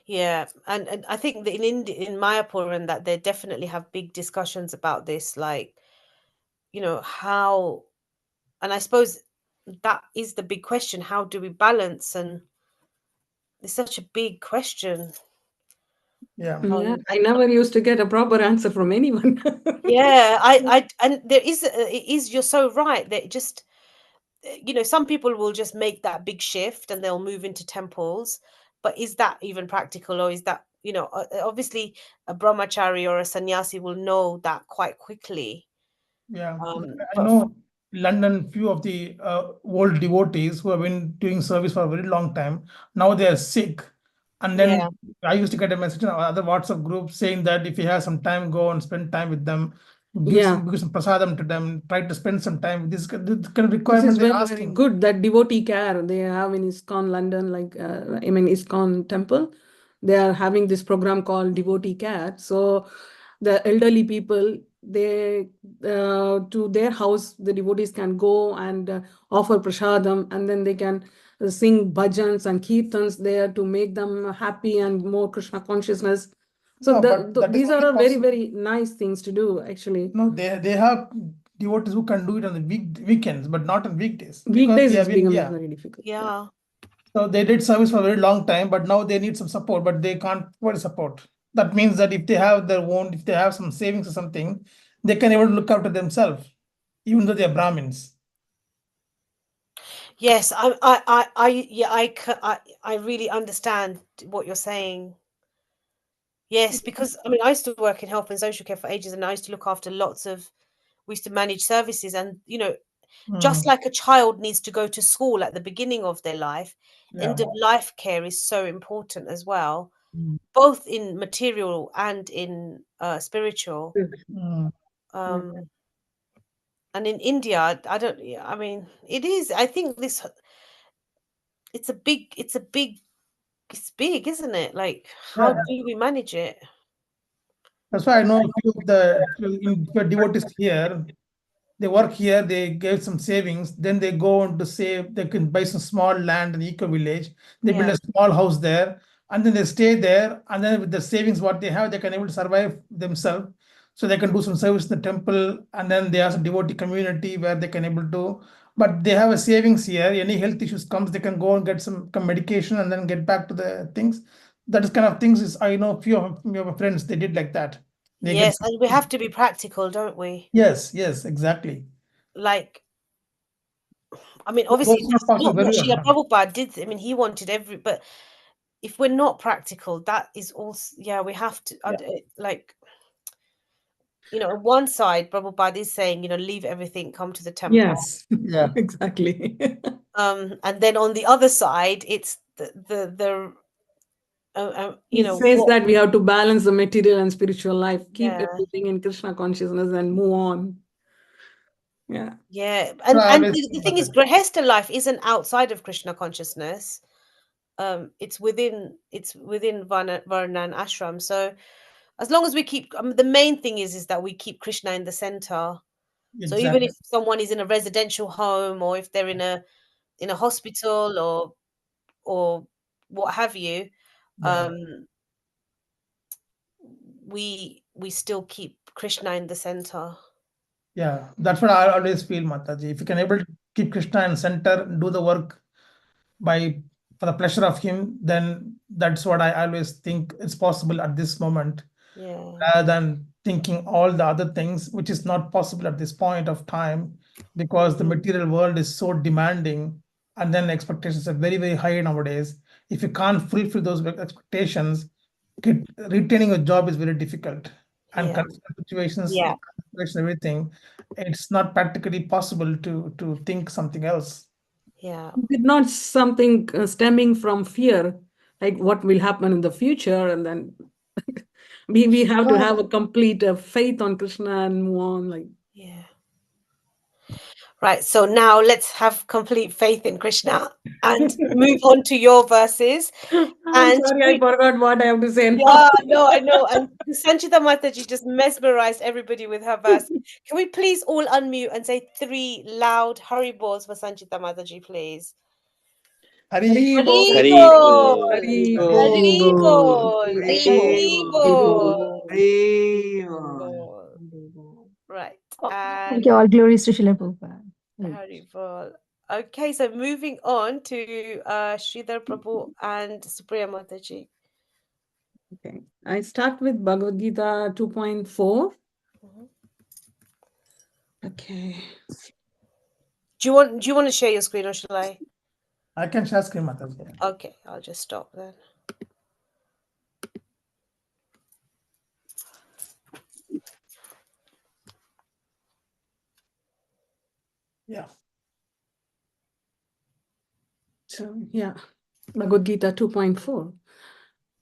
Yeah, and I think that in India, in Mayapur, and that they definitely have big discussions about this, like, you know, how, and I suppose that is the big question: how do we balance? And it's such a big question. Yeah. Yeah, I never used to get a proper answer from anyone. Yeah, and it is, you're so right that just, you know, some people will just make that big shift and they'll move into temples, but is that even practical, or is that, you know, obviously a brahmachari or a sannyasi will know that quite quickly. Yeah, I know London, few of the old devotees who have been doing service for a very long time. Now they are sick. And then I used to get a message in other WhatsApp groups saying that if you have some time, go and spend time with them, give some prasadam to them, try to spend some time. This kind of This requirement is they're very, very asking. good, that devotee care they have in ISKCON London, like ISKCON temple. They are having this program called devotee care. So the elderly people, they to their house, the devotees can go and offer prasadam, and then they can sing bhajans and kirtans there to make them happy and more Krishna consciousness. So No, but that is these are only all very, possible. very nice things to do, actually. No, they have devotees who can do it on the weekends, but not on weekdays. Because Weekdays they it's have been, becoming very difficult. Yeah. So they did service for a very long time, but now they need some support, but they can't provide support. That means that if they have their own, if they have some savings or something, they can able to look after themselves, even though they are Brahmins. Yes, yeah, I really understand what you're saying. Yes, because I mean, I used to work in health and social care for ages, and I used to look after we used to manage services, and just like a child needs to go to school at the beginning of their life, end of life care is so important as well, both in material and in spiritual. And in India, I mean, it is. I think it's big, isn't it? Like, how do we manage it? That's why I know a few of the devotees here. They work here, they get some savings, then they go on to save, they can buy some small land in the eco village, they build a small house there, and then they stay there, and then with the savings what they have, they can able to survive themselves. So they can do some service in the temple, and then they have some devotee community where they can able to, but they have a savings here. Any health issues comes, they can go and get some medication and then get back to the things. That is kind of things is I know a few of my friends, they did like that. They get Yes, and we have to be practical, don't we? yes, exactly. Like, I mean, obviously, Not that's possible not what very Srila well. Prabhupada did. I mean, he wanted but if we're not practical, that is also, we have to, like, on one side, Prabhupada is saying, leave everything, come to the temple. Yes, exactly. And then on the other side, it's the He says that we have to balance the material and spiritual life, keep everything in Krishna consciousness and move on. Yeah. Yeah. And the thing is, Grihastha life isn't outside of Krishna consciousness. It's within Varna and ashram. So as long as we keep, the main thing is that we keep Krishna in the center. So even if someone is in a residential home, or if they're in a hospital or what have you, we still keep Krishna in the center. Yeah, that's what I always feel, Mataji. If you can able to keep Krishna in center, do the work for the pleasure of him, then that's what I always think is possible at this moment. Rather than thinking all the other things, which is not possible at this point of time, because the material world is so demanding, and then expectations are very, very high nowadays. If you can't fulfill those expectations, retaining a job is very difficult. And current situations, everything, it's not practically possible to think something else. Yeah. Is it not something stemming from fear, like what will happen in the future, and then we have to have a complete faith on Krishna and move on, like. Yeah. Right. So now let's have complete faith in Krishna and move on to your verses. I'm sorry, I forgot what I have to say now. Yeah, no, I know. And Sanchita Mataji just mesmerized everybody with her verse. Can we please all unmute and say 3 loud Hari Bols for Sanchita Mataji, please? Hari Bol. Hari Bol. Hari Hari Bol. Hari Bol. Bol. Right. Thank you. All glories to Srila Prabhupada. Hari Bol. Okay, so moving on to Sridhar Prabhu and Supriya Mataji. Okay, I start with Bhagavadgita 2.4. Okay. Do you want to share your screen, or shall I? I can share screen, Mataji. Okay, I'll just stop then. Yeah. So, yeah, Bhagavad Gita 2.4.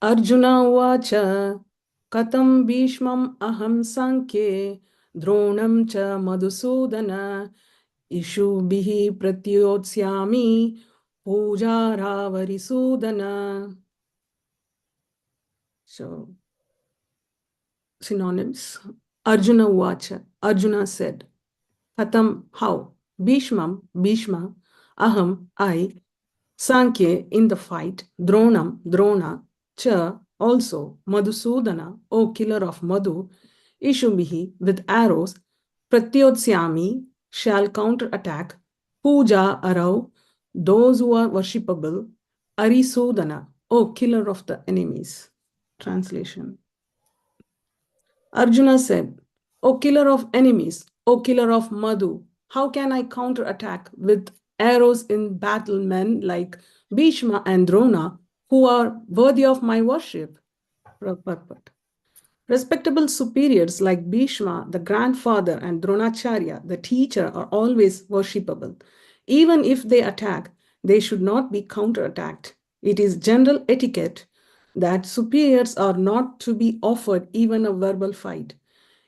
Arjuna Vacha Katam Bhishmam Aham Sankhe Dronam Cha Madhusudana Ishu Bihi Pratyotsyami Pujaravari Sudana. So, synonyms. Arjuna Vacha. Arjuna said, Katam, how? Bhishmam, Bhishma, Aham, I, Sankhya, in the fight, Dronam, Drona, Cha, also, Madhusudana, O killer of Madhu, Ishubihi, with arrows, Pratyotsyami, shall counterattack, Puja, Arau, those who are worshipable, Arisudana, O killer of the enemies. Translation. Arjuna said, O killer of enemies, O killer of Madhu, how can I counterattack with arrows in battle men like Bhishma and Drona, who are worthy of my worship? Purport. Respectable superiors like Bhishma, the grandfather, and Dronacharya, the teacher, are always worshipable. Even if they attack, they should not be counterattacked. It is general etiquette that superiors are not to be offered even a verbal fight.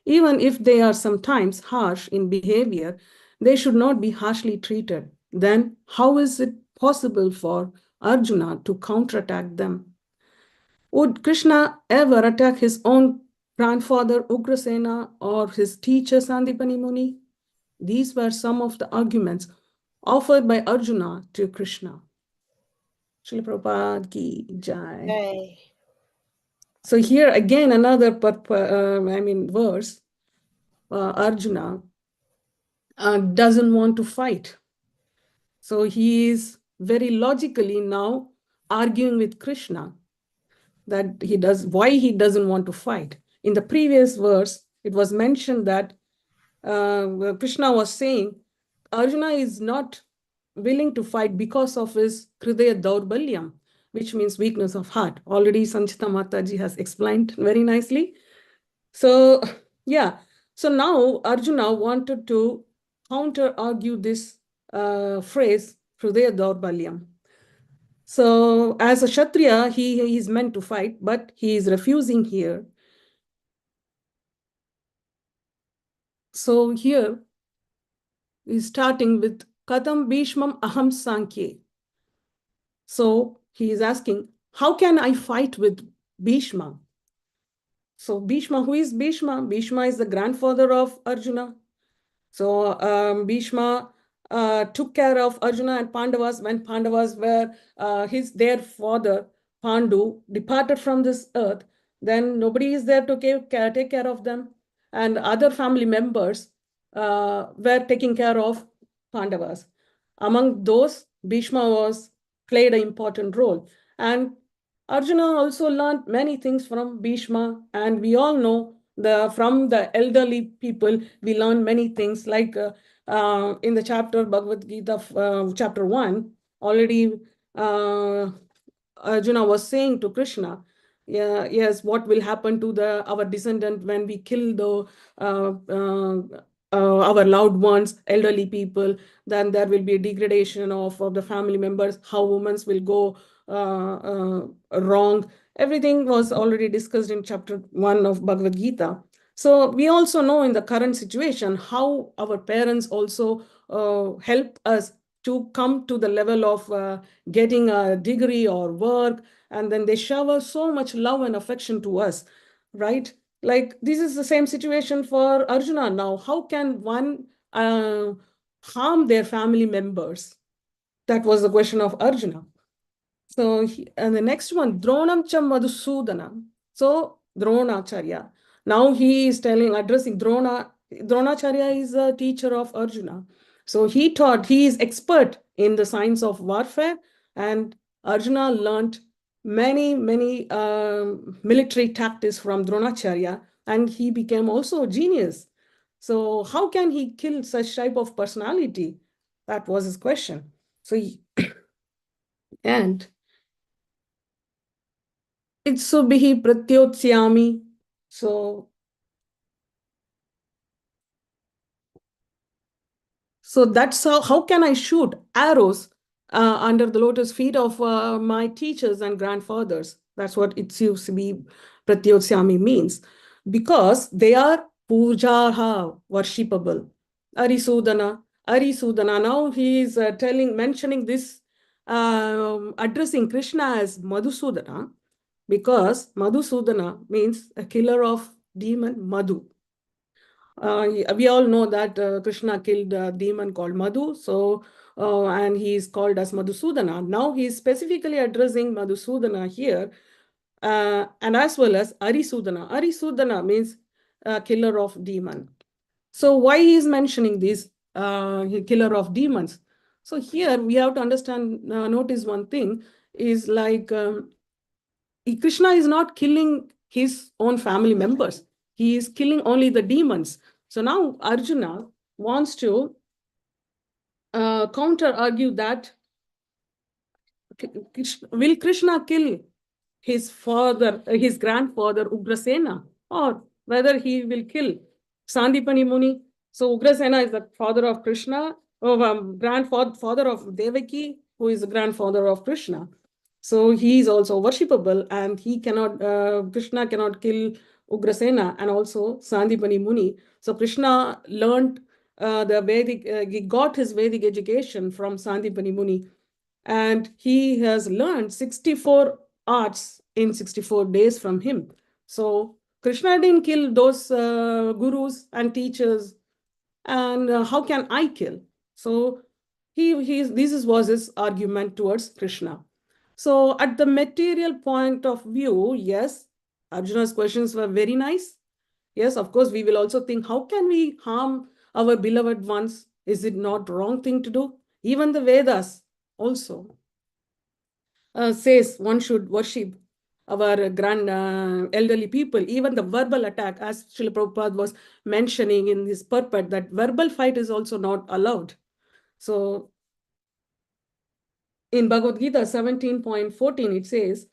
Even if they are sometimes harsh in behavior, they should not be harshly treated. Then, how is it possible for Arjuna to counterattack them? Would Krishna ever attack his own grandfather Ugrasena or his teacher Sandipani Muni? These were some of the arguments offered by Arjuna to Krishna. Srila Prabhupada ki jai. Yay. So here again another verse. Arjuna doesn't want to fight. So he is very logically now arguing with Krishna that why he doesn't want to fight. In the previous verse, it was mentioned that Krishna was saying Arjuna is not willing to fight because of his Hridaya Daurbalyam, which means weakness of heart. Already Sanchita Mataji has explained very nicely. So yeah, so now Arjuna wanted to counter-argue this phrase, Hridaya Daurbalyam. So as a Kshatriya, he is meant to fight, but he is refusing here. So here is starting with Katam Bhishmam Aham Sankhye. So he is asking, how can I fight with Bhishma? So Bhishma, who is Bhishma? Bhishma is the grandfather of Arjuna. So Bhishma took care of Arjuna and Pandavas when Pandavas were their father Pandu departed from this earth. Then nobody is there to take care of them, and other family members were taking care of Pandavas. Among those, Bhishma played an important role, and Arjuna also learned many things from Bhishma, and we all know from the elderly people, we learn many things like in the chapter Bhagavadgita, chapter 1, already Arjuna was saying to Krishna, yes, what will happen to our descendant when we kill our loved ones, elderly people, then there will be a degradation of the family members, how women will go wrong. Everything was already discussed in chapter 1 of Bhagavad Gita. So we also know in the current situation how our parents also help us to come to the level of getting a degree or work, and then they shower so much love and affection to us, right? Like this is the same situation for Arjuna now. How can one harm their family members? That was the question of Arjuna. So, and the next one, Dronam cha Madhusudana. So, Dronacharya. Now he is addressing Dronacharya is a teacher of Arjuna. So he is expert in the science of warfare, and Arjuna learned many military tactics from Dronacharya, and he became also a genius. So how can he kill such type of personality? That was his question. So and Itsubihi Pratyotsyami. So that's how can I shoot arrows under the lotus feet of my teachers and grandfathers? That's what Itsubihi Pratyotsyami means. Because they are pujaha, worshipable. Arisudana. Now he is mentioning this, addressing Krishna as Madhusudana, because Madhusudana means a killer of demon Madhu. We all know that Krishna killed a demon called Madhu, so and he is called as Madhusudana. Now he is specifically addressing Madhusudana here, and as well as Arisudana. Arisudana means killer of demon. So why he is mentioning this killer of demons? So here we have to notice one thing. is like Krishna is not killing his own family members. He is killing only the demons. So now Arjuna wants to counter argue that will Krishna kill his father, his grandfather Ugrasena, or whether he will kill Sandipani Muni. So Ugrasena is the father of Krishna, grandfather of Devaki, who is the grandfather of Krishna. So he is also worshipable, and he cannot, Krishna cannot kill Ugrasena and also Sandipani Muni. So Krishna learned the Vedic, he got his Vedic education from Sandipani Muni, and he has learned 64 arts in 64 days from him. So Krishna didn't kill those gurus and teachers, and how can I kill? So this was his argument towards Krishna. So at the material point of view, yes, Arjuna's questions were very nice. Yes, of course, we will also think, how can we harm our beloved ones? Is it not wrong thing to do? Even the Vedas also says one should worship our grand elderly people. Even the verbal attack, as Srila Prabhupada was mentioning in his purport, that verbal fight is also not allowed. So in Bhagavad Gita 17.14, it says,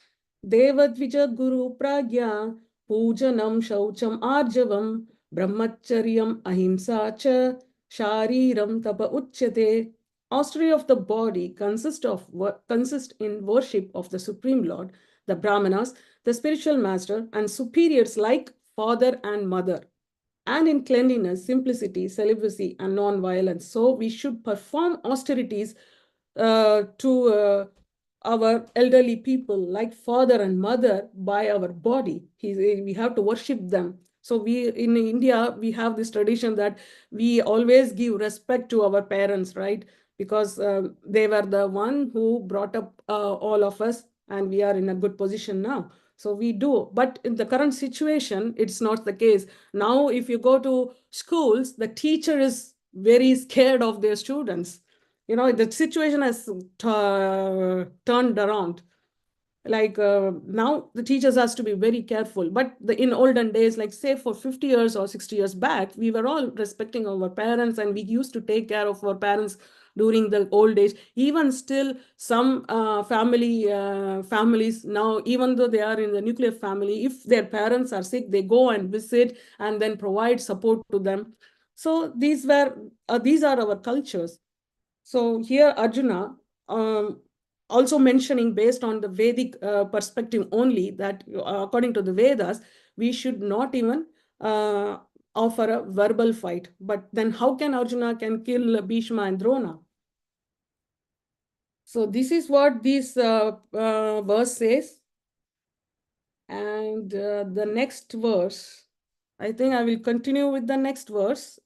Devadvija Guru Pragya Pujanam Shaucham Arjavam Brahmacharyam Ahimsa Cha Shariram Tapa Uchyate. Austerity of the body consists in worship of the Supreme Lord, the Brahmanas, the spiritual master, and superiors like father and mother, and in cleanliness, simplicity, celibacy, and non-violence. So we should perform austerities to our elderly people like father and mother by our body. We have to worship them. So we in India, we have this tradition that we always give respect to our parents, right? Because they were the one who brought up all of us, and we are in a good position now. So we do. But in the current situation, it's not the case. Now, if you go to schools, the teacher is very scared of their students. You know, the situation has turned around. Like now the teachers has to be very careful. But in olden days, like say for 50 years or 60 years back, we were all respecting our parents, and we used to take care of our parents during the old days. Even still, some families now, even though they are in the nuclear family, if their parents are sick, they go and visit and then provide support to them. So these are our cultures. So here Arjuna also mentioning, based on the Vedic perspective only, that according to the Vedas, we should not even offer a verbal fight. But then how can Arjuna can kill Bhishma and Drona? So this is what this verse says. And the next verse, I think I will continue with the next verse.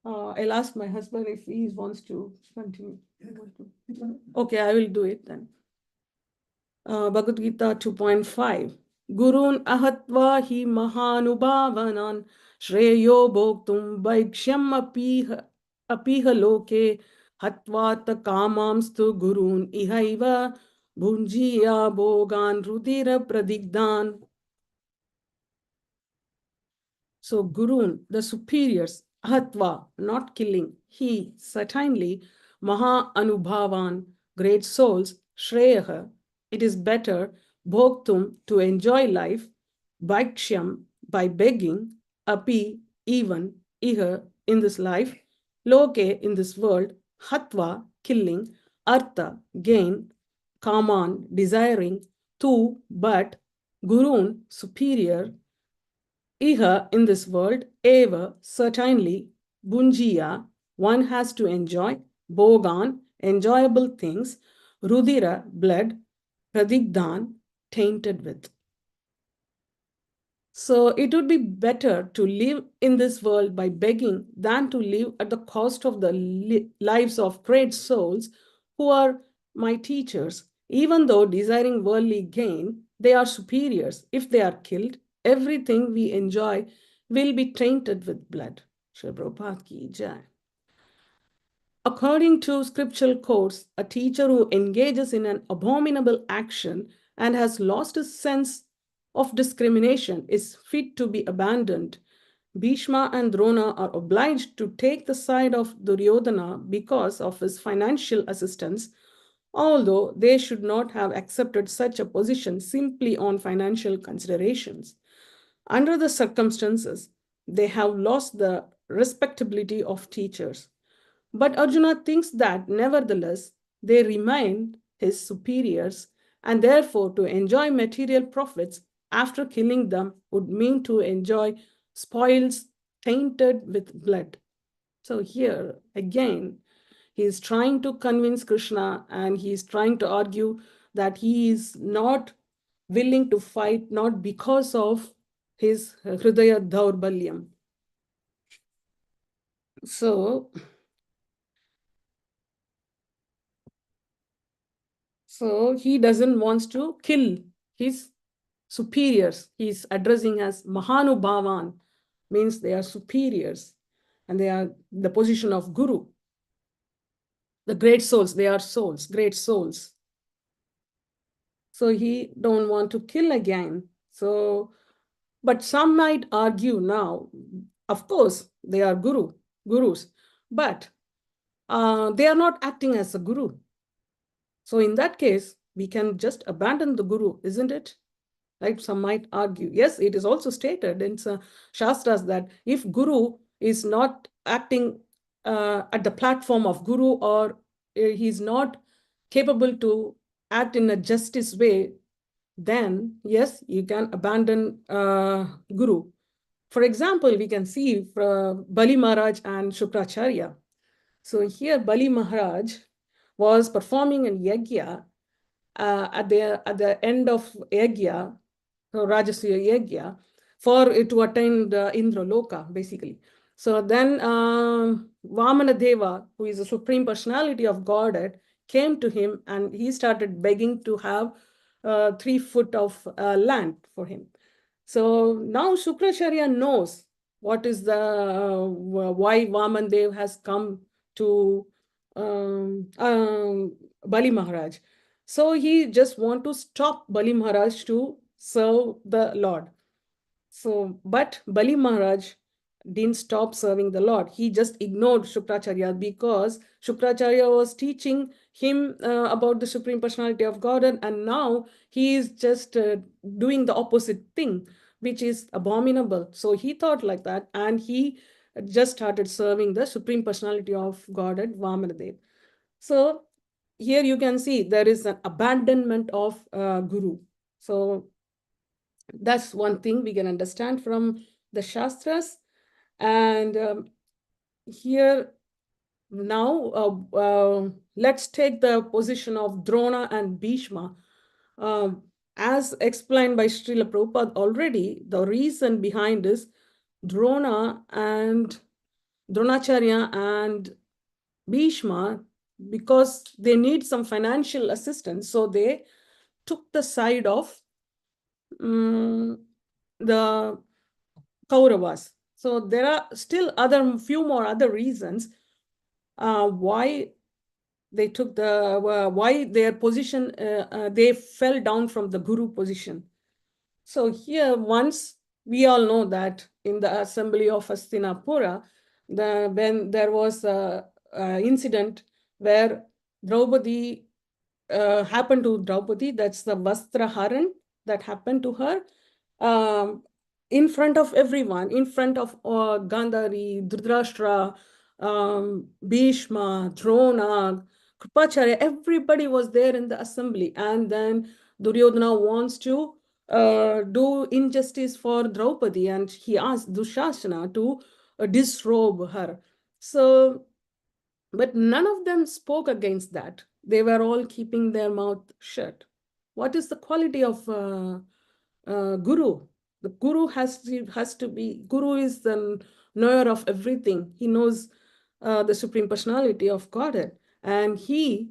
I'll ask my husband if he wants to continue. Okay, I will do it then. Bhagavad Gita 2.5. Gurun ahatva hi mahanubhavanan shreyo bhoktum vaikshyam apiha loke hatvat kamamstu gurun ihaiva bhunjiya bhogan rudira pradigdan. So Gurun, the superiors, Ahatva, not killing, he, certainly, Maha Anubhavan, great souls, Shreyaha, it is better, Bhoktum, to enjoy life, Bhaiksham, by begging, Api, even, Iha, in this life, Loke, in this world, Hatva, killing, Artha, gain, Kaman, desiring, Tu, but, Gurun, superior, Iha, in this world, eva, certainly, bunjiya, one has to enjoy, bogan, enjoyable things, rudira, blood, pradigdan, tainted with. So it would be better to live in this world by begging than to live at the cost of the lives of great souls who are my teachers. Even though desiring worldly gain, they are superiors. If they are killed, everything we enjoy will be tainted with blood. Shri Prabhupada ki jai. According to scriptural codes, a teacher who engages in an abominable action and has lost his sense of discrimination is fit to be abandoned. Bhishma and Drona are obliged to take the side of Duryodhana because of his financial assistance, although they should not have accepted such a position simply on financial considerations. Under the circumstances, they have lost the respectability of teachers. But Arjuna thinks that nevertheless they remain his superiors, and therefore to enjoy material profits after killing them would mean to enjoy spoils tainted with blood. So here again, he is trying to convince Krishna and he is trying to argue that he is not willing to fight not because of his Hridaya Daurbalyam. So he doesn't want to kill his superiors. He's addressing as Mahanubhavan, means they are superiors and they are the position of Guru. The great souls, they are souls, great souls. So he don't want to kill again. So, but some might argue now, of course, they are gurus, but they are not acting as a guru. So in that case, we can just abandon the guru, isn't it? Right? Some might argue. Yes, it is also stated in Shastras that if guru is not acting at the platform of guru, or he's not capable to act in a justice way, then yes, you can abandon guru. For example, we can see Bali Maharaj and Shukracharya. So here Bali Maharaj was performing in yajna. At the end of yajna, Rajasuya yajna, for it to attain the Indra Loka, basically. So then Vamana Deva, who is the Supreme Personality of Godhead, came to him and he started begging to have 3 foot of land for him. So now Shukracharya knows what is the why Vaman Dev has come to Bali Maharaj. So he just want to stop Bali Maharaj to serve the Lord. So, but Bali Maharaj didn't stop serving the Lord. He just ignored Shukracharya because Shukracharya was teaching him about the Supreme Personality of God, and now he is just doing the opposite thing, which is abominable. So he thought like that, and he just started serving the Supreme Personality of Godhead, Vamanadev. So here you can see there is an abandonment of Guru. So that's one thing we can understand from the Shastras. And here now, let's take the position of Drona and Bhishma. As explained by Srila Prabhupada already, the reason behind is Drona and Dronacharya and Bhishma, because they need some financial assistance, so they took the side of the Kauravas. So there are still few more other reasons why they took why their position, they fell down from the Guru position. So here, once we all know that in the assembly of Hastinapura, when there was an incident where Draupadi happened to Draupadi, that's the Vastra Haran that happened to her, in front of everyone, in front of Gandhari, Dhritarashtra, Bhishma, Drona, Kripacharya, everybody was there in the assembly. And then Duryodhana wants to do injustice for Draupadi, and he asked Dushasana to disrobe her. So, but none of them spoke against that. They were all keeping their mouth shut. What is the quality of Guru? The Guru has to be, Guru is the knower of everything. He knows the Supreme Personality of Godhead, and he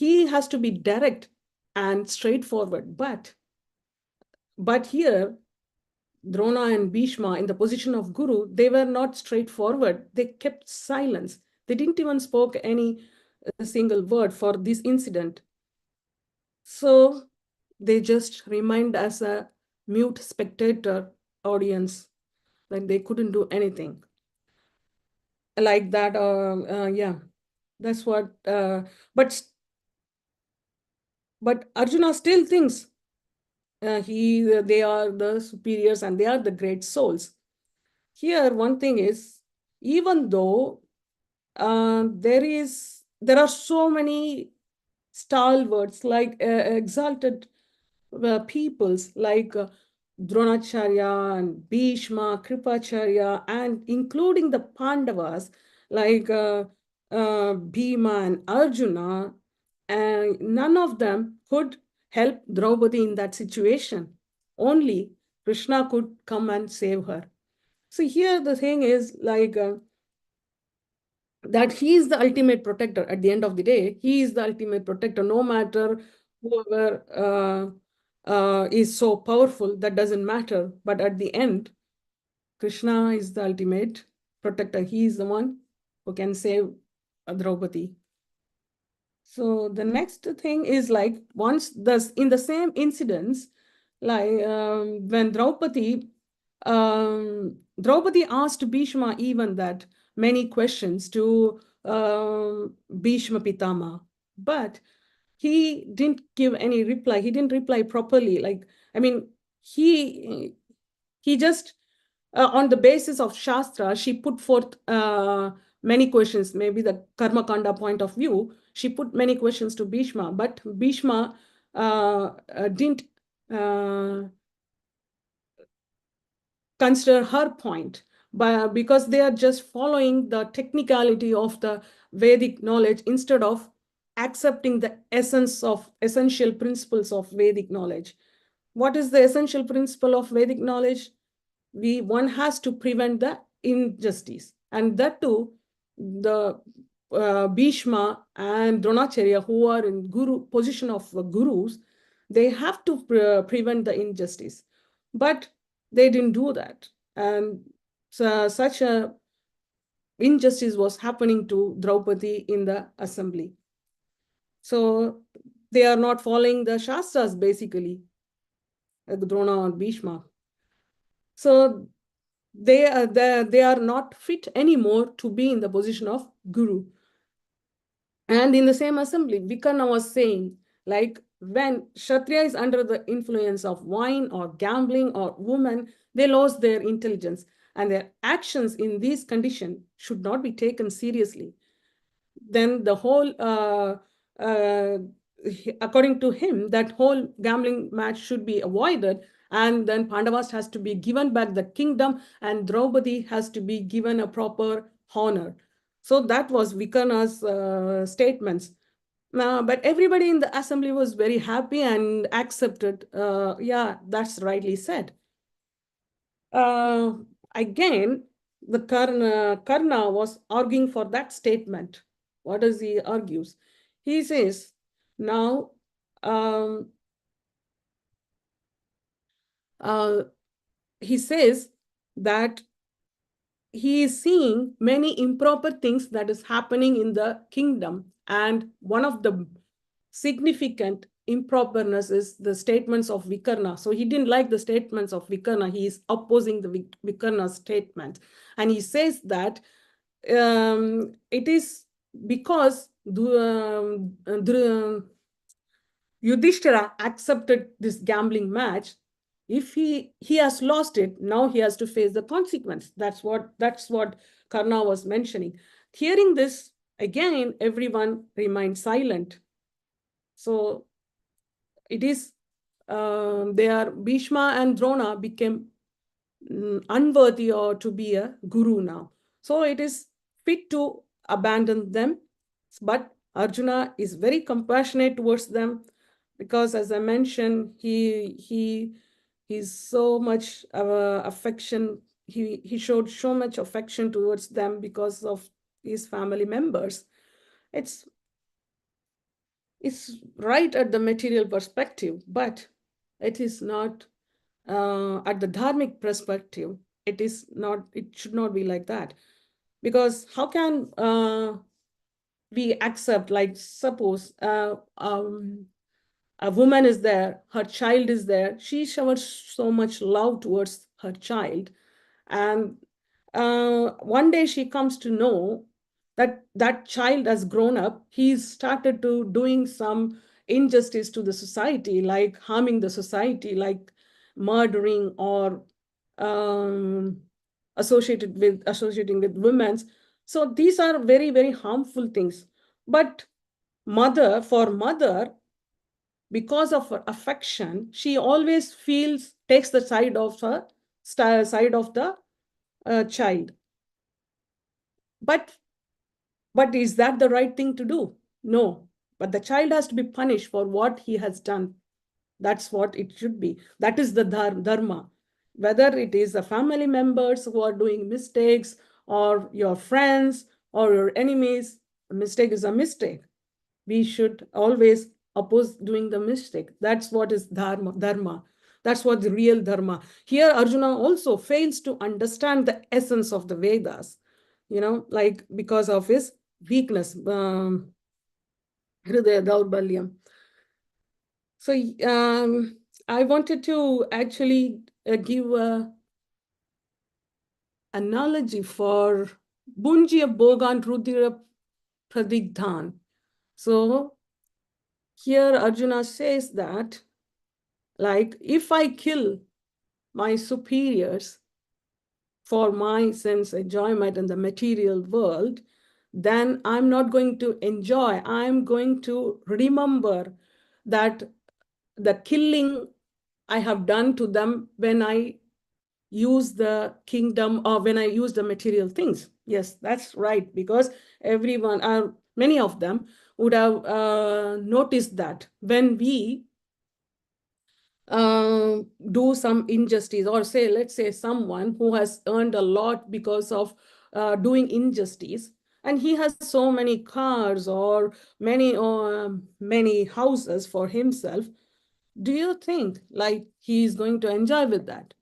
has to be direct and straightforward. But here, Drona and Bhishma in the position of guru, they were not straightforward. They kept silence. They didn't even spoke any single word for this incident. So they just remained as a mute spectator audience, like they couldn't do anything like that. Yeah, that's what. But Arjuna still thinks they are the superiors and they are the great souls. Here, one thing is, even though there are so many stalwarts, like exalted peoples like Dronacharya and Bhishma, Kripacharya, and including the Pandavas like Bhima and Arjuna, and none of them could help Draupadi in that situation. Only Krishna could come and save her. So here the thing is like that he is the ultimate protector. At the end of the day, he is the ultimate protector, no matter whoever is so powerful, that doesn't matter. But at the end, Krishna is the ultimate protector. He is the one who can save Draupadi. So the next thing is like once in the same incidents, like when Draupadi asked Bhishma even that many questions to Bhishma Pitama, but he didn't give any reply. He didn't reply properly. Like, I mean, he just on the basis of Shastra, she put forth many questions, maybe the Karma Kanda point of view. She put many questions to Bhishma, but Bhishma didn't consider her point, because they are just following the technicality of the Vedic knowledge instead of accepting the essential principles of Vedic knowledge. What is the essential principle of Vedic knowledge? One has to prevent the injustice, and that too, the Bhishma and Dronacharya, who are in position of gurus, they have to prevent the injustice, but they didn't do that, and so such a injustice was happening to Draupadi in the assembly. So they are not following the Shastras, basically, Drona or Bhishma. So they are not fit anymore to be in the position of guru. And in the same assembly, Vikarna was saying, like, when Kshatriya is under the influence of wine or gambling or women, they lose their intelligence, and their actions in these conditions should not be taken seriously. Then the whole, according to him, that whole gambling match should be avoided, and then Pandavas has to be given back the kingdom, and Draupadi has to be given a proper honor. So that was Vikarna's statements. But everybody in the assembly was very happy and accepted. Yeah, that's rightly said. Again, the Karna was arguing for that statement. What does he argues? He says, now, he says that he is seeing many improper things that is happening in the kingdom. And one of the significant improperness is the statements of Vikarna. So he didn't like the statements of Vikarna. He is opposing the Vikarna's statement. And he says that it is because Yudhishthira accepted this gambling match. If he has lost it, now he has to face the consequence. That's what Karna was mentioning. Hearing this, again, everyone remained silent. So it is, Bhishma and Drona became unworthy or to be a guru now. So it is fit to abandon them. But Arjuna is very compassionate towards them, because as I mentioned, he's so much affection. He showed so much affection towards them because of his family members. It's right at the material perspective, but it is not at the dharmic perspective, it should not be like that. Because how can we accept, like, suppose a woman is there, her child is there, she showers so much love towards her child, and one day she comes to know that that child has grown up, he's started to doing some injustice to the society, like harming the society, like murdering or associating with women. So these are very, very harmful things. But mother, because of her affection, she always takes the side of the child. But is that the right thing to do? No. But the child has to be punished for what he has done. That's what it should be. That is the dharma. Whether it is the family members who are doing mistakes, or your friends, or your enemies, a mistake is a mistake. We should always oppose doing the mistake. That's what is dharma. That's what the real dharma. Here, Arjuna also fails to understand the essence of the Vedas, like because of his weakness, Hridaya Daurbalyam. So I wanted to actually give an analogy for Bunjya Bogan Rudira Pradigdhan. So here Arjuna says that, like, if I kill my superiors for my sense enjoyment in the material world, then I'm not going to enjoy. I'm going to remember that the killing I have done to them when I use the kingdom, or when I use the material things. Yes, that's right, because everyone, many of them would have noticed that when we do some injustice, or let's say someone who has earned a lot because of doing injustice, and he has so many cars or many houses for himself, do you think like he is going to enjoy with that?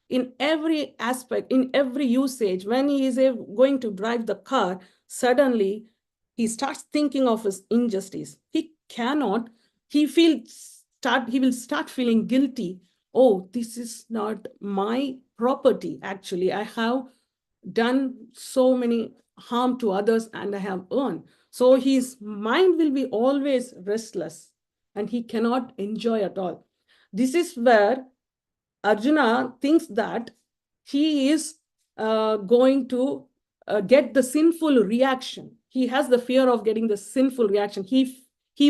In every aspect, in every usage, when he is going to drive the car, suddenly he starts thinking of his injustice. He cannot, he will start feeling guilty. Oh, this is not my property. Actually, I have done so many harm to others and I have earned. So his mind will be always restless and he cannot enjoy at all. This is where Arjuna thinks that he is going to get the sinful reaction. He has the fear of getting the sinful reaction. He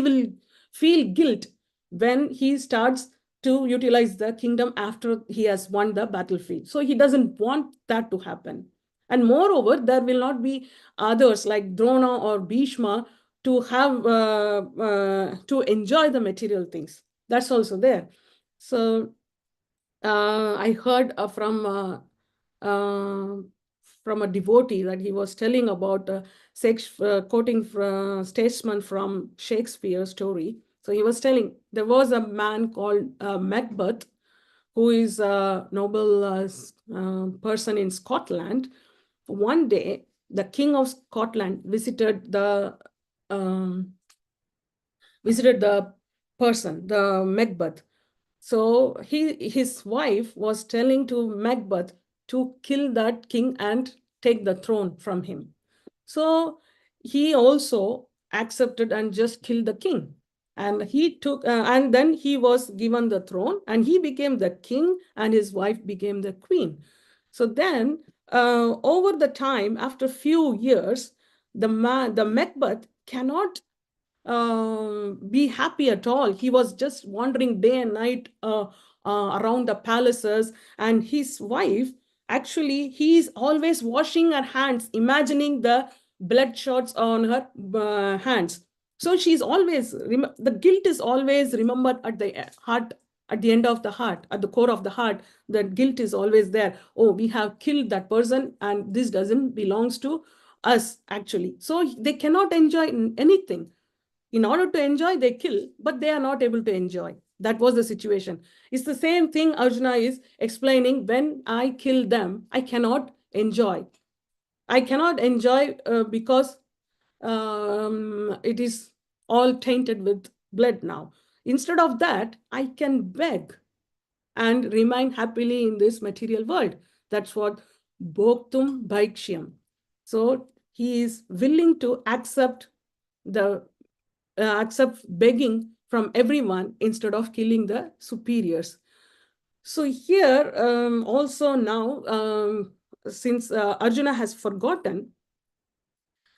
will feel guilt when he starts to utilize the kingdom after he has won the battlefield. So he doesn't want that to happen. And moreover, there will not be others like Drona or Bhishma to have to enjoy the material things. That's also there. So I heard from a devotee that he was telling about quoting statesman from Shakespeare's story. So he was telling there was a man called Macbeth, who is a noble person in Scotland. One day, the king of Scotland visited the person, the Macbeth. So his wife was telling to Macbeth to kill that king and take the throne from him. So he also accepted and just killed the king. And he took, and then he was given the throne and he became the king and his wife became the queen. So then over the time, after few years, the Macbeth cannot be happy at all. He was just wandering day and night around the palaces, and his wife, actually, he's always washing her hands, imagining the blood shots on her hands. So she's always, the guilt is always remembered at the heart, at the end of the heart, at the core of the heart. The guilt is always there. Oh, we have killed that person and this doesn't belongs to us, actually. So they cannot enjoy anything. In order to enjoy, they kill, but they are not able to enjoy. That was the situation. It's the same thing Arjuna is explaining. When I kill them, I cannot enjoy. I cannot enjoy because it is all tainted with blood now. Instead of that, I can beg and remain happily in this material world. That's what Bhoktum Bhaikshyam. So he is willing to accept begging from everyone instead of killing the superiors. So here also now, since Arjuna has forgotten,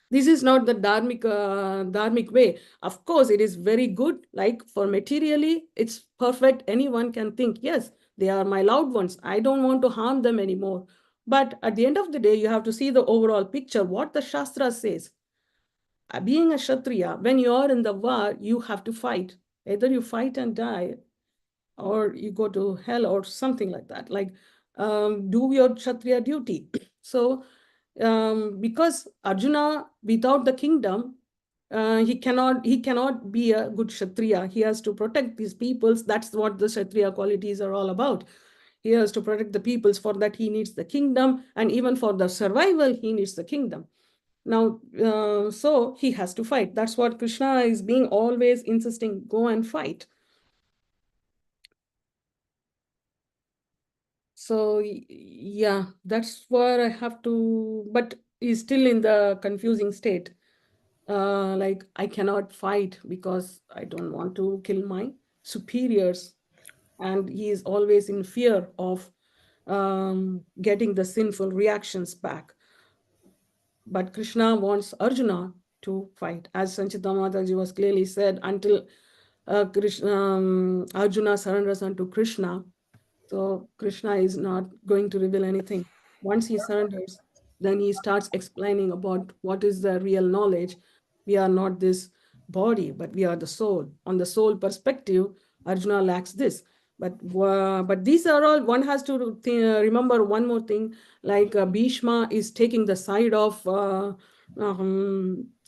this is not the dharmic way. Of course, it is very good. Like for materially, it's perfect. Anyone can think, yes, they are my loved ones. I don't want to harm them anymore. But at the end of the day, you have to see the overall picture, what the Shastra says. Being a Kshatriya, when you are in the war, you have to fight. Either you fight and die, or you go to hell or something like that. Like do your Kshatriya duty. So because Arjuna, without the kingdom, he cannot be a good Kshatriya. He has to protect these peoples. That's what the Kshatriya qualities are all about. He has to protect the peoples. For that, he needs the kingdom. And even for the survival, he needs the kingdom. Now, so he has to fight. That's what Krishna is being always insisting, go and fight. So yeah, that's where I have to, but he's still in the confusing state. Like I cannot fight because I don't want to kill my superiors. And he is always in fear of getting the sinful reactions back. But Krishna wants Arjuna to fight. As Sanchita Mataji was clearly said, until Arjuna surrenders unto Krishna, so Krishna is not going to reveal anything. Once he surrenders, then he starts explaining about what is the real knowledge. We are not this body, but we are the soul. On the soul perspective, Arjuna lacks this. But these are all, one has to remember one more thing, like Bhishma is taking the side of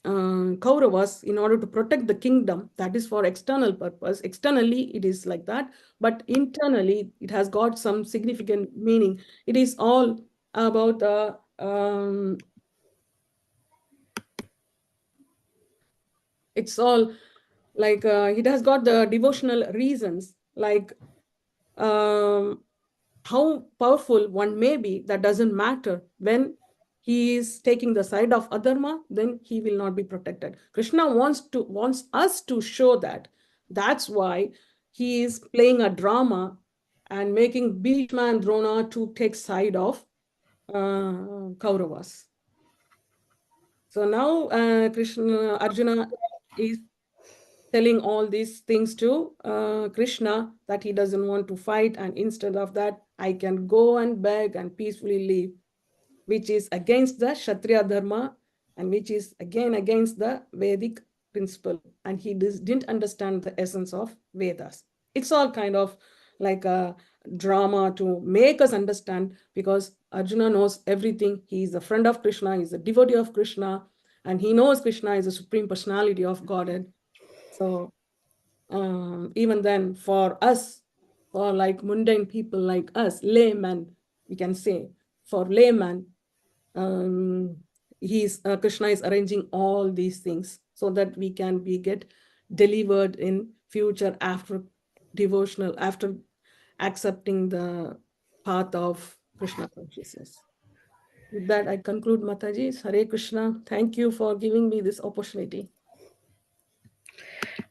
Kauravas in order to protect the kingdom. That is for external purpose. Externally, it is like that. But internally, it has got some significant meaning. It is all about the it's all like it has got the devotional reasons, like how powerful one may be, that doesn't matter. When he is taking the side of adharma, then he will not be protected. Krishna wants us to show that. That's why he is playing a drama and making Bhishma and Drona to take side of Kauravas. So now Arjuna is telling all these things to Krishna, that he doesn't want to fight, and instead of that, I can go and beg and peacefully live, which is against the Kshatriya dharma and which is again against the Vedic principle. And he didn't understand the essence of Vedas. It's all kind of like a drama to make us understand, because Arjuna knows everything. He is a friend of Krishna, he's a devotee of Krishna, and he knows Krishna is the supreme personality of Godhead. So even then, for us, for like mundane people like us, laymen, we can say, for layman, Krishna is arranging all these things so that we can get delivered in future after devotional, after accepting the path of Krishna consciousness. With that, I conclude, Mataji. Hare Krishna. Thank you for giving me this opportunity.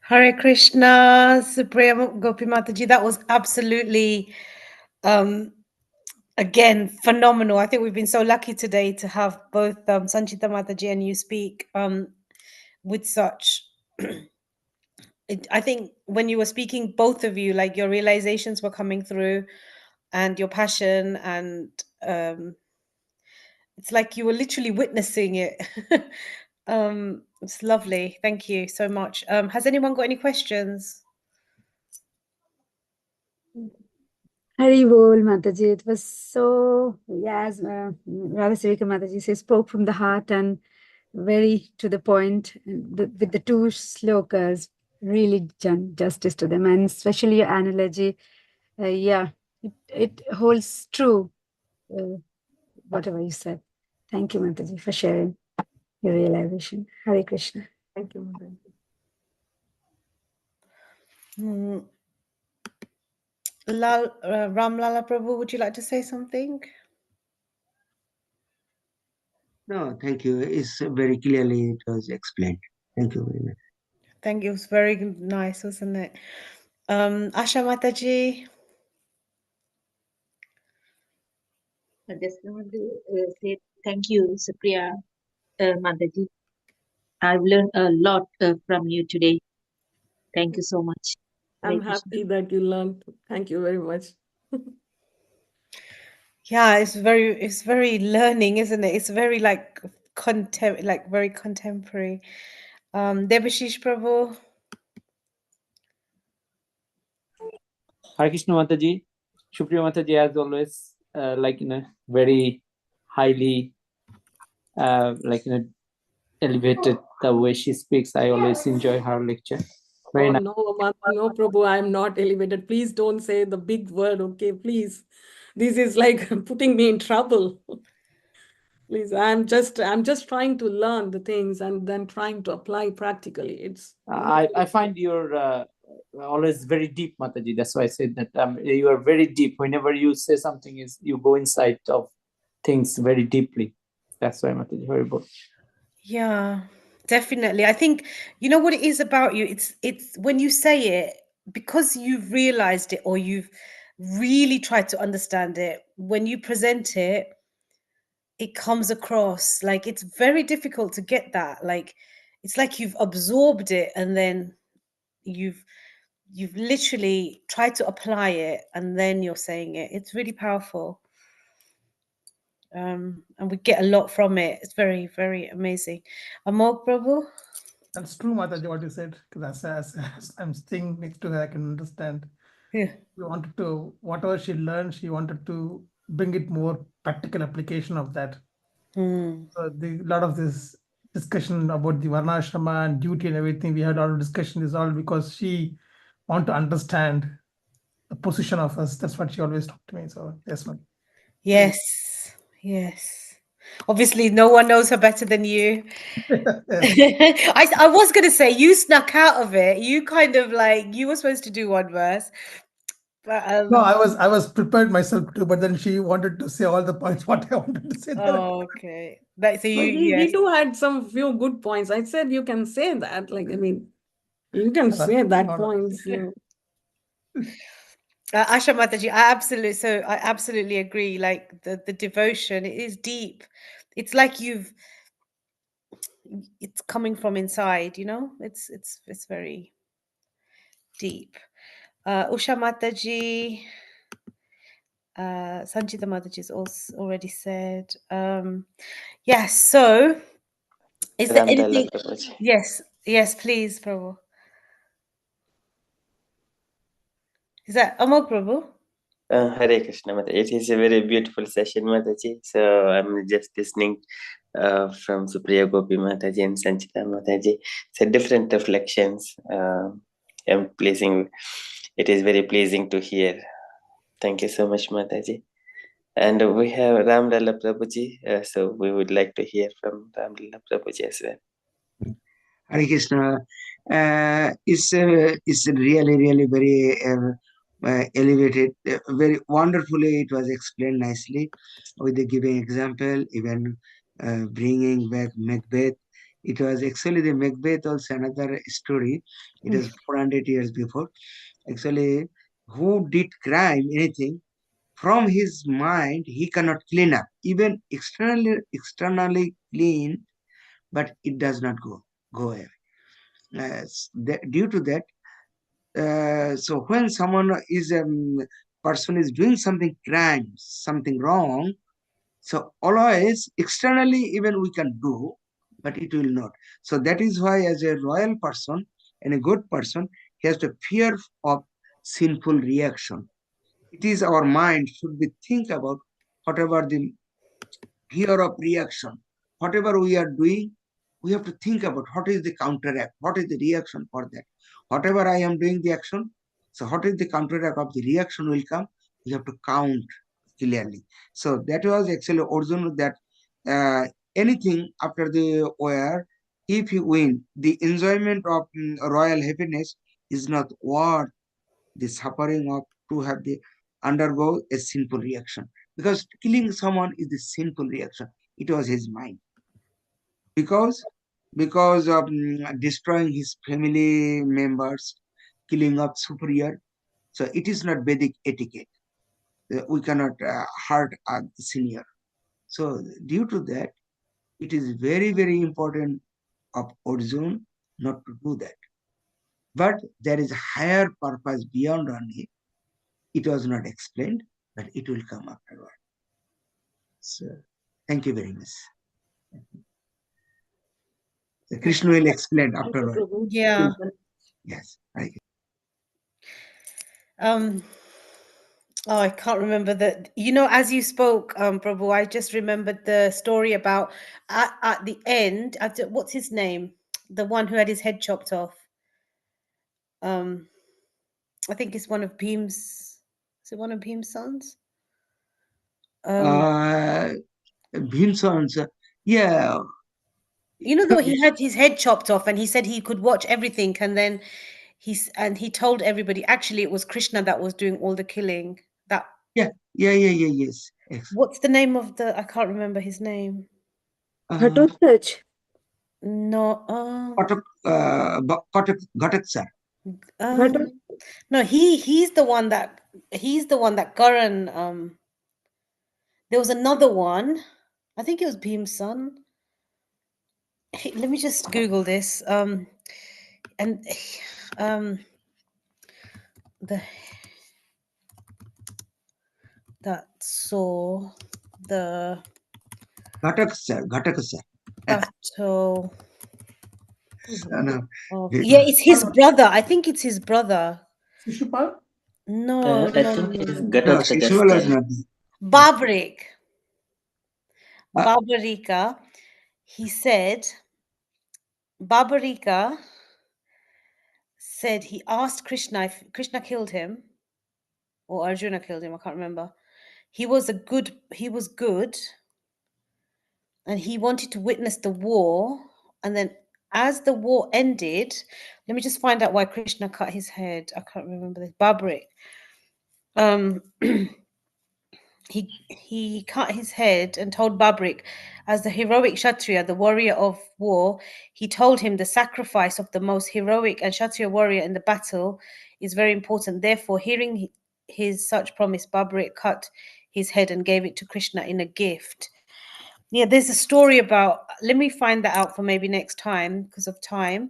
Hare Krishna, Supriya, Gopi Mataji. That was absolutely, again, phenomenal. I think we've been so lucky today to have both Sanchita Mataji and you speak with such. I think when you were speaking, both of you, like your realizations were coming through, and your passion, and it's like you were literally witnessing it. It's lovely. Thank you so much. Has anyone got any questions? Hari Bol, Mataji. It was so, as Radha Sevika Mataji says, spoke from the heart and very to the point with the two slokas. really done justice to them, and especially your analogy. Yeah, it holds true, whatever you said. Thank you, Mataji, for sharing your realization. Hare Krishna. Thank you, Mataji. Ram Lala Prabhu, would you like to say something? No, thank you. It's very clearly it was explained. Thank you very much. Thank you. It was very nice, wasn't it? Asha Mataji. I just want to say thank you, Supriya Mataji. I've learned a lot from you today. Thank you so much. I'm happy that you learned. Thank you very much. Yeah, it's very learning, isn't it? It's very like very contemporary. Debashish Prabhu. Hare Krishna Mataji, Supriya Mataji, as always, very highly, elevated the way she speaks. I always enjoy her lecture. Very nice. No, Prabhu, I'm not elevated. Please don't say the big word, okay? Please. This is like putting me in trouble. Please, I'm just trying to learn the things and then trying to apply practically. It's I find you're always very deep, Mataji. That's why I said that you are very deep. Whenever you say something, is you go inside of things very deeply. That's why, Mataji, very good. Yeah, definitely. I think you know what it is about you. It's when you say it, because you've realized it or you've really tried to understand it, when you present it, it comes across like it's very difficult to get that. Like it's like you've absorbed it and then you've literally tried to apply it and then you're saying it. It's really powerful. And we get a lot from it. It's very, very amazing. Amol Prabhu? That's true, Mataji, what you said, because as I'm staying next to her, I can understand. Yeah. We wanted to, whatever she learned, she wanted to bring it more practical application of that. So the lot of this discussion about the Varnashrama and duty and everything, we had a lot of discussion is all because she want to understand the position of us. That's what she always talked to me. So yes, ma'am. Yes, yes. Obviously, no one knows her better than you. I was going to say you snuck out of it. You kind of like you were supposed to do one verse, but No, I was prepared myself too, but then she wanted to say all the points what I wanted to say. Oh, okay. Like so, you he yes. too had some few good points. I said you can say that. Like I mean, you can say that points. Yeah. Asha Mataji, I absolutely agree. Like the devotion, it is deep. It's like it's coming from inside, you know. It's very deep. Usha Mataji, Sanchita Mataji is also already said. Yes. So, is there anything? Yes, please, Prabhu. Is that Amol Prabhu? Hare Krishna Mataji. It is a very beautiful session, Mataji. So I'm just listening from Supriya, Gopi Mataji and Sanchita Mataji. So different reflections. Pleasing. It is very pleasing to hear. Thank you so much, Mataji. And we have Ram Lala Prabhuji. So we would like to hear from Ram Lala Prabhuji as well. Hare Krishna. It's really very elevated, very wonderfully. It was explained nicely with the giving example, even bringing back Macbeth. It was actually the Macbeth also another story. It was 400 years before. Actually, who did crime, anything, from his mind, he cannot clean up. Even externally clean, but it does not go away. Due to that, so when someone is person is doing something crime, something wrong, so always externally even we can do, but it will not. So that is why as a royal person and a good person, he has the fear of sinful reaction. It is our mind should be think about whatever the fear of reaction, whatever we are doing, we have to think about what is the counteract, what is the reaction for that. Whatever I am doing the action, so what is the counteract of the reaction will come, we have to count clearly. So that was actually Arjuna, that anything after the war, if you win, the enjoyment of royal happiness is not worth the suffering of to have the undergo a sinful reaction, because killing someone is the sinful reaction. It was his mind, because of destroying his family members, killing of superior. So it is not Vedic etiquette. We cannot hurt a senior. So due to that, it is very, very important of Arjuna not to do that. But there is a higher purpose beyond only. It was not explained, but it will come afterward. So thank you very much. So Krishna will explain afterward. Yeah. Yes. Thank you. Oh, I can't remember that. As you spoke, Prabhu, I just remembered the story about at the end. What's his name? The one who had his head chopped off. I think it's one of Bhim's. Is it one of Bhim's sons? Bhim's sons. Yeah. Though he had his head chopped off, and he said he could watch everything, and then he told everybody actually it was Krishna that was doing all the killing. Yes. What's the name of I can't remember his name. Ghatotkacha. No. Ghatak sir. No, he's the one that Karan. There was another one. I think it was Bhim's son. Let me just Google this. That saw the Ghatak sir. battle. No. Yeah, it's his brother. I think it's his brother. Shishupal? No. Shishupal is not. Babrik. Babarika. He said. Babarika said he asked Krishna if Krishna killed him, or Arjuna killed him. I can't remember. He was good, and he wanted to witness the war. And then, as the war ended, let me just find out why Krishna cut his head. I can't remember this. Babrik. He cut his head and told Babrik, as the heroic Kshatriya, the warrior of war, he told him the sacrifice of the most heroic and Kshatriya warrior in the battle is very important. Therefore, hearing his such promise, Babrik cut his head and gave it to Krishna in a gift. Yeah, there's a story about, let me find that out for maybe next time because of time.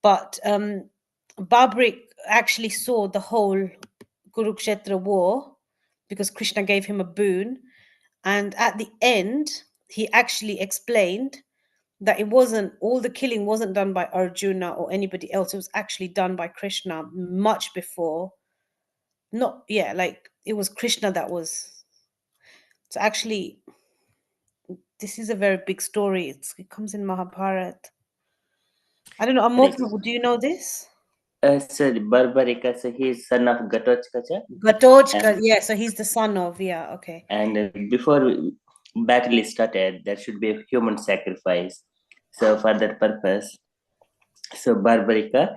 But Babrik actually saw the whole Kurukshetra war because Krishna gave him a boon. And at the end, he actually explained that it wasn't, all the killing wasn't done by Arjuna or anybody else. It was actually done by Krishna much before. It was Krishna that was. So actually, this is a very big story. It comes in Mahabharata. I don't know, Amok, do you know this? So Barbarika, so he is son of Ghatotkacha. Yeah, so he's the son of, okay. And before battle is started, there should be a human sacrifice. So for that purpose, so Barbarika,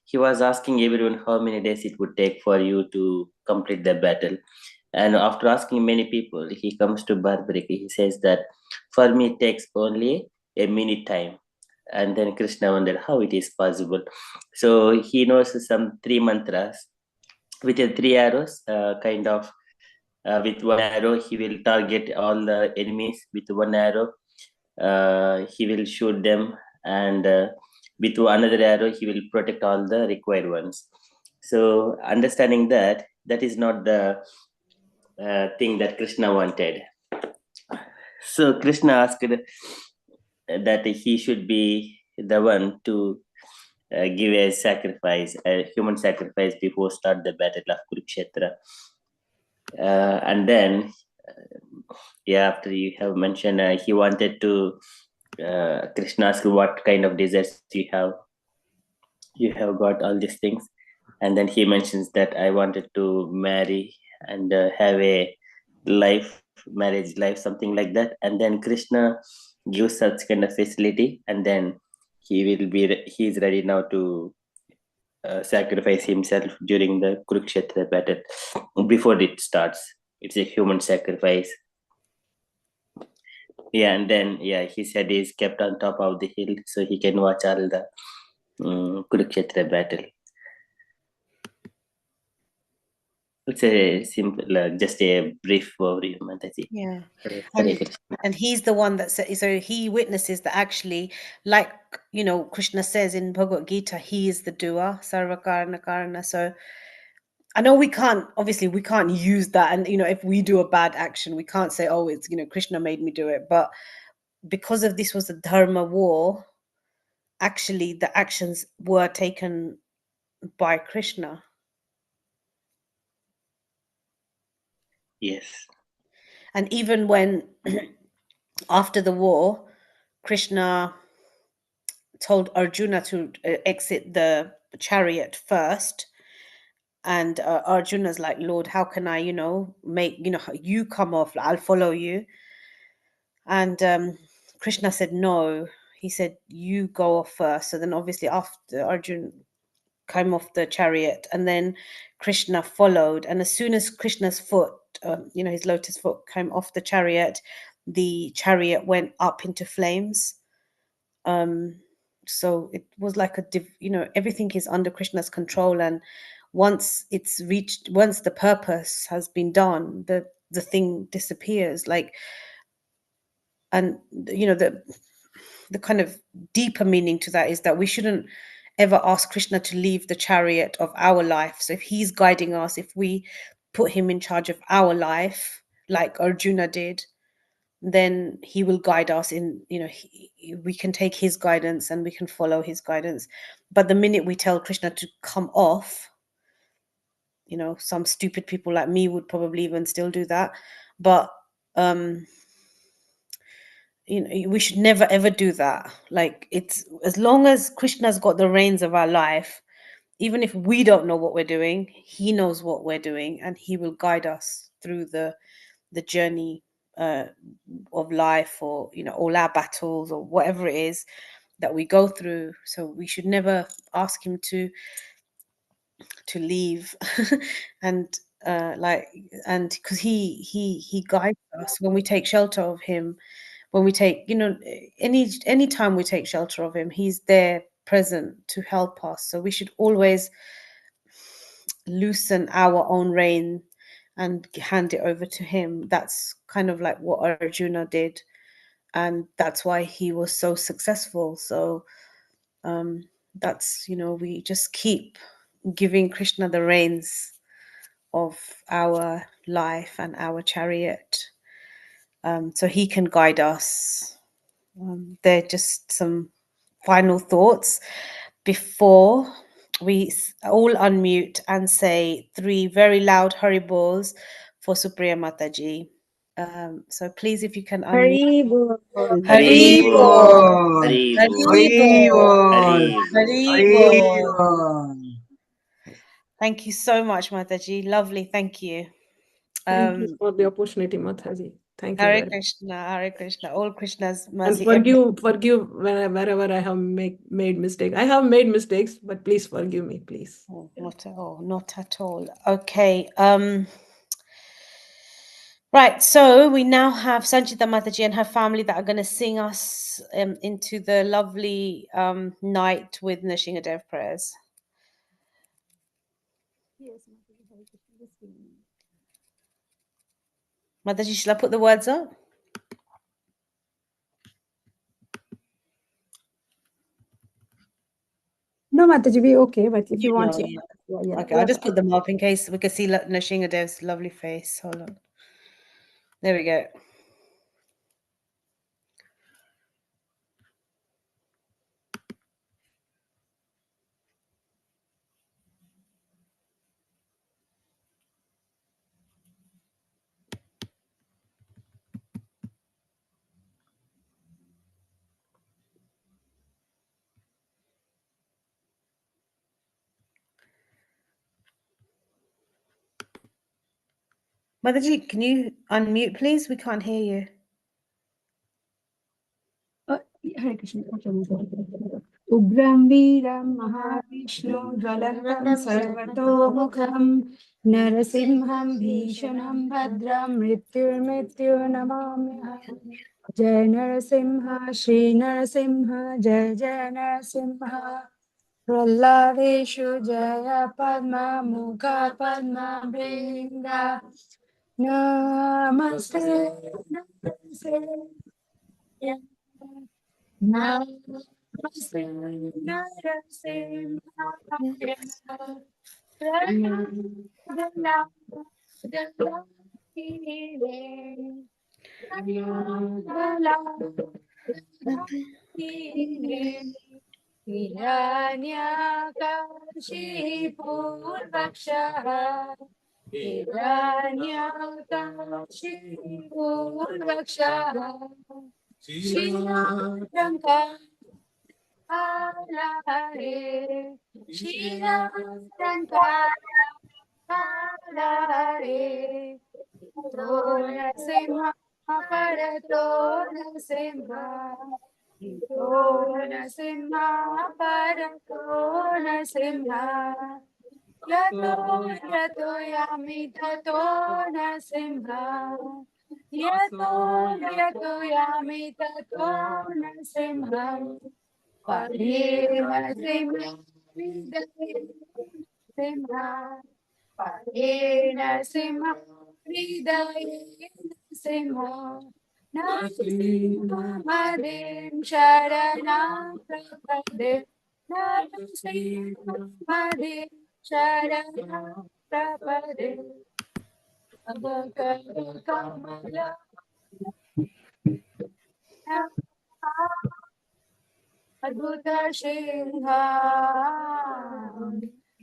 he was asking everyone how many days it would take for you to complete the battle. And after asking many people, he comes to Barbarika. He says that for me it takes only a minute time. And then Krishna wondered how it is possible. So he knows some 3 mantras with 3 arrows, with one arrow he will target all the enemies. With one arrow he will shoot them, and with another arrow he will protect all the required ones. So understanding that is not the thing that Krishna wanted. So Krishna asked that he should be the one to give a sacrifice, a human sacrifice, before start the battle of Kurukshetra. And then, after you have mentioned, he wanted to Krishna asked, what kind of desires you have? You have got all these things. And then he mentions that I wanted to marry and have a marriage life, something like that. And then Krishna gives such kind of facility, and then he's ready now to sacrifice himself during the Kurukshetra battle before it starts. It's a human sacrifice. Yeah, and then his head is kept on top of the hill so he can watch all the Kurukshetra battle. It's a simple, just a brief overview, Mataji. Yeah. Hare Krishna. And he's the one that said, so he witnesses that actually, like, Krishna says in Bhagavad Gita, he is the doer, sarva karana karana. So I know we can't use that. And, if we do a bad action, we can't say, oh, it's, Krishna made me do it. But because of this was a dharma war, actually the actions were taken by Krishna. Yes. And even when after the war, Krishna told Arjuna to exit the chariot first, and Arjuna's like, Lord, how can I make you come off, I'll follow you. And Krishna said no. He said, you go off first. So then obviously after Arjuna came off the chariot, and then Krishna followed, and as soon as Krishna's foot, his lotus foot came off the chariot went up into flames. So it was like everything is under Krishna's control, and once the purpose has been done, the thing disappears. And the kind of deeper meaning to that is that we shouldn't ever ask Krishna to leave the chariot of our life. So if he's guiding us, if we put him in charge of our life, like Arjuna did, then he will guide us in, we can take his guidance and we can follow his guidance. But the minute we tell Krishna to come off, some stupid people like me would probably even still do that. But we should never ever do that. Like, it's as long as Krishna's got the reins of our life, even if we don't know what we're doing, he knows what we're doing, and he will guide us through the journey of life, or all our battles, or whatever it is that we go through. So we should never ask him to leave and because he guides us when we take shelter of him. When we take, any time we take shelter of him, he's there present to help us. So we should always loosen our own rein and hand it over to him. That's kind of like what Arjuna did, and that's why he was so successful. So that's, we just keep giving Krishna the reins of our life and our chariot, so he can guide us. They're just some final thoughts before we all unmute and say 3 very loud Haribols for Supriya Mataji. So please, if you can unmute. Hari Bol. Hari Hari Bol. Bol. Hari Hari Bol. Bol. Hari Hari Bol. Bol. Thank you so much, Mataji. Lovely. Thank you. Thank you for the opportunity, Mataji. Thank you Hare very much. Krishna, Hare Krishna. All Krishna's And mercy. forgive wherever I have made mistakes. I have made mistakes, but please forgive me, please. Oh, not at all. Not at all. Okay. Right. So we now have Sanchita Mataji and her family that are going to sing us into the lovely night with Nishingadev prayers. Yes, Mataji, Hare Krishna, just give me. Mataji, shall I put the words up? No, Mataji, we okay, but if you want, know, yeah. Okay, I'll just put them up in case we can see Nishingadev's lovely face. Hold on. There we go. Mataji, can you unmute, please? We can't hear you. Hare Krishna. Ugram Veeram Mahavishnu Jwalantam Sarvatomukham Narasimham Bhishanam Bhadram Mrityur Namamyaham Jai Narasimha Shri Narasimha Jai Jai Narasimha Praladeshu Jaya Padma Mukha Padma Brinda Namaste Namaste Namaste Hiranyakashi Purvaksha Hiranyakashi Purvaksha Shrilanka Hare Shrilanka Hare Simha Parato Simha Simha Parato Simha Yato Yato Yami Tato Simha Yato Yato Yami Tato Simha Padma Simha Simha Padena Simha Hridaya Simha Narasimha Madem Sharanam Prapade Narasimha Madem Sharanam Prapade Abhakara Kamala Adbhuta Shilha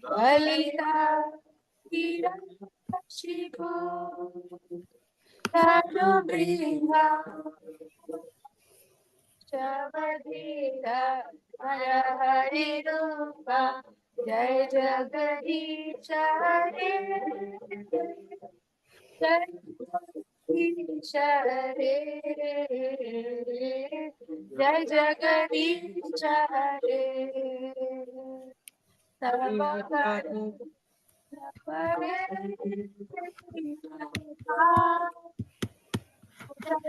Valita Hirashipu Tanubringa Shavadita Harahari Rupa Jai Jagadish Hare Jai Jagadish Hare Jai Jagadish Hare Sarvakara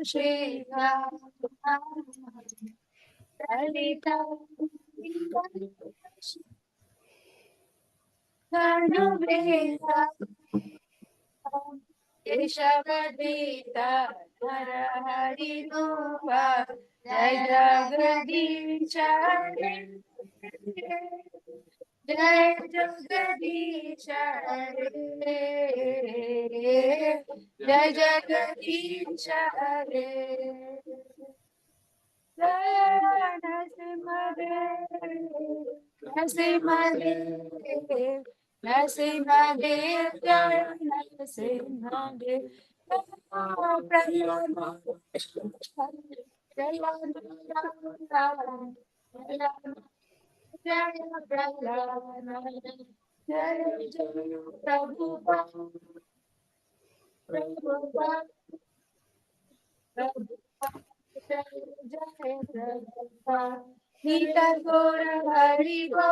Shiva Lalita Tanubringa Keshavadita Narahari Rupa Jai Jagadish Hare Jai Jagadish Hare Jai Jagadish Hare Jai Narasimhadev Narasimhadev Jai Narasimhadev Jaya Prahlad Jaya Jaya Prabhupada Prabhupada Prabhupada Jaya Jaya Prabhupada Nita Gora Hari Go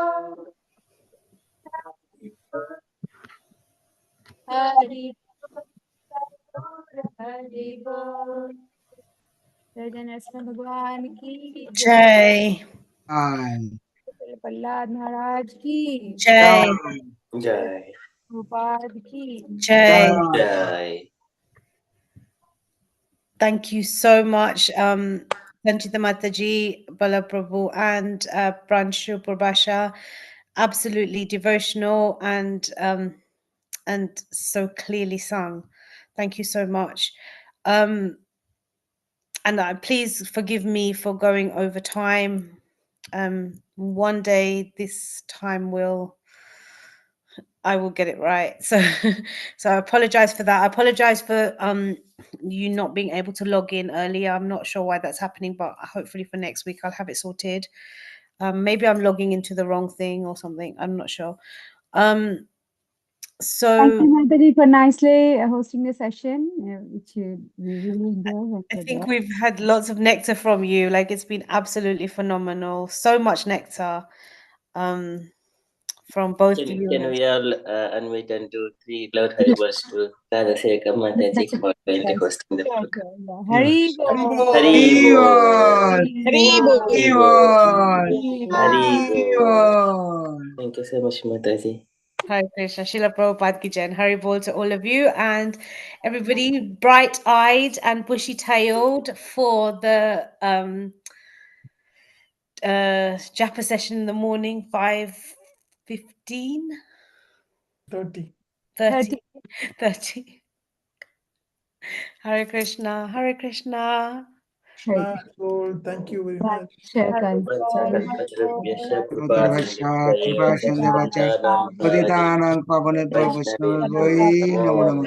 Hari Hari Go जय जनेश्वर भगवान की Jai. Prahlad महाराज की Jai. Jai. Gopal की Jai. Jai. Thank you so much, Sanchita Mataji, Bala Prabhu, and Pranshu Prabhasha. Absolutely devotional and so clearly sung. Thank you so much. And please forgive me for going over time. One day this time I will get it right. So so I apologize for that. I apologize for you not being able to log in earlier. I'm not sure why that's happening, but hopefully for next week I'll have it sorted. Maybe I'm logging into the wrong thing or something. I'm not sure. So you, Mataji, for nicely hosting the session, which we really enjoyed. I think we've had lots of nectar from you. Like, it's been absolutely phenomenal. So much nectar from both Can you. we all unmute and do 3 loud Haribals to Radhaseka Mataji for kindly hosting the program? Hari Bol. Hari Bol. Hari Bol. Hari Bol. Hari Hari Bol. Bol. Thank you so much, Mataji. Hare Krishna, Srila Prabhupada ki jai, and Hari Bol to all of you, and everybody bright-eyed and bushy-tailed for the japa session in the morning, 5:15? 30. 30. Hare Krishna, Hare Krishna. Thank you very much. Kripa Sindhu Vacha Patitanam Pavanebhyo Vaishnavabhyo Namo Namo